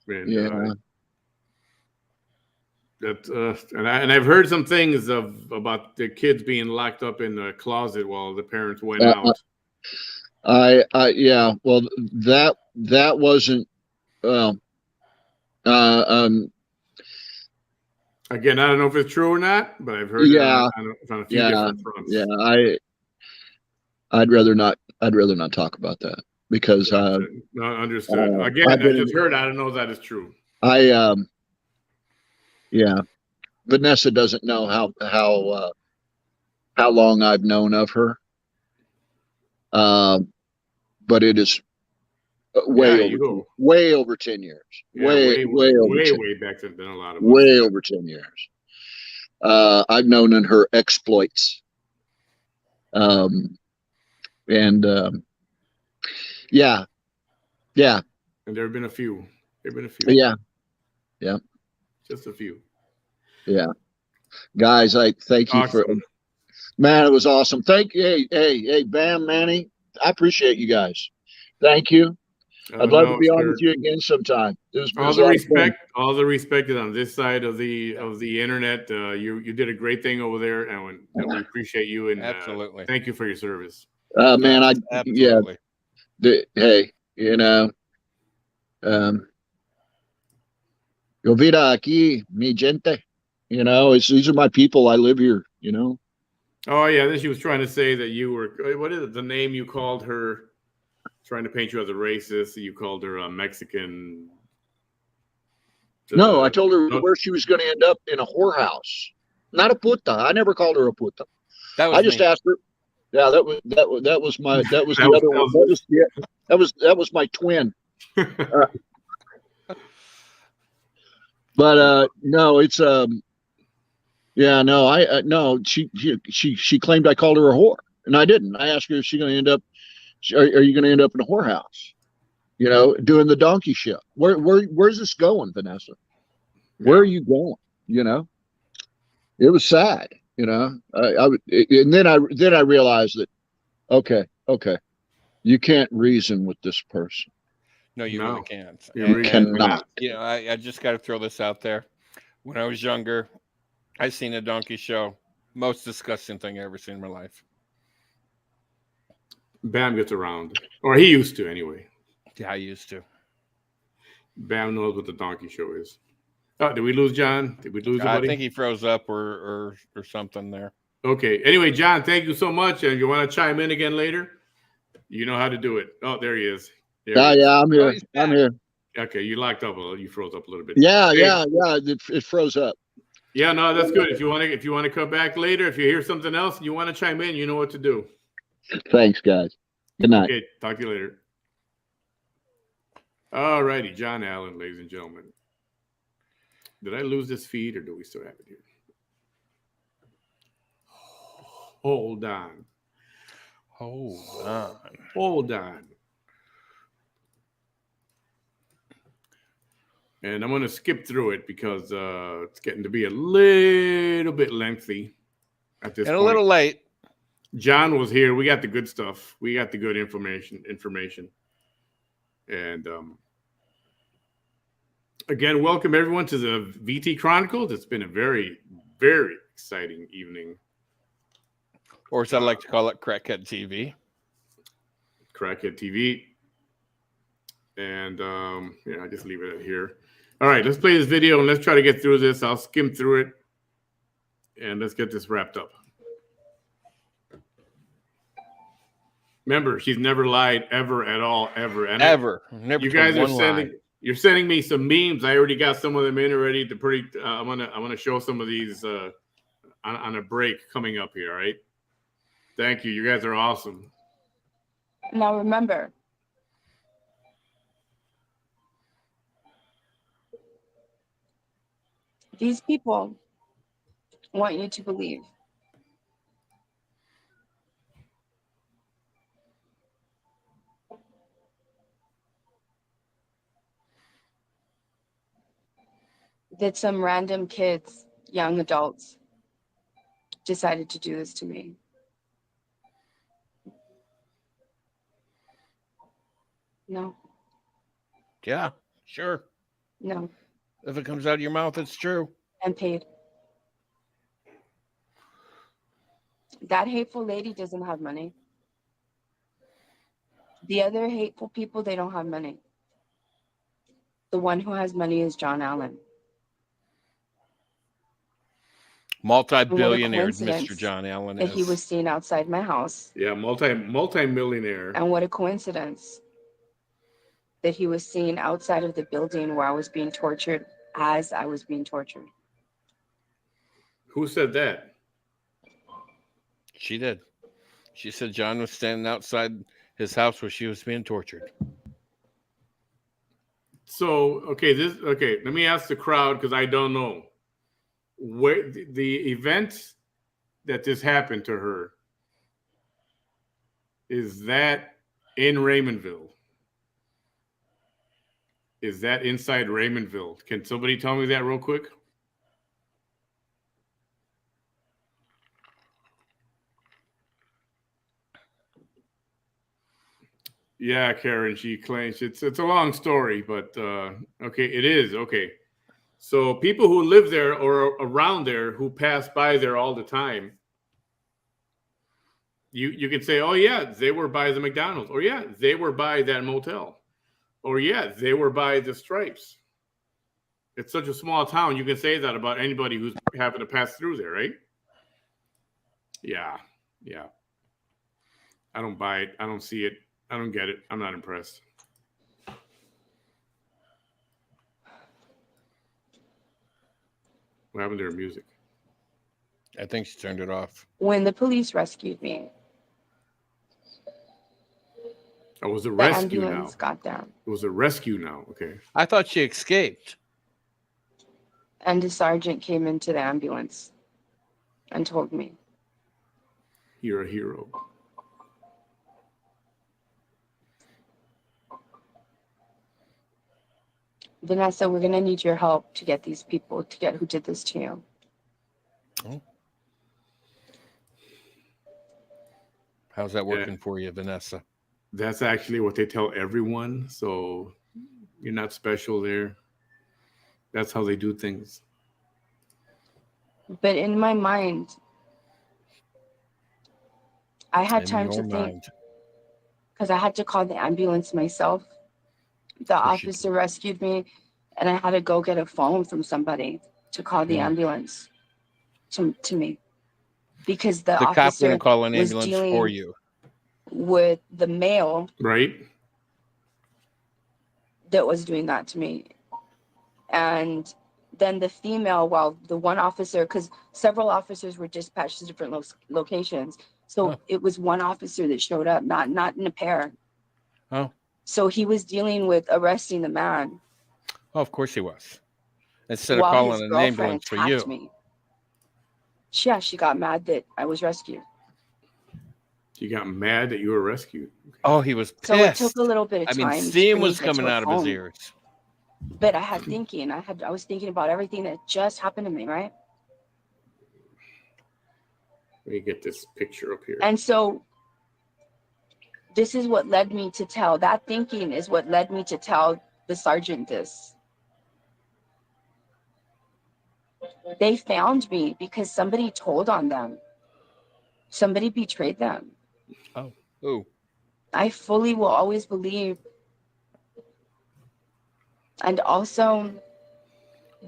And, Yeah. and I've heard some things about the kids being locked up in the closet while the parents went out. Yeah. Well, that wasn't. Well, Again, I don't know if it's true or not, but I've heard it on a few different fronts. Yeah. I'd rather not talk about that because no, understood. Again, I just heard. I don't know if that is true. Yeah. Vanessa doesn't know how long I've known of her. But it is way over 10 years. Yeah, way back than a lot of us. Way over 10 years. I've known in her exploits. Yeah. And there have been a few. Yeah. Just a few. Yeah. Guys, I thank you for, man, it was awesome. Hey, Bam, Manny. I appreciate you guys. Thank you. I'd love to be on with you again sometime. All the respect is on this side of the internet. You did a great thing over there, and we appreciate you. And absolutely, thank you for your service. Man, absolutely. Hey, yo vida aquí, mi gente. These are my people. I live here. Oh yeah, then she was trying to say that you were. What is it? The name you called her? Trying to paint you as a racist. You called her a Mexican. No, I told her where she was going to end up in a whorehouse. Not a puta. I never called her a puta. I just asked her. Yeah, that was my the other one. That was my twin. But no, it's no. She claimed I called her a whore, and I didn't. I asked her if she's going to end up. Are you going to end up in a whorehouse? Doing the donkey show. Where's this going, Vanessa? Where are you going? It was sad. And then I realized that okay, you can't reason with this person. No, you really can't. You cannot. I just got to throw this out there. When I was younger, I seen a donkey show. Most disgusting thing I ever seen in my life. Bam gets around, or he used to anyway. Yeah, I used to. Bam knows what the donkey show is. Oh, did we lose John? Did we lose him? I think he froze up or something there. Okay. Anyway, John, thank you so much. And you want to chime in again later? You know how to do it. Oh, there he is. Yeah, I'm here. I'm here. Okay, you locked up a little. You froze up a little bit. Yeah. It froze up. Yeah, no, that's good. If you want to come back later, if you hear something else and you want to chime in, you know what to do. Thanks, guys. Good night. Okay, talk to you later. All righty, John Allen, ladies and gentlemen. Did I lose this feed or do we still have it here? Hold on. And I'm going to skip through it because it's getting to be a little bit lengthy at this point. And a little late. John was here. We got the good stuff. We got the good information. And again, welcome everyone to the VT Chronicles. It's been a very, very exciting evening. Or as I like to call it, Crackhead TV. Crackhead TV. And I just leave it here. All right, let's play this video and let's try to get through this. I'll skim through it and let's get this wrapped up. Remember, she's never lied ever at all, ever. And ever. Never. You guys are you're sending me some memes. I already got some of them in already. I'm gonna show some of these on a break coming up here. All right. Thank you. You guys are awesome. Now remember, These people want you to believe that some random kids, young adults, decided to do this to me. No, Yeah, sure. no, If it comes out of your mouth, it's true. I'm paid. That hateful lady doesn't have money. The other hateful people, they don't have money. The one who has money is John Allen. Multi-billionaire, Mr. coincidence John Allen That he is. was seen outside my house. Yeah, multi-millionaire. And what a coincidence that he was seen outside of the building where I was being tortured as I was being tortured. Who said that? She did. She said John was standing outside his house where she was being tortured. So, okay, let me ask the crowd because I don't know. Where the event that this happened to her, is that in Raymondville? Is that inside Raymondville? Can somebody tell me that real quick? Yeah, Karen, she claims it's a long story, but okay, it is. Okay. So people who live there or around there who pass by there all the time, you can say, oh yeah, they were by the McDonald's, or yeah, they were by that motel, or yeah, they were by the Stripes. It's such a small town, you can say that about anybody who's having to pass through there, right? Yeah. I don't buy it. I don't see it. I don't get it. I'm not impressed. What happened to her music? I think she turned it off. When the police rescued me, Oh, it was a the rescue now. ambulance got there. It was a rescue now. Okay. I thought she escaped. And the sergeant came into the ambulance and told me, You're a hero. Vanessa, we're going to need your help to get these people, to get who did this to you. Oh. How's that working for you, Vanessa? That's actually what they tell everyone. So you're not special there. That's how they do things. But in my mind, I had time to think because I had to call the ambulance myself. The officer rescued me, and I had to go get a phone from somebody to call the ambulance to me because the cop officer wouldn't call an was ambulance dealing for you. with the male Right. that was doing that to me. And then the female, while the one officer, because several officers were dispatched to different locations. So it was one officer that showed up, not in a pair. Oh. So he was dealing with arresting the man. Oh, of course he was. Instead of while calling his an girlfriend ambulance for attacked you. me. Yeah, she got mad that I was rescued. You got mad that you were rescued. Oh, he was pissed. So it took a little bit of I time. mean, steam for me was to get to coming a out of his phone. ears. But I was thinking about everything that just happened to me, right? Let me get this picture up here. And so this is what led me to tell. That thinking is what led me to tell the sergeant this. They found me because somebody told on them. Somebody betrayed them. Oh, who? I fully will always believe. And also,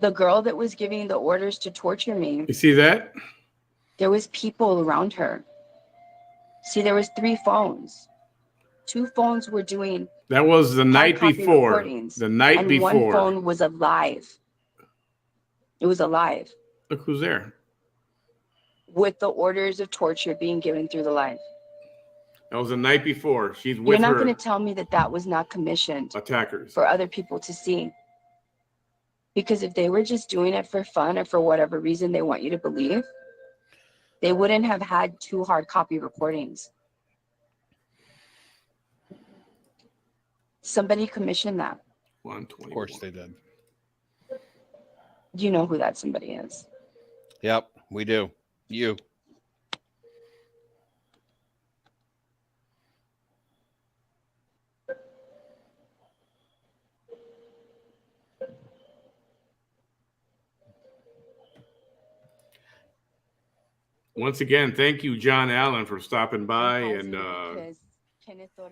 the girl that was giving the orders to torture me. You see that? There was people around her. See, there was 3 phones. 2 phones were doing. That was the night before. The night and before. One phone was alive. It was alive. Look who's there. With the orders of torture being given through the live. That was the night before. She's with You're not her going to tell me that that was not commissioned attackers for other people to see. Because if they were just doing it for fun or for whatever reason they want you to believe, they wouldn't have had 2 hard copy recordings. Somebody commissioned that. 121. Of course they did. You know who that somebody is. Yep, we do. You. Once again, thank you, John Allen, for stopping by and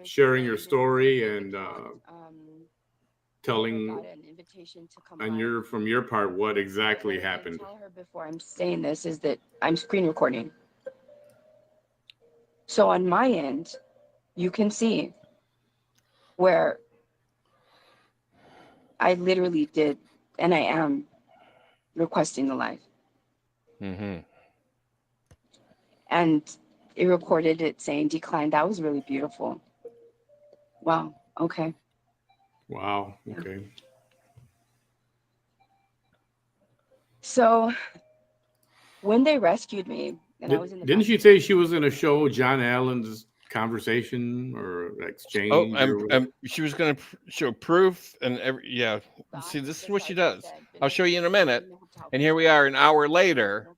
sharing your story and telling from your part what exactly happened. Tell her before I'm saying this is that I'm screen recording. So on my end, you can see where I literally did, and I am requesting the live. Mm-hmm. And it recorded it saying declined. That was really beautiful. Wow. Okay. Wow. Okay. Yeah. So when they rescued me, and I was in the didn't she say she was in a show, John Allen's Conversation or Exchange? She was going to show proof and yeah. See, this is what she does. I'll show you in a minute. And here we are an hour later,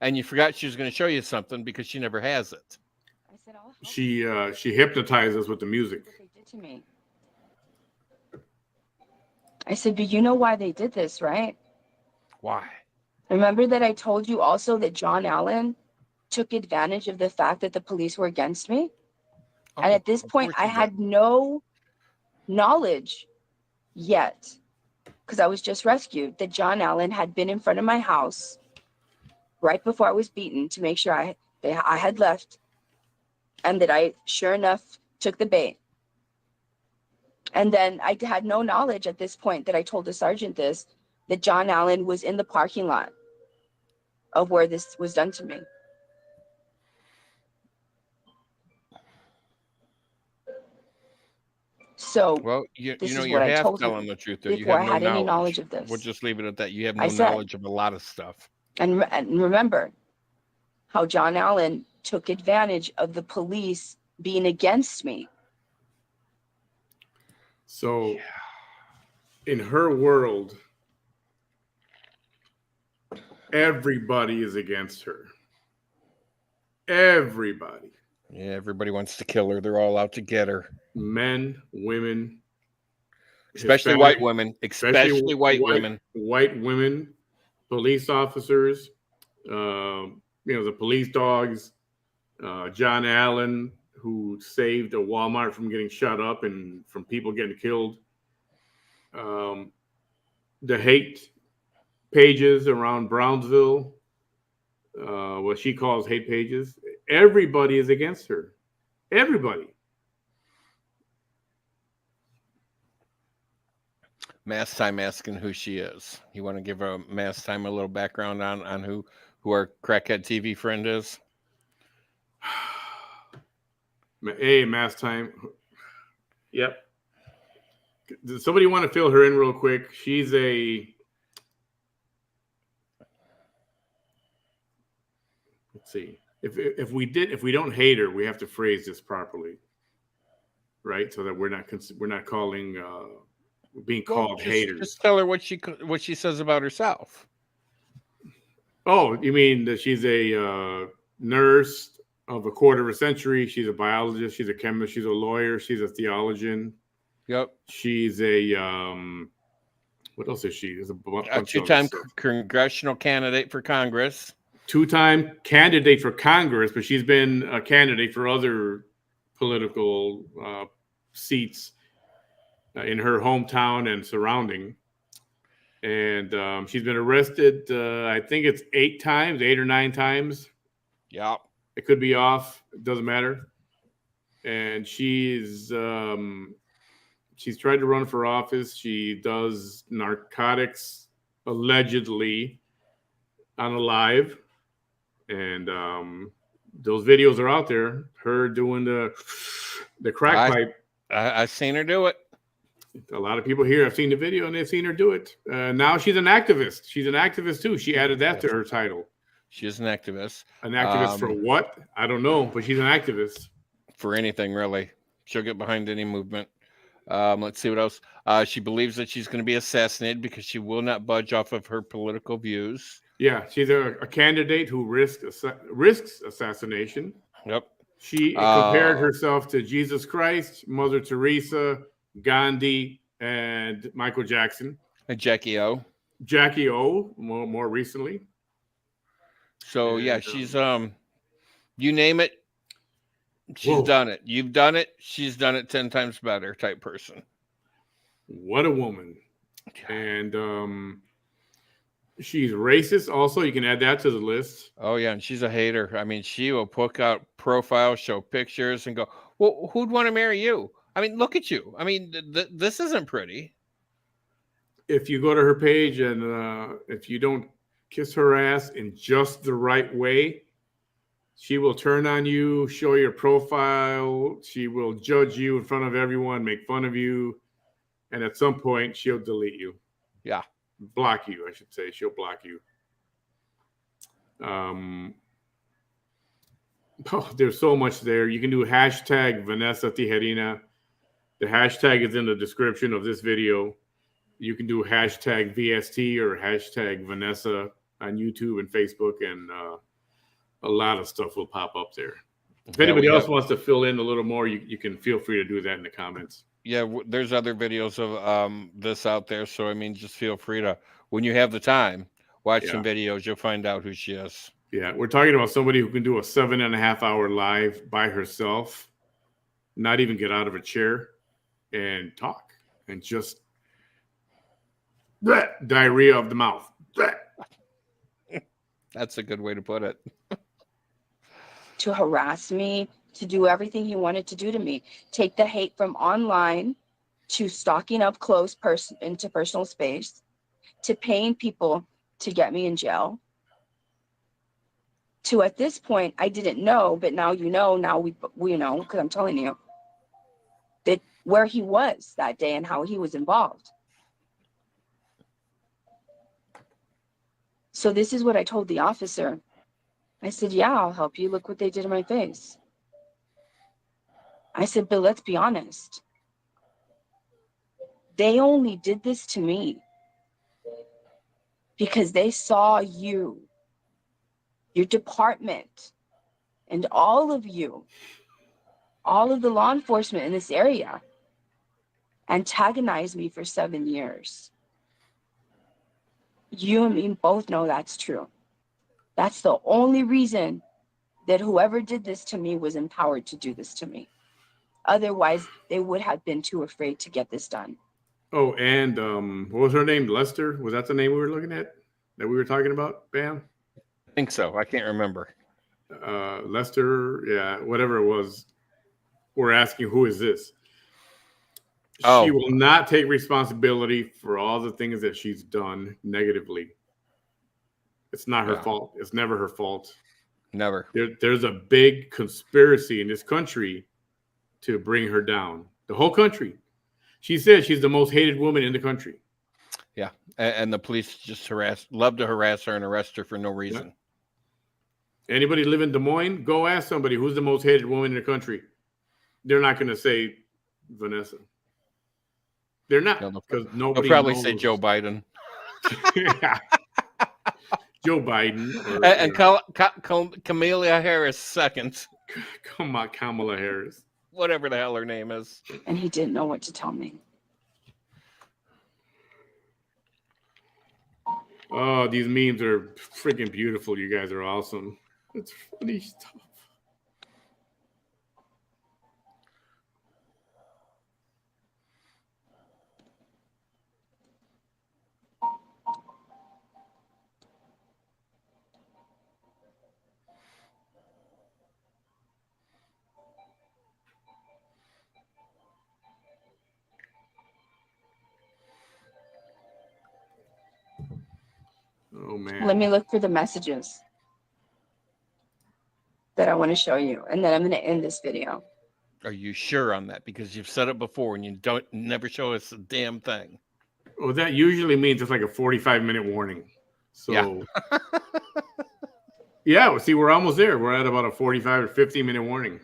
and you forgot she was going to show you something because she never has it. She hypnotized us with the music. What they did to me. I said, but you know why they did this, right? Why? Remember that I told you also that John Allen took advantage of the fact that the police were against me? And at this point, I had no knowledge yet, because I was just rescued, that John Allen had been in front of my house right before I was beaten to make sure I had left, and that I, sure enough, took the bait. And then I had no knowledge at this point that I told the sergeant this, that John Allen was in the parking lot of where this was done to me. So, well, you're what half I told telling him the truth. Though. You before have I no had knowledge. any knowledge of this. We'll just leave it at that. You have no knowledge of a lot of stuff. And remember how John Allen took advantage of the police being against me. So, in her world, everybody is against her. Everybody. Yeah, everybody wants to kill her. They're all out to get her. Men, women, especially Hispanic, white women. Especially white women. White women, police officers, the police dogs, John Allen, who saved a Walmart from getting shut up and from people getting killed. The hate pages around Brownsville, what she calls hate pages. Everybody is against her. Everybody. Mass Time asking who she is. You want to give a Mass Time a little background on who our crackhead TV friend is? Hey, Mass Time. Yep. Does somebody want to fill her in real quick? She's a... Let's see. If we don't hate her, we have to phrase this properly, right? So that we're not calling being called haters. Just tell her what she says about herself. Oh, you mean that she's a nurse of a quarter of a century? She's a biologist. She's a chemist. She's a lawyer. She's a theologian. Yep. She's a what else is she? There's a two-time congressional candidate for Congress. Two-time candidate for Congress, but she's been a candidate for other political seats in her hometown and surrounding. And she's been arrested, I think it's 8 or 9 times. Yeah. It could be off. It doesn't matter. And she's tried to run for office. She does narcotics, allegedly, on a live. And those videos are out there. Her doing the crack pipe. I seen her do it. A lot of people here have seen the video and they've seen her do it. Now she's an activist. She's an activist too. She added that to her title. She is an activist. An activist for what? I don't know, but she's an activist. For anything, really. She'll get behind any movement. Let's see what else. She believes that she's going to be assassinated because she will not budge off of her political views. Yeah, she's a candidate who risks assassination. Yep. She compared herself to Jesus Christ, Mother Teresa, Gandhi, and Michael Jackson. And Jackie O. Jackie O, more recently. So, yeah, she's, you name it, she's done it. You've done it, she's done it 10 times better type person. What a woman. And she's racist also. You can add that to the list. Oh, yeah, and she's a hater. I mean, she will poke out profiles, show pictures, and go, well, who'd want to marry you? I mean, look at you. I mean, this isn't pretty. If you go to her page and if you don't kiss her ass in just the right way, she will turn on you, show your profile. She will judge you in front of everyone, make fun of you. And at some point, she'll delete you. Yeah. Block you, I should say. She'll block you. There's so much there. You can do hashtag Vanessa Tijerina. The hashtag is in the description of this video. You can do hashtag VST or hashtag Vanessa on YouTube and Facebook, and a lot of stuff will pop up there. If anybody else wants to fill in a little more, you can feel free to do that in the comments. Yeah, there's other videos of this out there. So, I mean, just feel free to, when you have the time, watch some videos. You'll find out who she is. Yeah, we're talking about somebody who can do a 7.5-hour live by herself, not even get out of a chair and talk, and just diarrhea of the mouth. That's a good way to put it. To harass me, to do everything he wanted to do to me. Take the hate from online to stalking up close into personal space, to paying people to get me in jail, to at this point, I didn't know, but now you know, now we know, because I'm telling you that where he was that day and how he was involved. So this is what I told the officer. I said, yeah, I'll help you. Look what they did to my face. I said, but let's be honest. They only did this to me because they saw you, your department, and all of you, all of the law enforcement in this area, antagonize me for 7 years. You and me both know that's true. That's the only reason that whoever did this to me was empowered to do this to me. Otherwise, they would have been too afraid to get this done. Oh, and what was her name? Lester? Was that the name we were looking at? That we were talking about? Bam? I think so. I can't remember. Lester, yeah, whatever it was. We're asking, who is this? Oh. She will not take responsibility for all the things that she's done negatively. It's not her fault. It's never her fault. Never. There's a big conspiracy in this country to bring her down. The whole country. She said she's the most hated woman in the country. Yeah. And the police just love to harass her and arrest her for no reason. Yeah. Anybody live in Des Moines? Go ask somebody who's the most hated woman in the country. They're not going to say Vanessa. They're not. Because nobody they'll probably knows. say Joe Biden. Yeah. Joe Biden. Kamala Harris second. Come on, Kamala Harris. Whatever the hell her name is. And he didn't know what to tell me. Oh, these memes are freaking beautiful. You guys are awesome. It's funny stuff. Oh, man. Let me look for the messages that I want to show you. And then I'm going to end this video. Are you sure on that? Because you've said it before and you don't never show us a damn thing. Well, that usually means it's like a 45-minute warning. So, yeah, well, see, we're almost there. We're at about a 45 or 50-minute warning.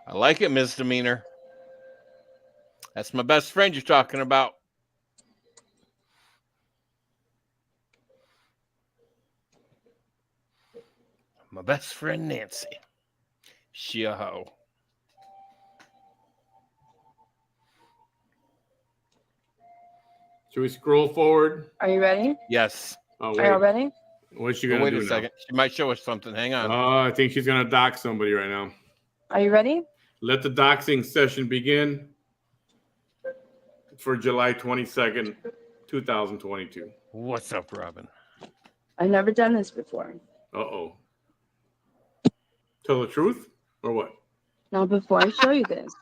I like it, misdemeanor. That's my best friend you're talking about. My best friend Nancy. She a hoe. Should we scroll forward? Are you ready? Yes. Oh, Are you wait. ready? What's she Oh, going to wait do a now? second. She might show us something. Hang on. I think she's going to dox somebody right now. Are you ready? Let the doxing session begin for July 22nd, 2022. What's up, Robin? I've never done this before. Uh-oh. Tell the truth or what? Now, before I show you this,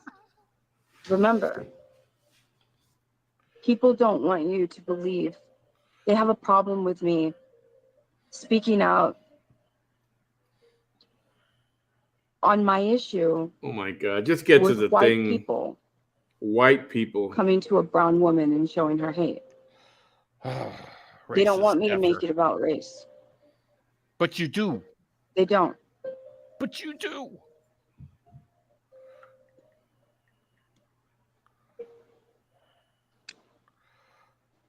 remember, people don't want you to believe. They have a problem with me speaking out on my issue. Oh, my God. Just get to with the white thing. people White people. coming to a brown woman and showing her hate. They don't want me to make it about race. But you do. They don't. But you do.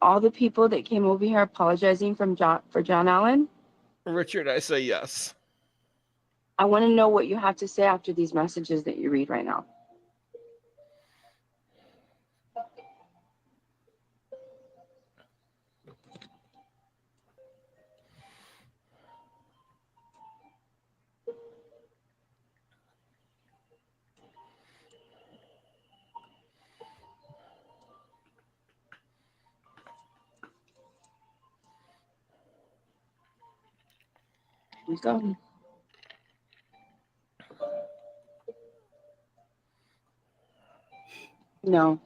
All the people that came over here apologizing for John Allen, Richard, I say yes. I want to know what you have to say after these messages that you read right now. Let's go. No.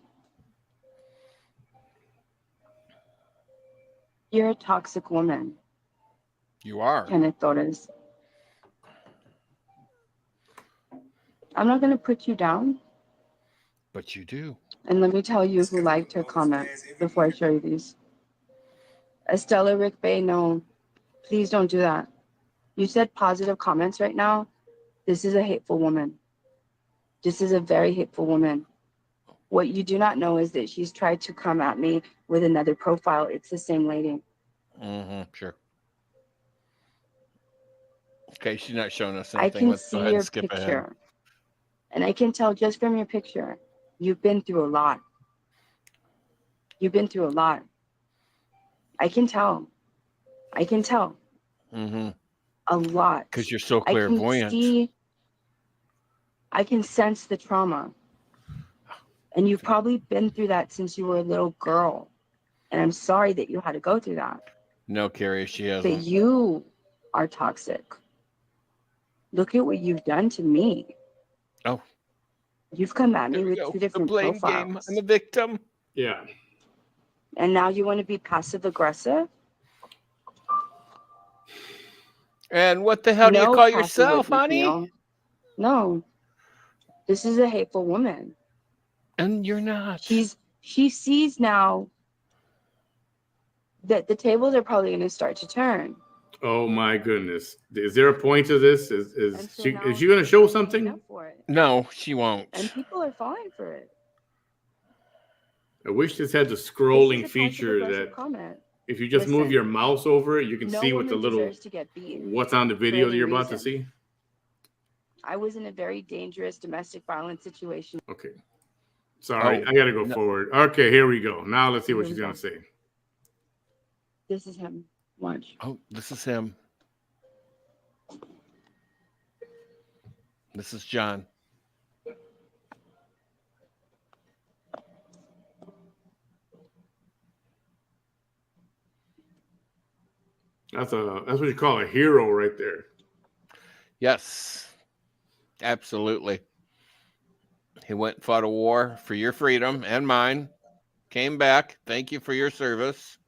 You're a toxic woman, You are. Kenneth Torres. I'm not going to put you down. But you do. And let me tell you who liked her comment before I show you these. Estella Rick Bay, no, please don't do that. You said positive comments right now. This is a hateful woman. This is a very hateful woman. What you do not know is that she's tried to come at me with another profile. It's the same lady. Mm-hmm. Sure. Okay, she's not showing us I anything. can Let's go see ahead your and skip picture. ahead. And I can tell just from your picture, you've been through a lot. You've been through a lot. I can tell. I can tell. Mm-hmm. A lot. Because you're so I can clairvoyant. see, I can sense the trauma. And you've probably been through that since you were a little girl. And I'm sorry that you had to go through that. No, Carrie, she But hasn't. you are toxic. Look at what you've done to me. Oh. You've come at me There we with go. two different The blame profiles. game. I'm a victim. Yeah. And now you want to be passive aggressive? And what the hell do you No, call Cassie yourself, Whitney honey? Neal. No. This is a hateful woman. And you're not. She sees now that the tables are probably going to start to turn. Oh, my goodness. Is there a point to this? And so Is now she going to show she's something? up for it. No, she won't. And people are falling for it. I wish this had the This scrolling is a feature passive-aggressive that comment. if you just move Listen, your mouse over it, you can no see what the woman little deserves to get beaten what's on the for video that any you're about to reason. see. I was in a very dangerous domestic violence situation. Okay. Sorry, Oh, I got to go no. forward. Okay, here we go. Now let's see what Here she's we going go. to say. This is him. Watch. Oh, this is him. This is John. That's what you call a hero right there. Yes, absolutely. He went and fought a war for your freedom and mine. Came back. Thank you for your service.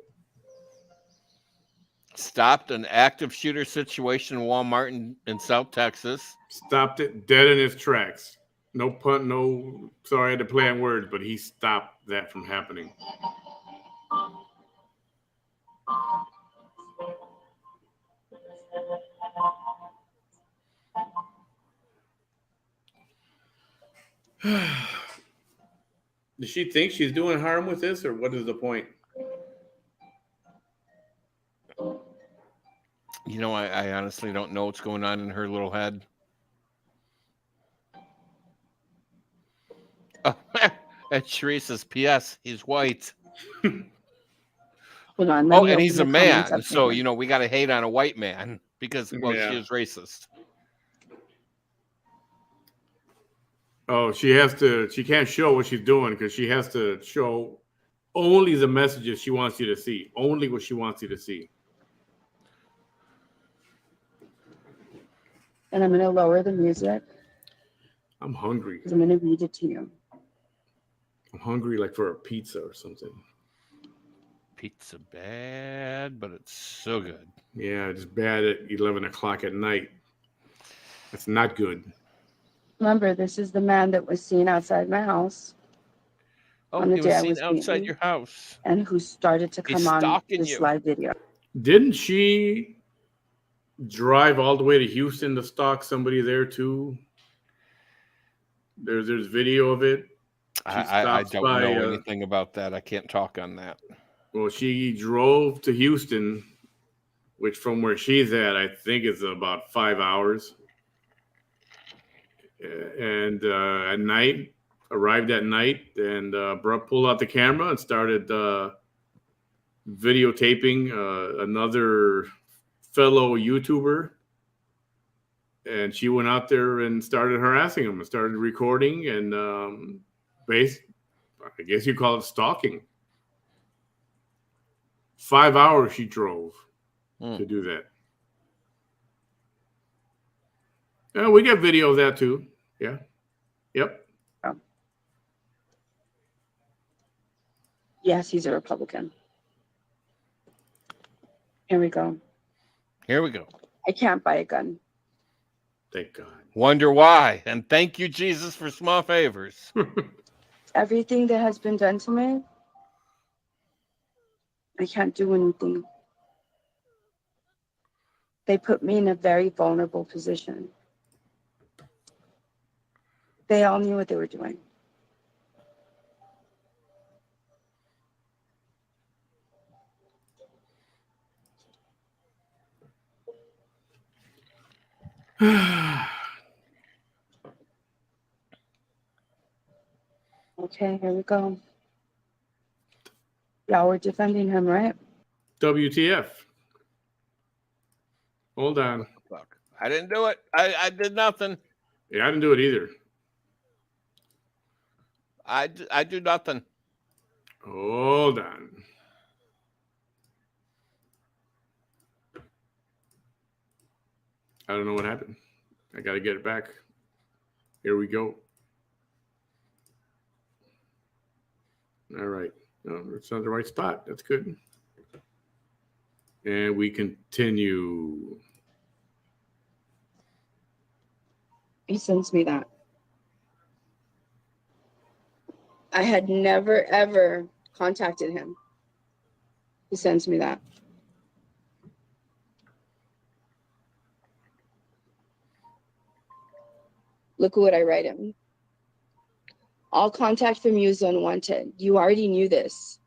Stopped an active shooter situation in Walmart in South Texas. Stopped it dead in its tracks. No pun, no. Sorry, I had to play on words, but he stopped that from happening. Does she think she's doing harm with this, or what is the point? You know, I honestly don't know what's going on in her little head. Oh, at Teresa's P.S. He's white. Hold on. Oh, and he's a man. So, you know, we got to hate on a white man because, well, Yeah. she is racist. Oh, she can't show what she's doing because she has to show only the messages she wants you to see. Only what she wants you to see. And I'm going to lower the music I'm hungry. because I'm going to read it to you. I'm hungry like for a pizza or something. Pizza bad, but it's so good. Yeah, it's bad at 11 o'clock at night. That's not good. Remember, this is the man that was seen outside my house. Oh, On the he day was I seen was outside beaten. your house. And who started to He's come on stalking this you. live video. Didn't she drive all the way to Houston to stalk somebody there too? There's video of it. I don't know anything about that. I can't talk on that. Well, she drove to Houston, which from where she's at, I think is about 5 hours. And at night, arrived at night, and pulled out the camera and started videotaping another fellow YouTuber. And she went out there and started harassing him and started recording and I guess you call it stalking. 5 hours she drove to do that. Yeah, we got video of that too. Yeah. Yep. Yes, he's a Republican. Here we go. Here we go. I can't buy a gun. Thank God. Wonder why. And thank you, Jesus, for small favors. Everything that has been done to me, I can't do anything. They put me in a very vulnerable position. They all knew what they were doing. Okay, here we go. Y'all were defending him, right? WTF. Hold on. Fuck. I didn't do it. I did nothing. Yeah, I didn't do it either. I do nothing. Hold on. I don't know what happened. I got to get it back. Here we go. All right. No, it's not the right spot. That's good. And we continue. He sends me that. I had never, ever contacted him. He sends me that. Look at what I write him. All contact from you is unwanted. You already knew this.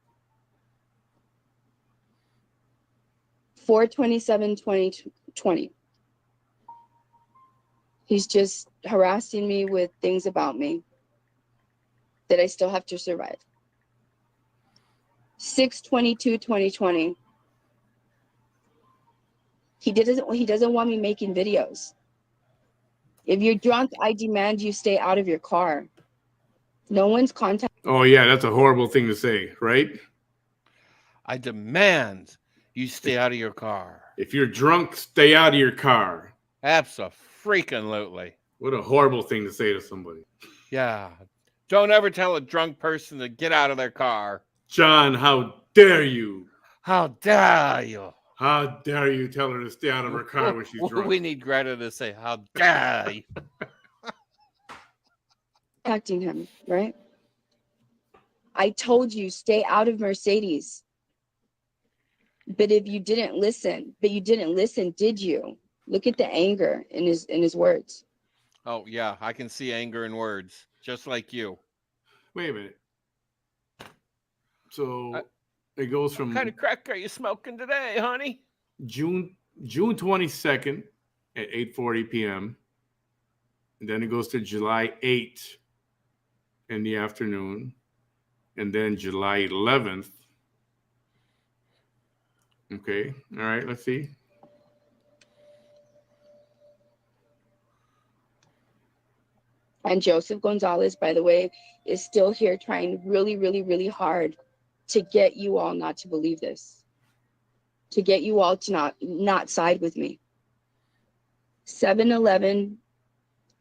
4/27/2020. He's just harassing me with things about me that I still have to survive. 6/22/2020. He doesn't want me making videos. If you're drunk, I demand you stay out of your car. No one's contacting. Oh, yeah, that's a horrible thing to say, right? I demand you stay out of your car. If you're drunk, stay out of your car. Abso-freaking-lutely. What a horrible thing to say to somebody. Yeah. Don't ever tell a drunk person to get out of their car. John, how dare you? How dare you? How dare you tell her to stay out of her car when she's drunk? We need Greta to say, "How dare you?" Contacting him, right? I told you, stay out of Mercedes. But if you didn't listen, did you? Look at the anger in his words. Oh yeah, I can see anger in words, just like you. Wait a minute. So it goes What from kind of crack are you smoking today, honey? June 22nd at 8:40 p.m. And then it goes to July 8th in the afternoon, and then July 11th. Okay, all right, let's see. And Joseph Gonzalez, by the way, is still here trying really, really, really hard to get you all not to believe this, to get you all to not side with me. 7-Eleven.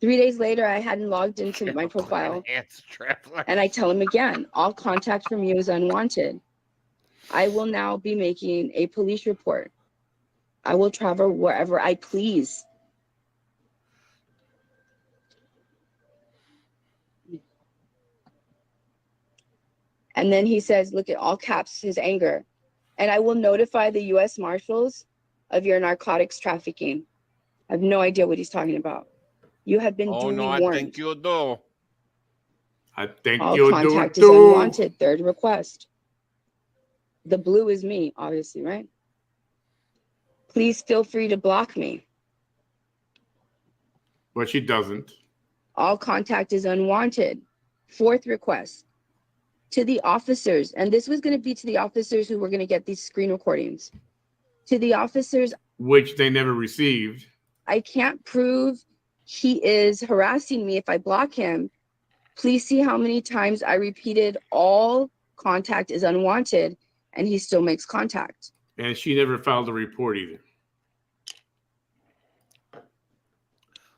3 days later, I hadn't logged into my profile. And I tell him again, all contact from you is unwanted. I will now be making a police report. I will travel wherever I please. And then he says, look at all caps, his anger. And I will notify the U.S. Marshals of your narcotics trafficking. I have no idea what he's talking about. You have been duly warned. I think you do. I think all you contact do is too. unwanted. Third request. The blue is me, obviously, right? Please feel free to block me. But she doesn't. All contact is unwanted. Fourth request. To the officers, and this was going to be to the officers who were going to get these screen recordings. To the officers, which they never received. I can't prove he is harassing me if I block him. Please see how many times I repeated all contact is unwanted, and he still makes contact. And she never filed a report either.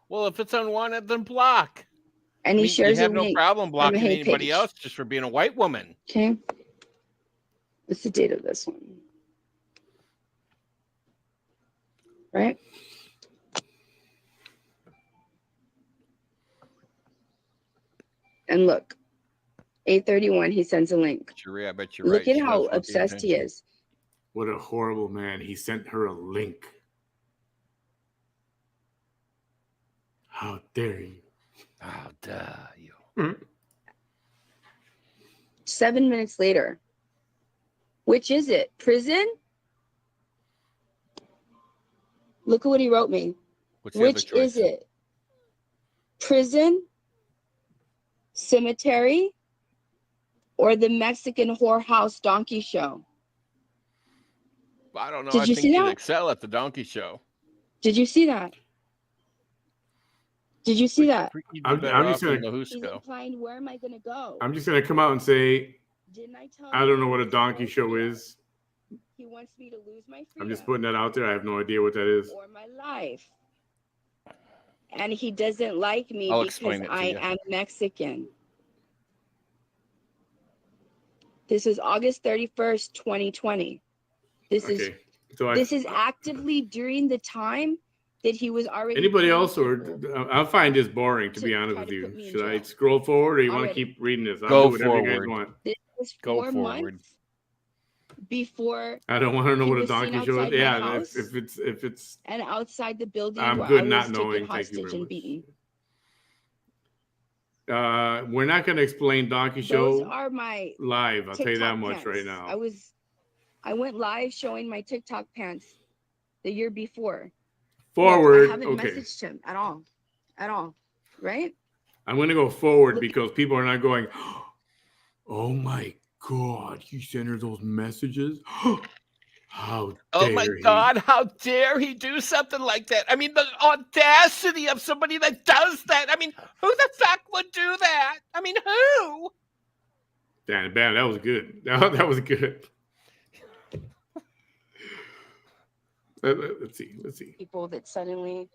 Well, if it's unwanted, then block. And he shares you have a no link problem blocking from a hate anybody page. else just for being a white woman. Okay. What's the date of this one? Right? And look, 8:31, he sends a link. I bet you're Look right. at how obsessed he is. What a horrible man. He sent her a link. How dare you? How dare you? Mm-hmm. 7 minutes later. Which is it? Prison? Look at what he wrote me. Which is it? Prison? Cemetery? Or the Mexican whorehouse donkey show? I don't know. Did you see that? Excel at the donkey show. Did you see that? Did you see that? I'm just going to. He's implying, where am I going to go? I'm just going to come out and say, didn't I tell I don't know what a donkey show is. He wants me to lose my freedom. I'm just putting that out there. I have no idea what that is. Or my life. And he doesn't like me because I am Mexican. This is August 31st, 2020. This is actively during the time that he was already. Anybody else, or I'll find this boring, to be honest with you. Should I scroll forward, or you want to keep reading this? I'll do whatever you guys want. This was 4 months before. I don't want to know what a donkey show is. Yeah, if it's and outside the building, I'm where good I was not knowing. Thank you very much. Beaten. We're not going to explain donkey show. Those are my live. I'll TikTok tell you that much pants. right now. I went live showing my TikTok pants the year before. Forward. I haven't messaged him at all, right? I'm going to go forward because people are not going, oh my God, you sent her those messages? How dare Oh my God, how dare he do something like that? I mean, the audacity of somebody that does that. I mean, who the fuck would do that? I mean, who? Damn, that was good. That was good. Let's see. People that suddenly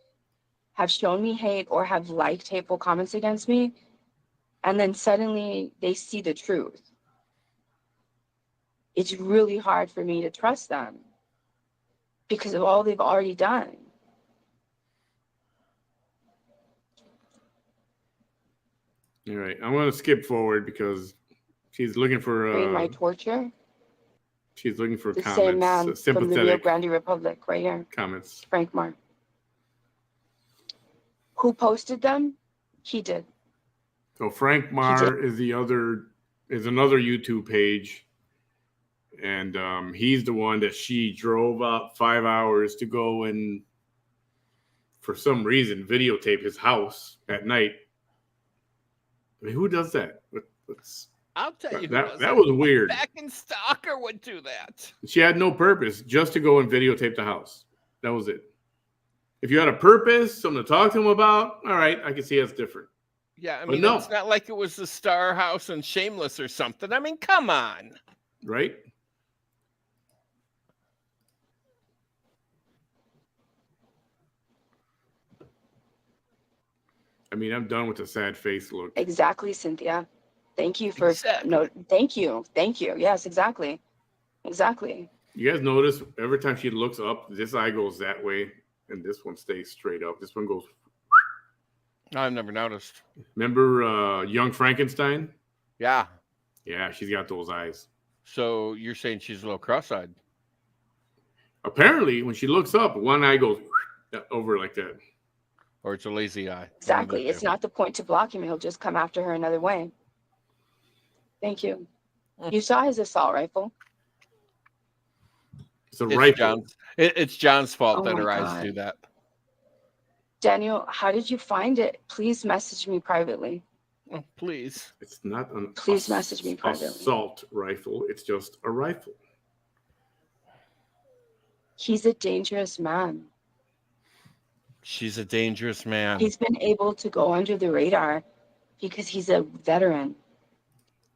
have shown me hate or have liked hateful comments against me, and then suddenly they see the truth. It's really hard for me to trust them. because of all they've already done. All right, I'm going to skip forward because she's looking for My torture. she's looking for The comments, same man from the Rio sympathetic Grande Republic, right here, comments. Frank Marr. Who posted them? He did. So Frank Marr is another YouTube page, and he's the one that she drove up 5 hours to go and, for some reason, videotape his house at night. I mean, who does that? I'll tell you, that was weird. Back in Stalker would do that. She had no purpose, just to go and videotape the house. That was it. If you had a purpose, something to talk to him about, all right, I can see that's different. Yeah, I mean, it's not like it was the Star House and Shameless or something. I mean, come on. Right? I mean, I'm done with the sad face look. Exactly, Cynthia. Thank you for thank you. Yes, exactly. You guys notice every time she looks up, this eye goes that way, and this one stays straight up. This one goes. I've never noticed. Remember Young Frankenstein? Yeah. Yeah, she's got those eyes. So you're saying she's a little cross-eyed? Apparently, when she looks up, one eye goes over like that. Or it's a lazy eye. Exactly. It's not the point to block him. He'll just come after her another way. Thank you. You saw his assault rifle. It's a rifle. It's John's fault that her eyes do that. Daniel, how did you find it? Please message me privately. Oh, please. It's not an Please message me privately. Assault rifle. It's just a rifle. He's a dangerous man. She's a dangerous man. He's been able to go under the radar because he's a veteran.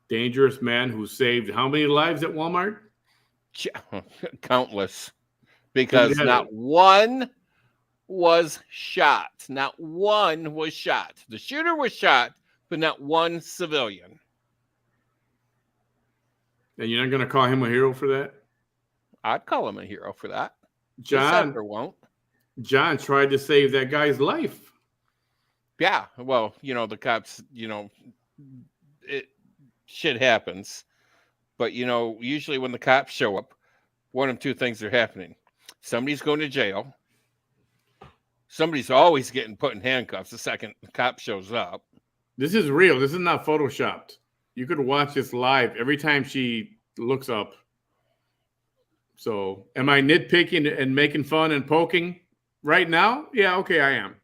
Dangerous man who saved how many lives at Walmart? Countless. Because not one was shot. Not one was shot. The shooter was shot, but not one civilian. And you're not going to call him a hero for that? I'd call him a hero for that. John won't. John tried to save that guy's life. Yeah, well, the cops, shit happens. But, usually when the cops show up, one of two things are happening. Somebody's going to jail. Somebody's always getting put in handcuffs the second the cop shows up. This is real. This is not photoshopped. You could watch this live every time she looks up. So, am I nitpicking and making fun and poking right now? Yeah, okay, I am.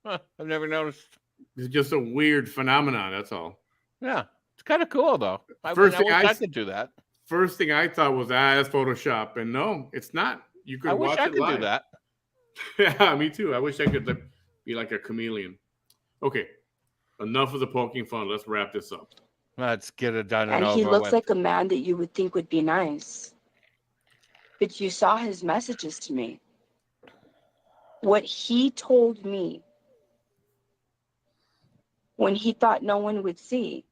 Huh, I've never noticed. It's just a weird phenomenon, that's all. Yeah, it's kind of cool, though. I could do that. First thing I thought was, that's Photoshop. And no, it's not. You could watch it live. I wish I could do that. Yeah, me too. I wish I could be like a chameleon. Okay, enough of the poking fun. Let's wrap this up. Let's get it done. And he looks like a man that you would think would be nice. But you saw his messages to me. What he told me when he thought no one would see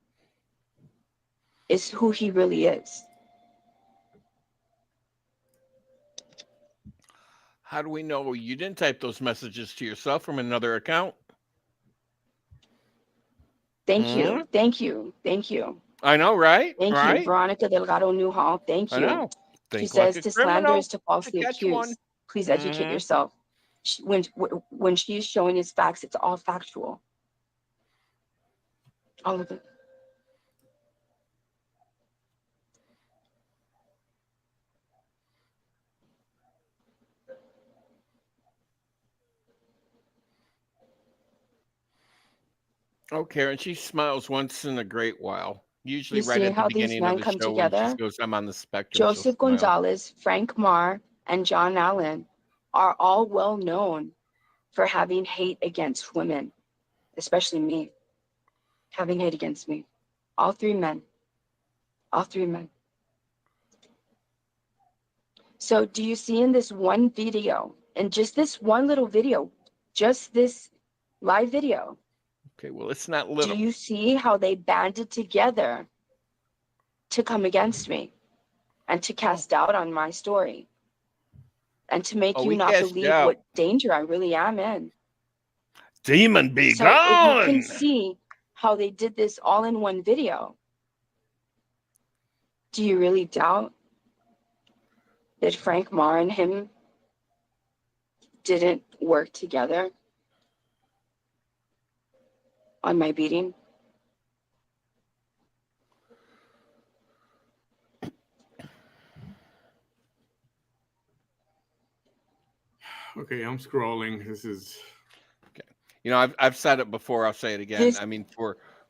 is who he really is. How do we know you didn't type those messages to yourself from another account? Thank you. Thank you. Thank you. I know, right? Thank you, Veronica Delgado Newhall. Thank you. I know. She says to slanderers to falsely accuse. Please educate yourself. When she's showing his facts, it's all factual. All of it. Oh, Karen, she smiles once in a great while. Usually right at the beginning of the show when she goes, I'm on the spectrum. Joseph Gonzalez, Frank Marr, and John Allen are all well known for having hate against women, especially me. Having hate against me. All three men. All three men. So do you see in this one video, and just this one little video, just this live video, okay, well, it's not little. do you see how they banded together to come against me and to cast doubt on my story? and to make Oh, you we not cashed believe out. what danger I really am in. Demon be So if you can gone. see how they did this all in one video, do you really doubt that Frank Marr and him didn't work together on my beating? Okay, I'm scrolling. This is You know, I've said it before. I'll say it again. This I mean,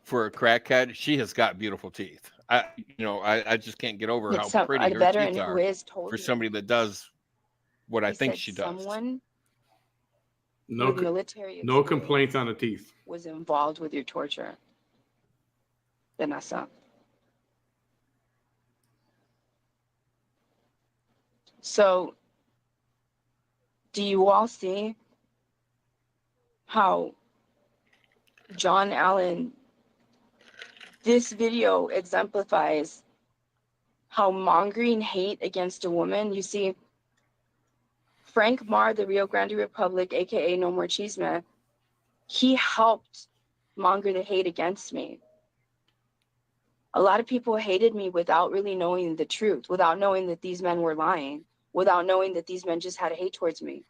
for a crackhead, she has got beautiful teeth. I just can't get over how pretty a her veteran teeth who are is told for me. somebody that does what I He think said she does. someone no with military no experience complaints on the teeth. was involved with your torture, Vanessa. So, do you all see how John Allen, this video exemplifies how mongering hate against a woman? You see, Frank Marr, the Rio Grande Republic, aka No More Cheeseman, he helped monger the hate against me. A lot of people hated me without really knowing the truth, without knowing that these men were lying, without knowing that these men just had hate towards me.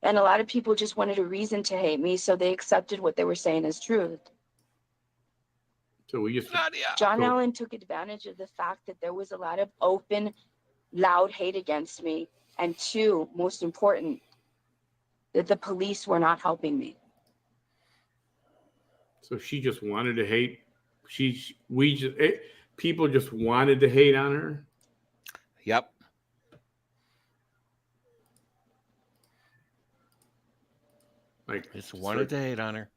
And a lot of people just wanted a reason to hate me, so they accepted what they were saying as truth. So we just John so- Allen took advantage of the fact that there was a lot of open, loud hate against me. And two, most important, that the police were not helping me. So she just wanted to hate. People just wanted to hate on her. Yep. Like Just wanted to hate on her.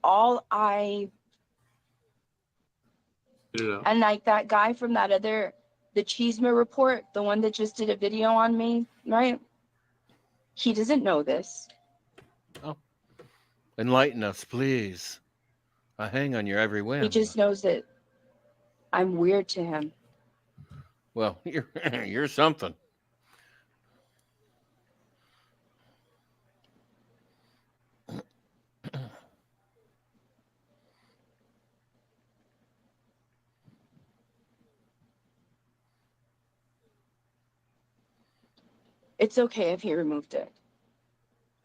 All I and like that guy from that other, the Cheeseman report, the one that just did a video on me, right? He doesn't know this. Oh, enlighten us, please. I hang on your every whim. He just knows that I'm weird to him. Well, you're something. It's okay if he removed it.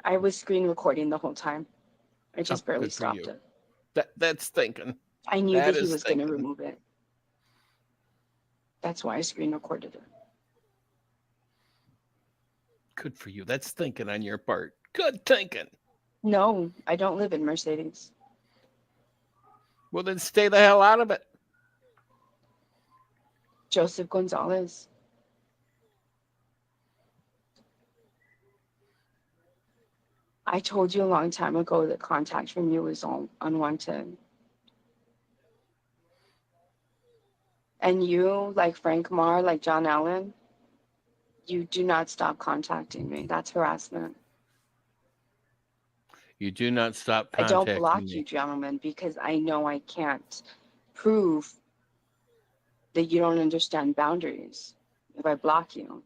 I was screen recording the whole time. I just barely good for stopped you. it. That's thinking. I knew That that he is was going to thinking. remove it. That's why I screen recorded it. Good for you. That's thinking on your part. Good thinking. No, I don't live in Mercedes. Well, then stay the hell out of it. Joseph Gonzalez. I told you a long time ago that contact from you was all unwanted. And you, like Frank Marr, like John Allen, you do not stop contacting me. That's harassment. You do not stop I contacting don't block me. you, gentlemen, because I know I can't prove that you don't understand boundaries if I block you.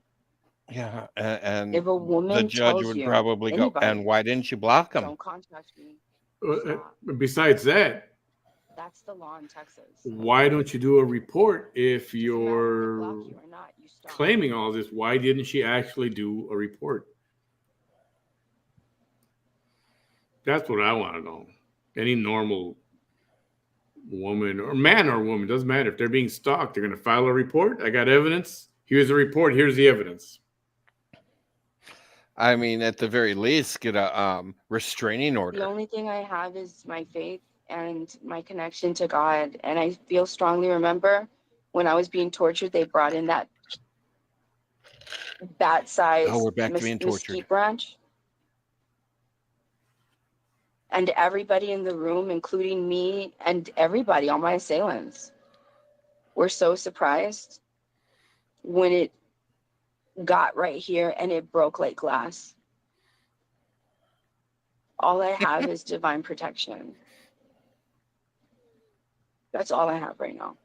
Yeah, and If a woman the judge tells would you, probably anybody, go, and why didn't you block him? don't contact me. Stop. Besides that, That's the law in Texas. why don't you do a report if Doesn't matter if I you're block you or not, you stop. claiming all this? Why didn't she actually do a report? That's what I want to know. Any normal woman or man or woman, doesn't matter. If they're being stalked, they're going to file a report. I got evidence. Here's the report. Here's the evidence. I mean, at the very least, get a restraining order. The only thing I have is my faith and my connection to God. And I feel strongly, remember, when I was being tortured, they brought in that bat-sized Oh, we're back to being tortured. mesquite branch. And everybody in the room, including me and everybody, all my assailants, were so surprised when it got right here and it broke like glass. All I have is divine protection. That's all I have right now.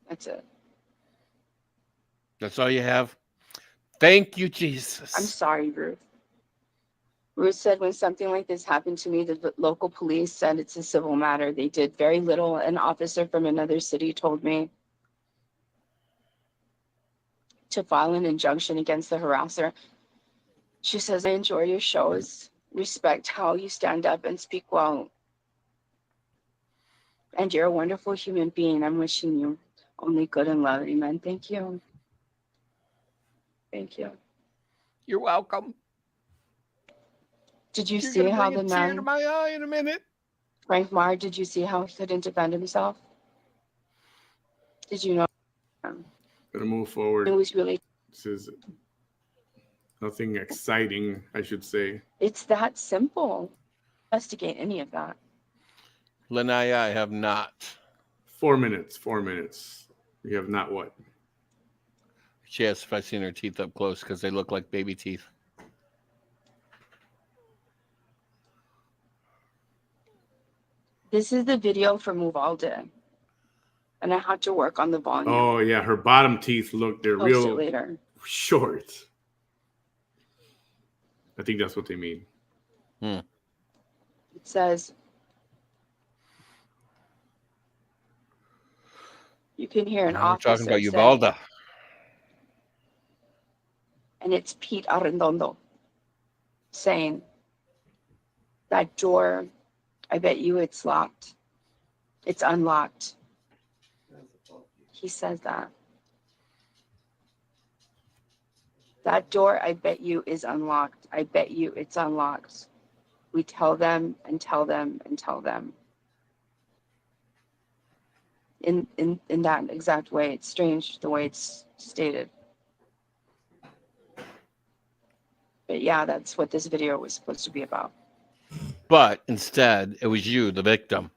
That's it. That's all you have? Thank you, Jesus. I'm sorry, Ruth. Ruth said when something like this happened to me, the local police said it's a civil matter. They did very little. An officer from another city told me to file an injunction against the harasser. She says, I enjoy your shows, respect how you stand up and speak well. And you're a wonderful human being. I'm wishing you only good and love. Amen. Thank you. Thank you. You're welcome. Did you You're see gonna how bring the a tear to man, my eye in a minute. Frank Marr, did you see how he couldn't defend himself? Did you know? Gonna move forward. It was really, This is nothing exciting, I should say. it's that simple. Investigate any of that. Lanaya, I have not. 4 minutes. 4 minutes. We have not what? She asked if I've seen her teeth up close because they look like baby teeth. This is the video from Uvalde. And I had to work on the volume. Oh yeah, her bottom teeth look, they're Post real it later. short. I think that's what they mean. It says, you can hear an Now we're talking officer about say, Uvalde. and it's Pete Arredondo saying, that door, I bet you it's locked. It's unlocked. He says that. That door, I bet you, is unlocked. I bet you it's unlocked. We tell them and tell them and tell them. In that exact way. It's strange the way it's stated. But yeah, that's what this video was supposed to be about. But instead, it was you, the victim.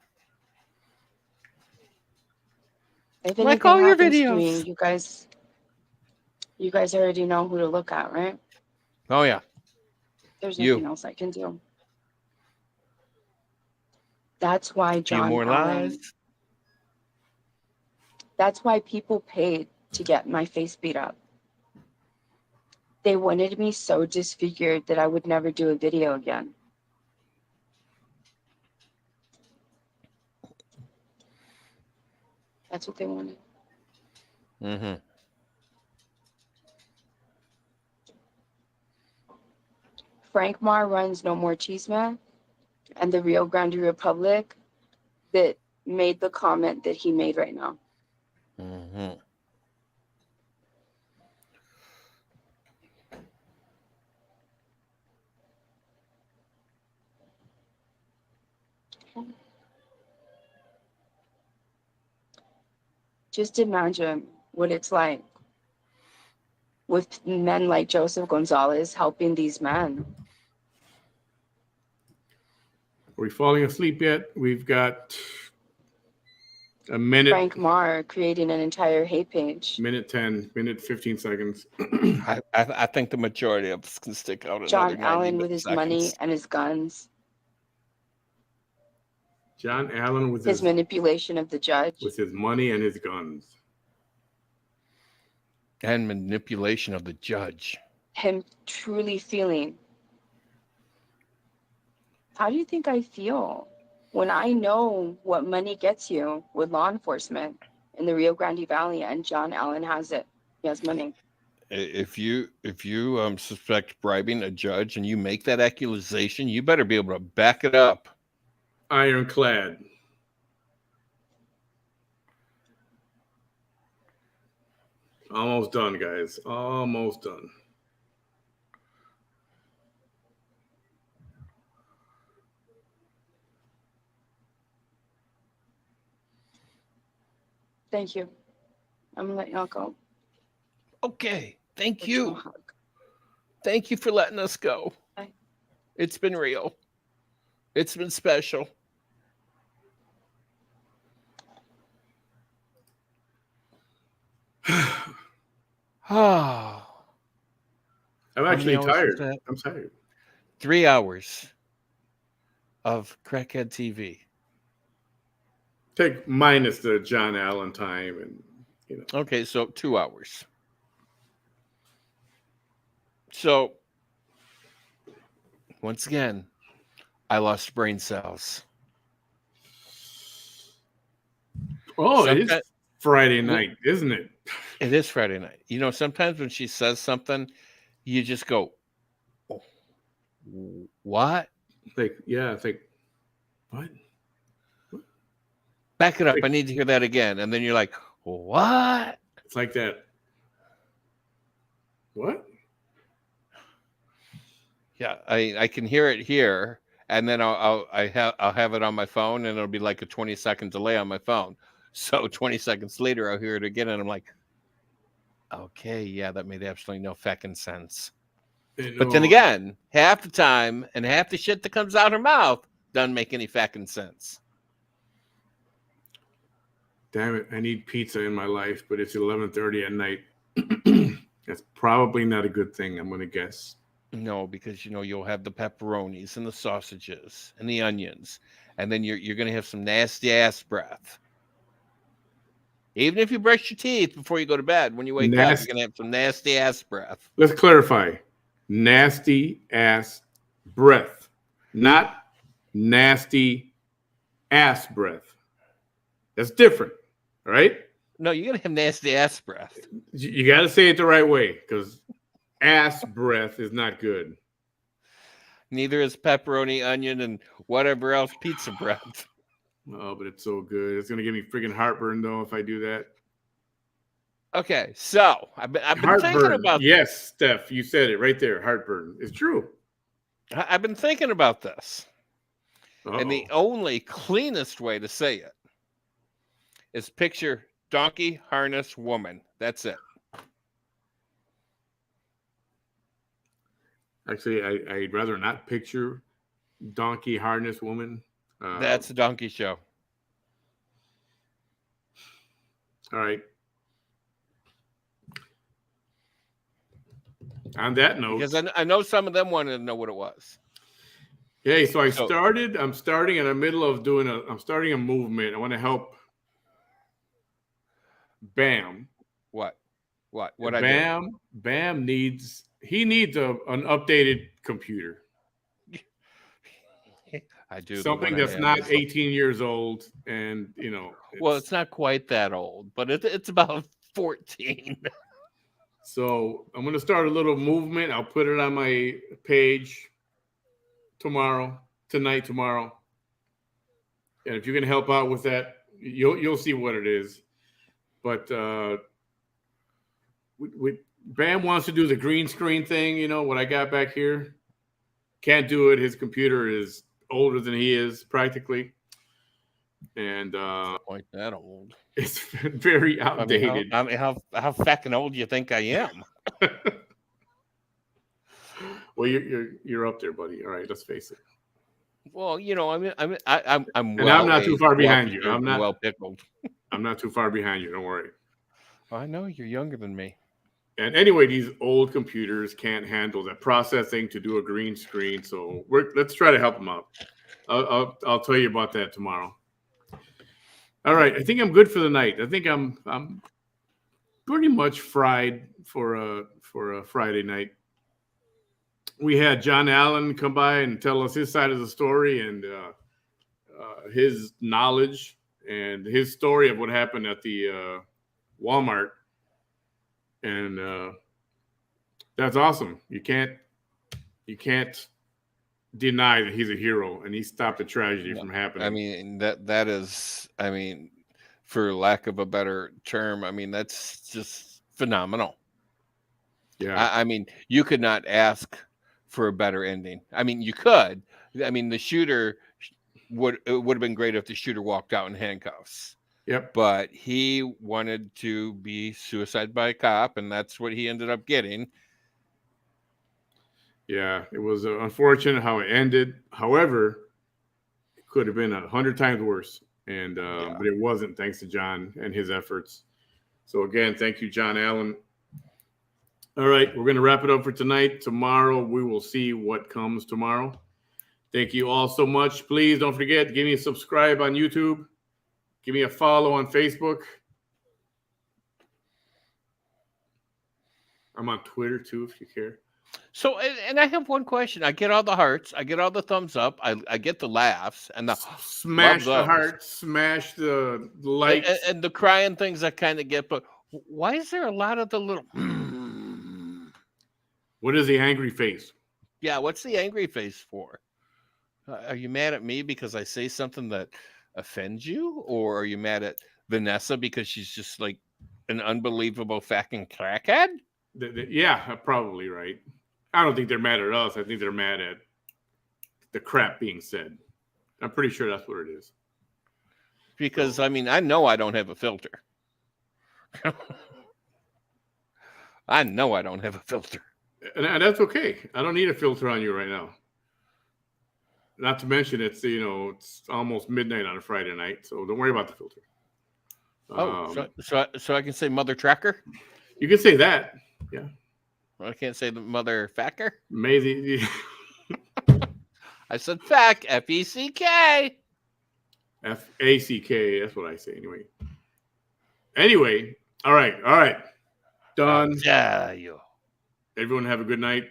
If Like anything all your happens to me, videos. you guys already know who to look at, right? Oh, yeah. There's You. nothing else I can do. That's why Few John more Allen. lies. That's why people paid to get my face beat up. They wanted me so disfigured that I would never do a video again. That's what they wanted. Mm-hmm. Frank Marr runs No More Chisme, and the Rio Grande Republic that made the comment that he made right now. Mm-hmm. Just imagine what it's like with men like Joseph Gonzalez helping these men. Are we falling asleep yet? We've got a minute. Frank Marr creating an entire hate page. Minute 10, minute 15 seconds. I think the majority of us can stick out another John 90 Allen with his seconds. money and his guns. John Allen with His manipulation of the judge. with his money and his guns. And manipulation of the judge. Him truly feeling. How do you think I feel when I know what money gets you with law enforcement in the Rio Grande Valley and John Allen has it? He has money. If you suspect bribing a judge and you make that accusation, you better be able to back it up. Ironclad. Almost done, guys. Almost done. Thank you. I'm gonna let y'all go. Okay. Thank Virtual you. hug. Thank you for letting us go. Bye. It's been real. It's been special. Oh, I'm how many actually hours was tired. that? I'm tired. 3 hours of crackhead TV. Take minus the John Allen time and Okay, so 2 hours. So once again, I lost brain cells. Oh, it is Sometimes Friday night, isn't it? it is Friday night. Sometimes when she says something, you just go, oh, what? It's like what? Back it up. Like, I need to hear that again. And then you're like, what? it's like that. What? Yeah, I can hear it here, and then I'll have it on my phone, and it'll be like a 20-second delay on my phone. So 20 seconds later, I'll hear it again, and I'm like, okay, yeah, that made absolutely no feckin' sense. But then again, half the time and half the shit that comes out her mouth doesn't make any feckin' sense. Damn it! I need pizza in my life, but it's 11:30 at night. That's probably not a good thing. I'm gonna guess. No, because you'll have the pepperonis and the sausages and the onions, and then you're gonna have some nasty ass breath. Even if you brush your teeth before you go to bed, when you wake up, you're gonna have some nasty ass breath. Let's clarify: nasty ass breath, not nasty ass breath. That's different, all right? No, you're gonna have nasty ass breath. You got to say it the right way because ass breath is not good. Neither is pepperoni, onion, and whatever else pizza breath. Oh, but it's so good. It's gonna give me freaking heartburn though if I do that. Okay, so I've been thinking Heartburn. about Yes, Steph, you said it right there. Heartburn. It's true. I've been thinking about this, and the Uh-oh. only cleanest way to say it is picture donkey harness woman. That's it. Actually, I'd rather not picture donkey harness woman. That's the donkey show. All right. On that note, Because I know some of them wanted to know what it was. okay, so I'm starting in the middle of I'm starting a movement. I want to help Bam. What I do? Bam needs an updated computer. I do. Something that's not 18 years old, and it's not quite that old, but it's about 14. So I'm going to start a little movement. I'll put it on my page tomorrow. And if you can help out with that, you'll see what it is. But Bam wants to do the green screen thing. What I got back here. Can't do it. His computer is older than he is practically. And Like that old. It's very outdated. I mean, how fucking old do you think I am? Well, you're up there, buddy. All right, let's face it. Well, I'm and I'm not too far behind you. I'm not well pickled. I'm not too far behind you. Don't worry. I know you're younger than me. And anyway, these old computers can't handle that processing to do a green screen. So let's try to help them out. I'll tell you about that tomorrow. All right, I think I'm good for the night. I think I'm pretty much fried for a Friday night. We had John Allen come by and tell us his side of the story and his knowledge and his story of what happened at the Walmart, and that's awesome. You can't deny that he's a hero and he stopped a tragedy from happening. I mean that is, for lack of a better term, that's just phenomenal. Yeah. I mean, you could not ask for a better ending. I mean, you could. The shooter it would have been great if the shooter walked out in handcuffs. Yep. But he wanted to be suicide by a cop, and that's what he ended up getting. Yeah, it was unfortunate how it ended. However, it could have been 100 times worse, and but it wasn't, thanks to John and his efforts. So again, thank you, John Allen. All right, we're going to wrap it up for tonight. Tomorrow, we will see what comes tomorrow. Thank you all so much. Please don't forget, give me a subscribe on YouTube. Give me a follow on Facebook. I'm on Twitter, too, if you care. So, and I have one question. I get all the hearts. I get all the thumbs up. I get the laughs and the Smash the those. hearts, smash the likes. And the crying things I kind of get. But why is there a lot of the little... What is the angry face? Yeah, what's the angry face for? Are you mad at me because I say something that offends you? Or are you mad at Vanessa because she's just like an unbelievable fucking crackhead? Yeah, probably right. I don't think they're mad at us. I think they're mad at the crap being said. I'm pretty sure that's what it is. Because, I mean, I know I don't have a filter. I know I don't have a filter. And that's okay. I don't need a filter on you right now. Not to mention it's almost midnight on a Friday night, so don't worry about the filter. So I can say mother tracker? You can say that. Yeah. I can't say the mother facker. Maybe. I said fack, F-E-C-K. F-A-C-K. That's what I say anyway. All right. Done. Yeah, you. Everyone have a good night.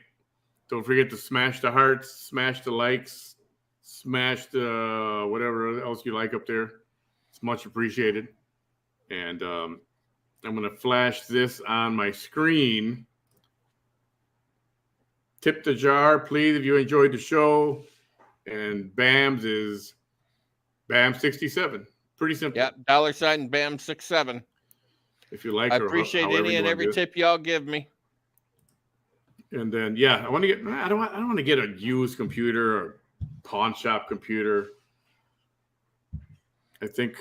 Don't forget to smash the hearts, smash the likes, smash the whatever else you like up there. It's much appreciated. And I'm going to flash this on my screen. Tip the jar, please, if you enjoyed the show. And BAM's is BAM67. Pretty simple. Yeah, $ BAM67. If you like, I appreciate any and every tip y'all give me. And then, I want to get. I don't want to get a used computer or pawn shop computer. I think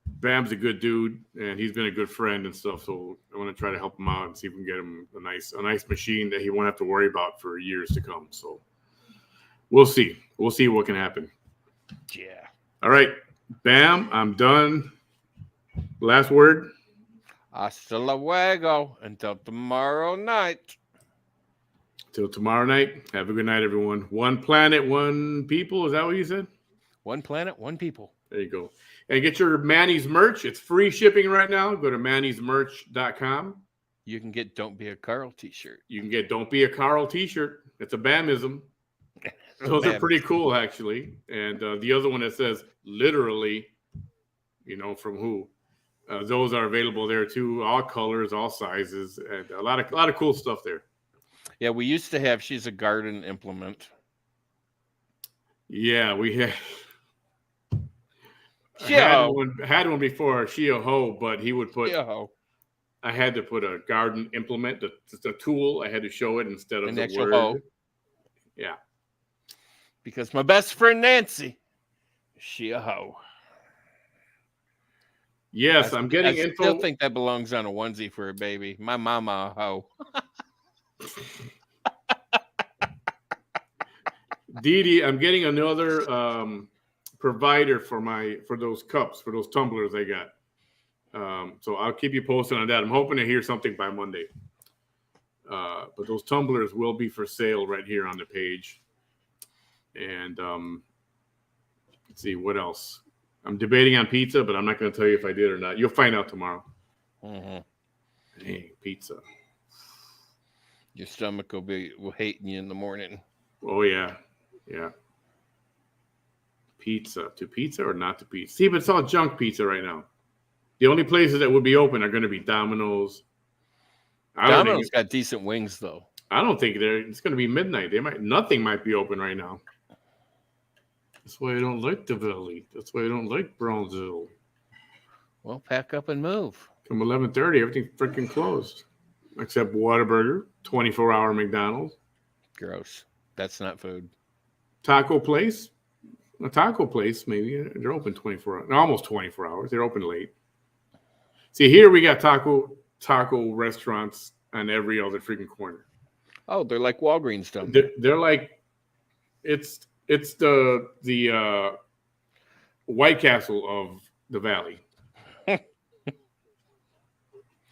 Bam's a good dude, and he's been a good friend and stuff. So I want to try to help him out and see if we can get him a nice machine that he won't have to worry about for years to come. So we'll see. We'll see what can happen. Yeah. All right, Bam, I'm done. Last word. Hasta luego. Until tomorrow night. Till tomorrow night. Have a good night, everyone. One planet, one people. Is that what you said? One planet, one people. There you go. And get your Manny's merch. It's free shipping right now. Go to mannysmerch.com. You can get Don't Be a Carl t-shirt. You can get Don't Be a Carl t-shirt. It's a Bamism. Those are pretty cool, actually. And the other one that says literally, from who. Those are available there too. All colors, all sizes, and a lot of cool stuff there. Yeah, we used to have She's a Garden Implement. Yeah, we had. Had one before, She-a-ho, but he would put. She-a-ho. I had to put a garden implement, the tool. I had to show it instead of An the actual word. hoe. Yeah. Because my best friend Nancy, She-a-ho. Yes, I'm getting info. I still think that belongs on a onesie for a baby. My mama a hoe. Dee, I'm getting another provider for those cups, for those tumblers I got. So I'll keep you posted on that. I'm hoping to hear something by Monday. But those tumblers will be for sale right here on the page. And let's see what else. I'm debating on pizza, but I'm not going to tell you if I did or not. You'll find out tomorrow. Mm-hmm. Dang, pizza. Your stomach will hating you in the morning. Oh yeah. Pizza. To pizza or not to pizza? See, but it's all junk pizza right now. The only places that would be open are going to be Domino's. Domino's got decent wings, though. I don't think it's going to be midnight. Nothing might be open right now. That's why I don't like the Valley. That's why I don't like Brownsville. Well, pack up and move. From 11:30, everything freaking closed. Except Whataburger, 24-hour McDonald's. Gross. That's not food. Taco place. A taco place, maybe. They're open 24 hours. Almost 24 hours. They're open late. See, here we got taco restaurants on every other freaking corner. Oh, they're like Walgreens down there. They're like, it's the White Castle of the Valley.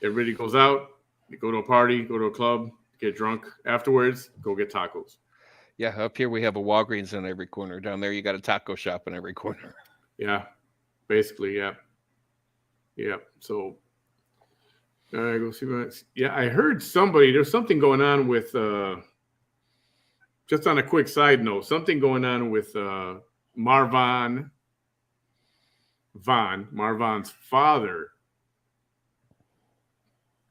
Everybody goes out, You go to a party, go to a club, get drunk. Afterwards, go get tacos. Yeah, up here we have a Walgreens in every corner. Down there you got a taco shop in every corner. Yeah, basically, yeah. Yeah, so go see what. Yeah, I heard there's something going on with, just on a quick side note, something going on with Marvan's father.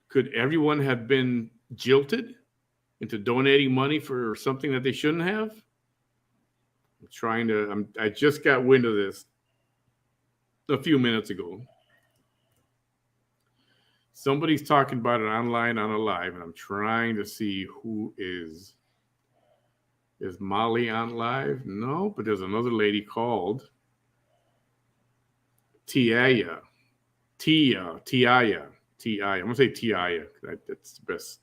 Could everyone have been jilted into donating money for something that they shouldn't have? I just got wind of this a few minutes ago. Somebody's talking about it online on a live, and I'm trying to see who is. Is Molly on live? No, but there's another lady called Tiaya. Tiaya. I'm going to say Tiaya. That's the best.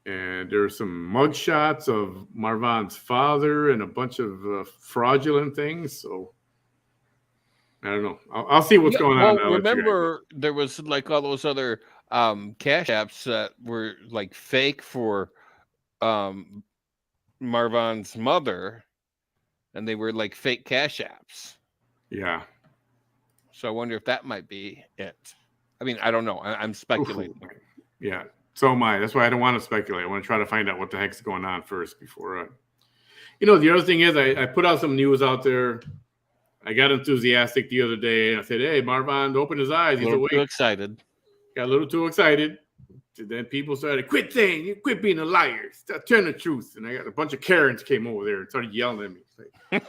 And there's some mugshots of Marvan's father and a bunch of fraudulent things. So I don't know. I'll see what's going on. Well, remember there was like all those other cash apps that were like fake for Marvan's mother, and they were like fake cash apps. Yeah. So I wonder if that might be it. I mean, I don't know. I'm speculating. Yeah. So am I. That's why I don't want to speculate. I want to try to find out what the heck's going on first before. The other thing is I put out some news out there. I got enthusiastic the other day. I said, "Hey, Marvan opened his eyes. He's awake." Too excited. Got a little too excited. Then people started, "Quit being a liar. Turn the truth." And I got a bunch of Karens came over there and started yelling at me. Like,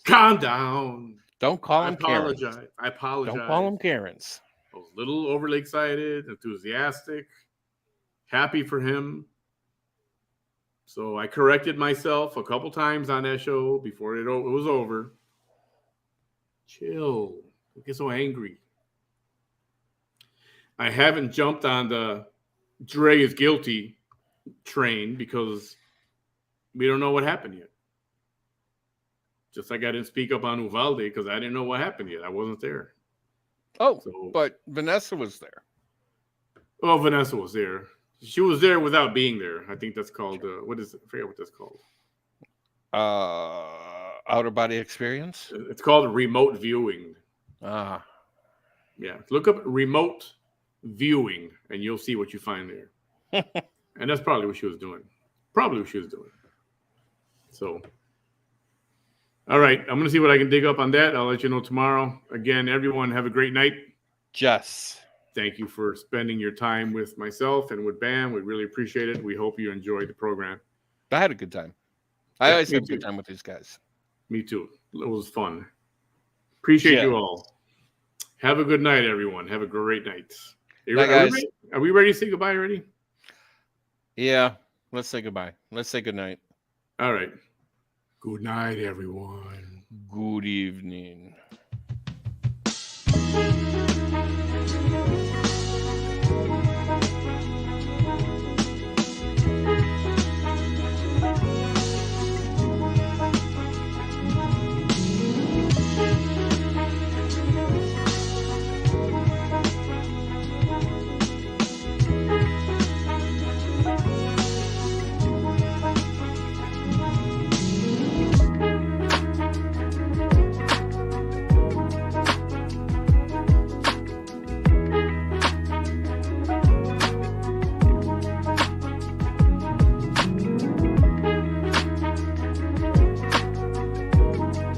calm down. Don't call them Karens. I apologize. Don't call them Karens. I was a little overly excited, enthusiastic, happy for him. So I corrected myself a couple times on that show before it was over. Chill. Don't get so angry. I haven't jumped on the Dre is guilty train because we don't know what happened yet. Just like I didn't speak up on Uvalde because I didn't know what happened yet. I wasn't there. Oh, but Vanessa was there. Oh, Vanessa was there. She was there without being there. I think that's called, what is it? I forget what that's called. Outer body experience? It's called remote viewing. Ah. Yeah. Look up remote viewing and you'll see what you find there. And that's probably what she was doing. So, all right. I'm going to see what I can dig up on that. I'll let you know tomorrow. Again, everyone, have a great night. Jess. Thank you for spending your time with myself and with Bam. We really appreciate it. We hope you enjoyed the program. I had a good time. I always have a good time with these guys. Me too. It was fun. Appreciate you all. Have a good night, everyone. Have a great night. Are we ready to say goodbye already? Yeah. Let's say goodbye. Let's say good night. All right. Good night, everyone. Good evening.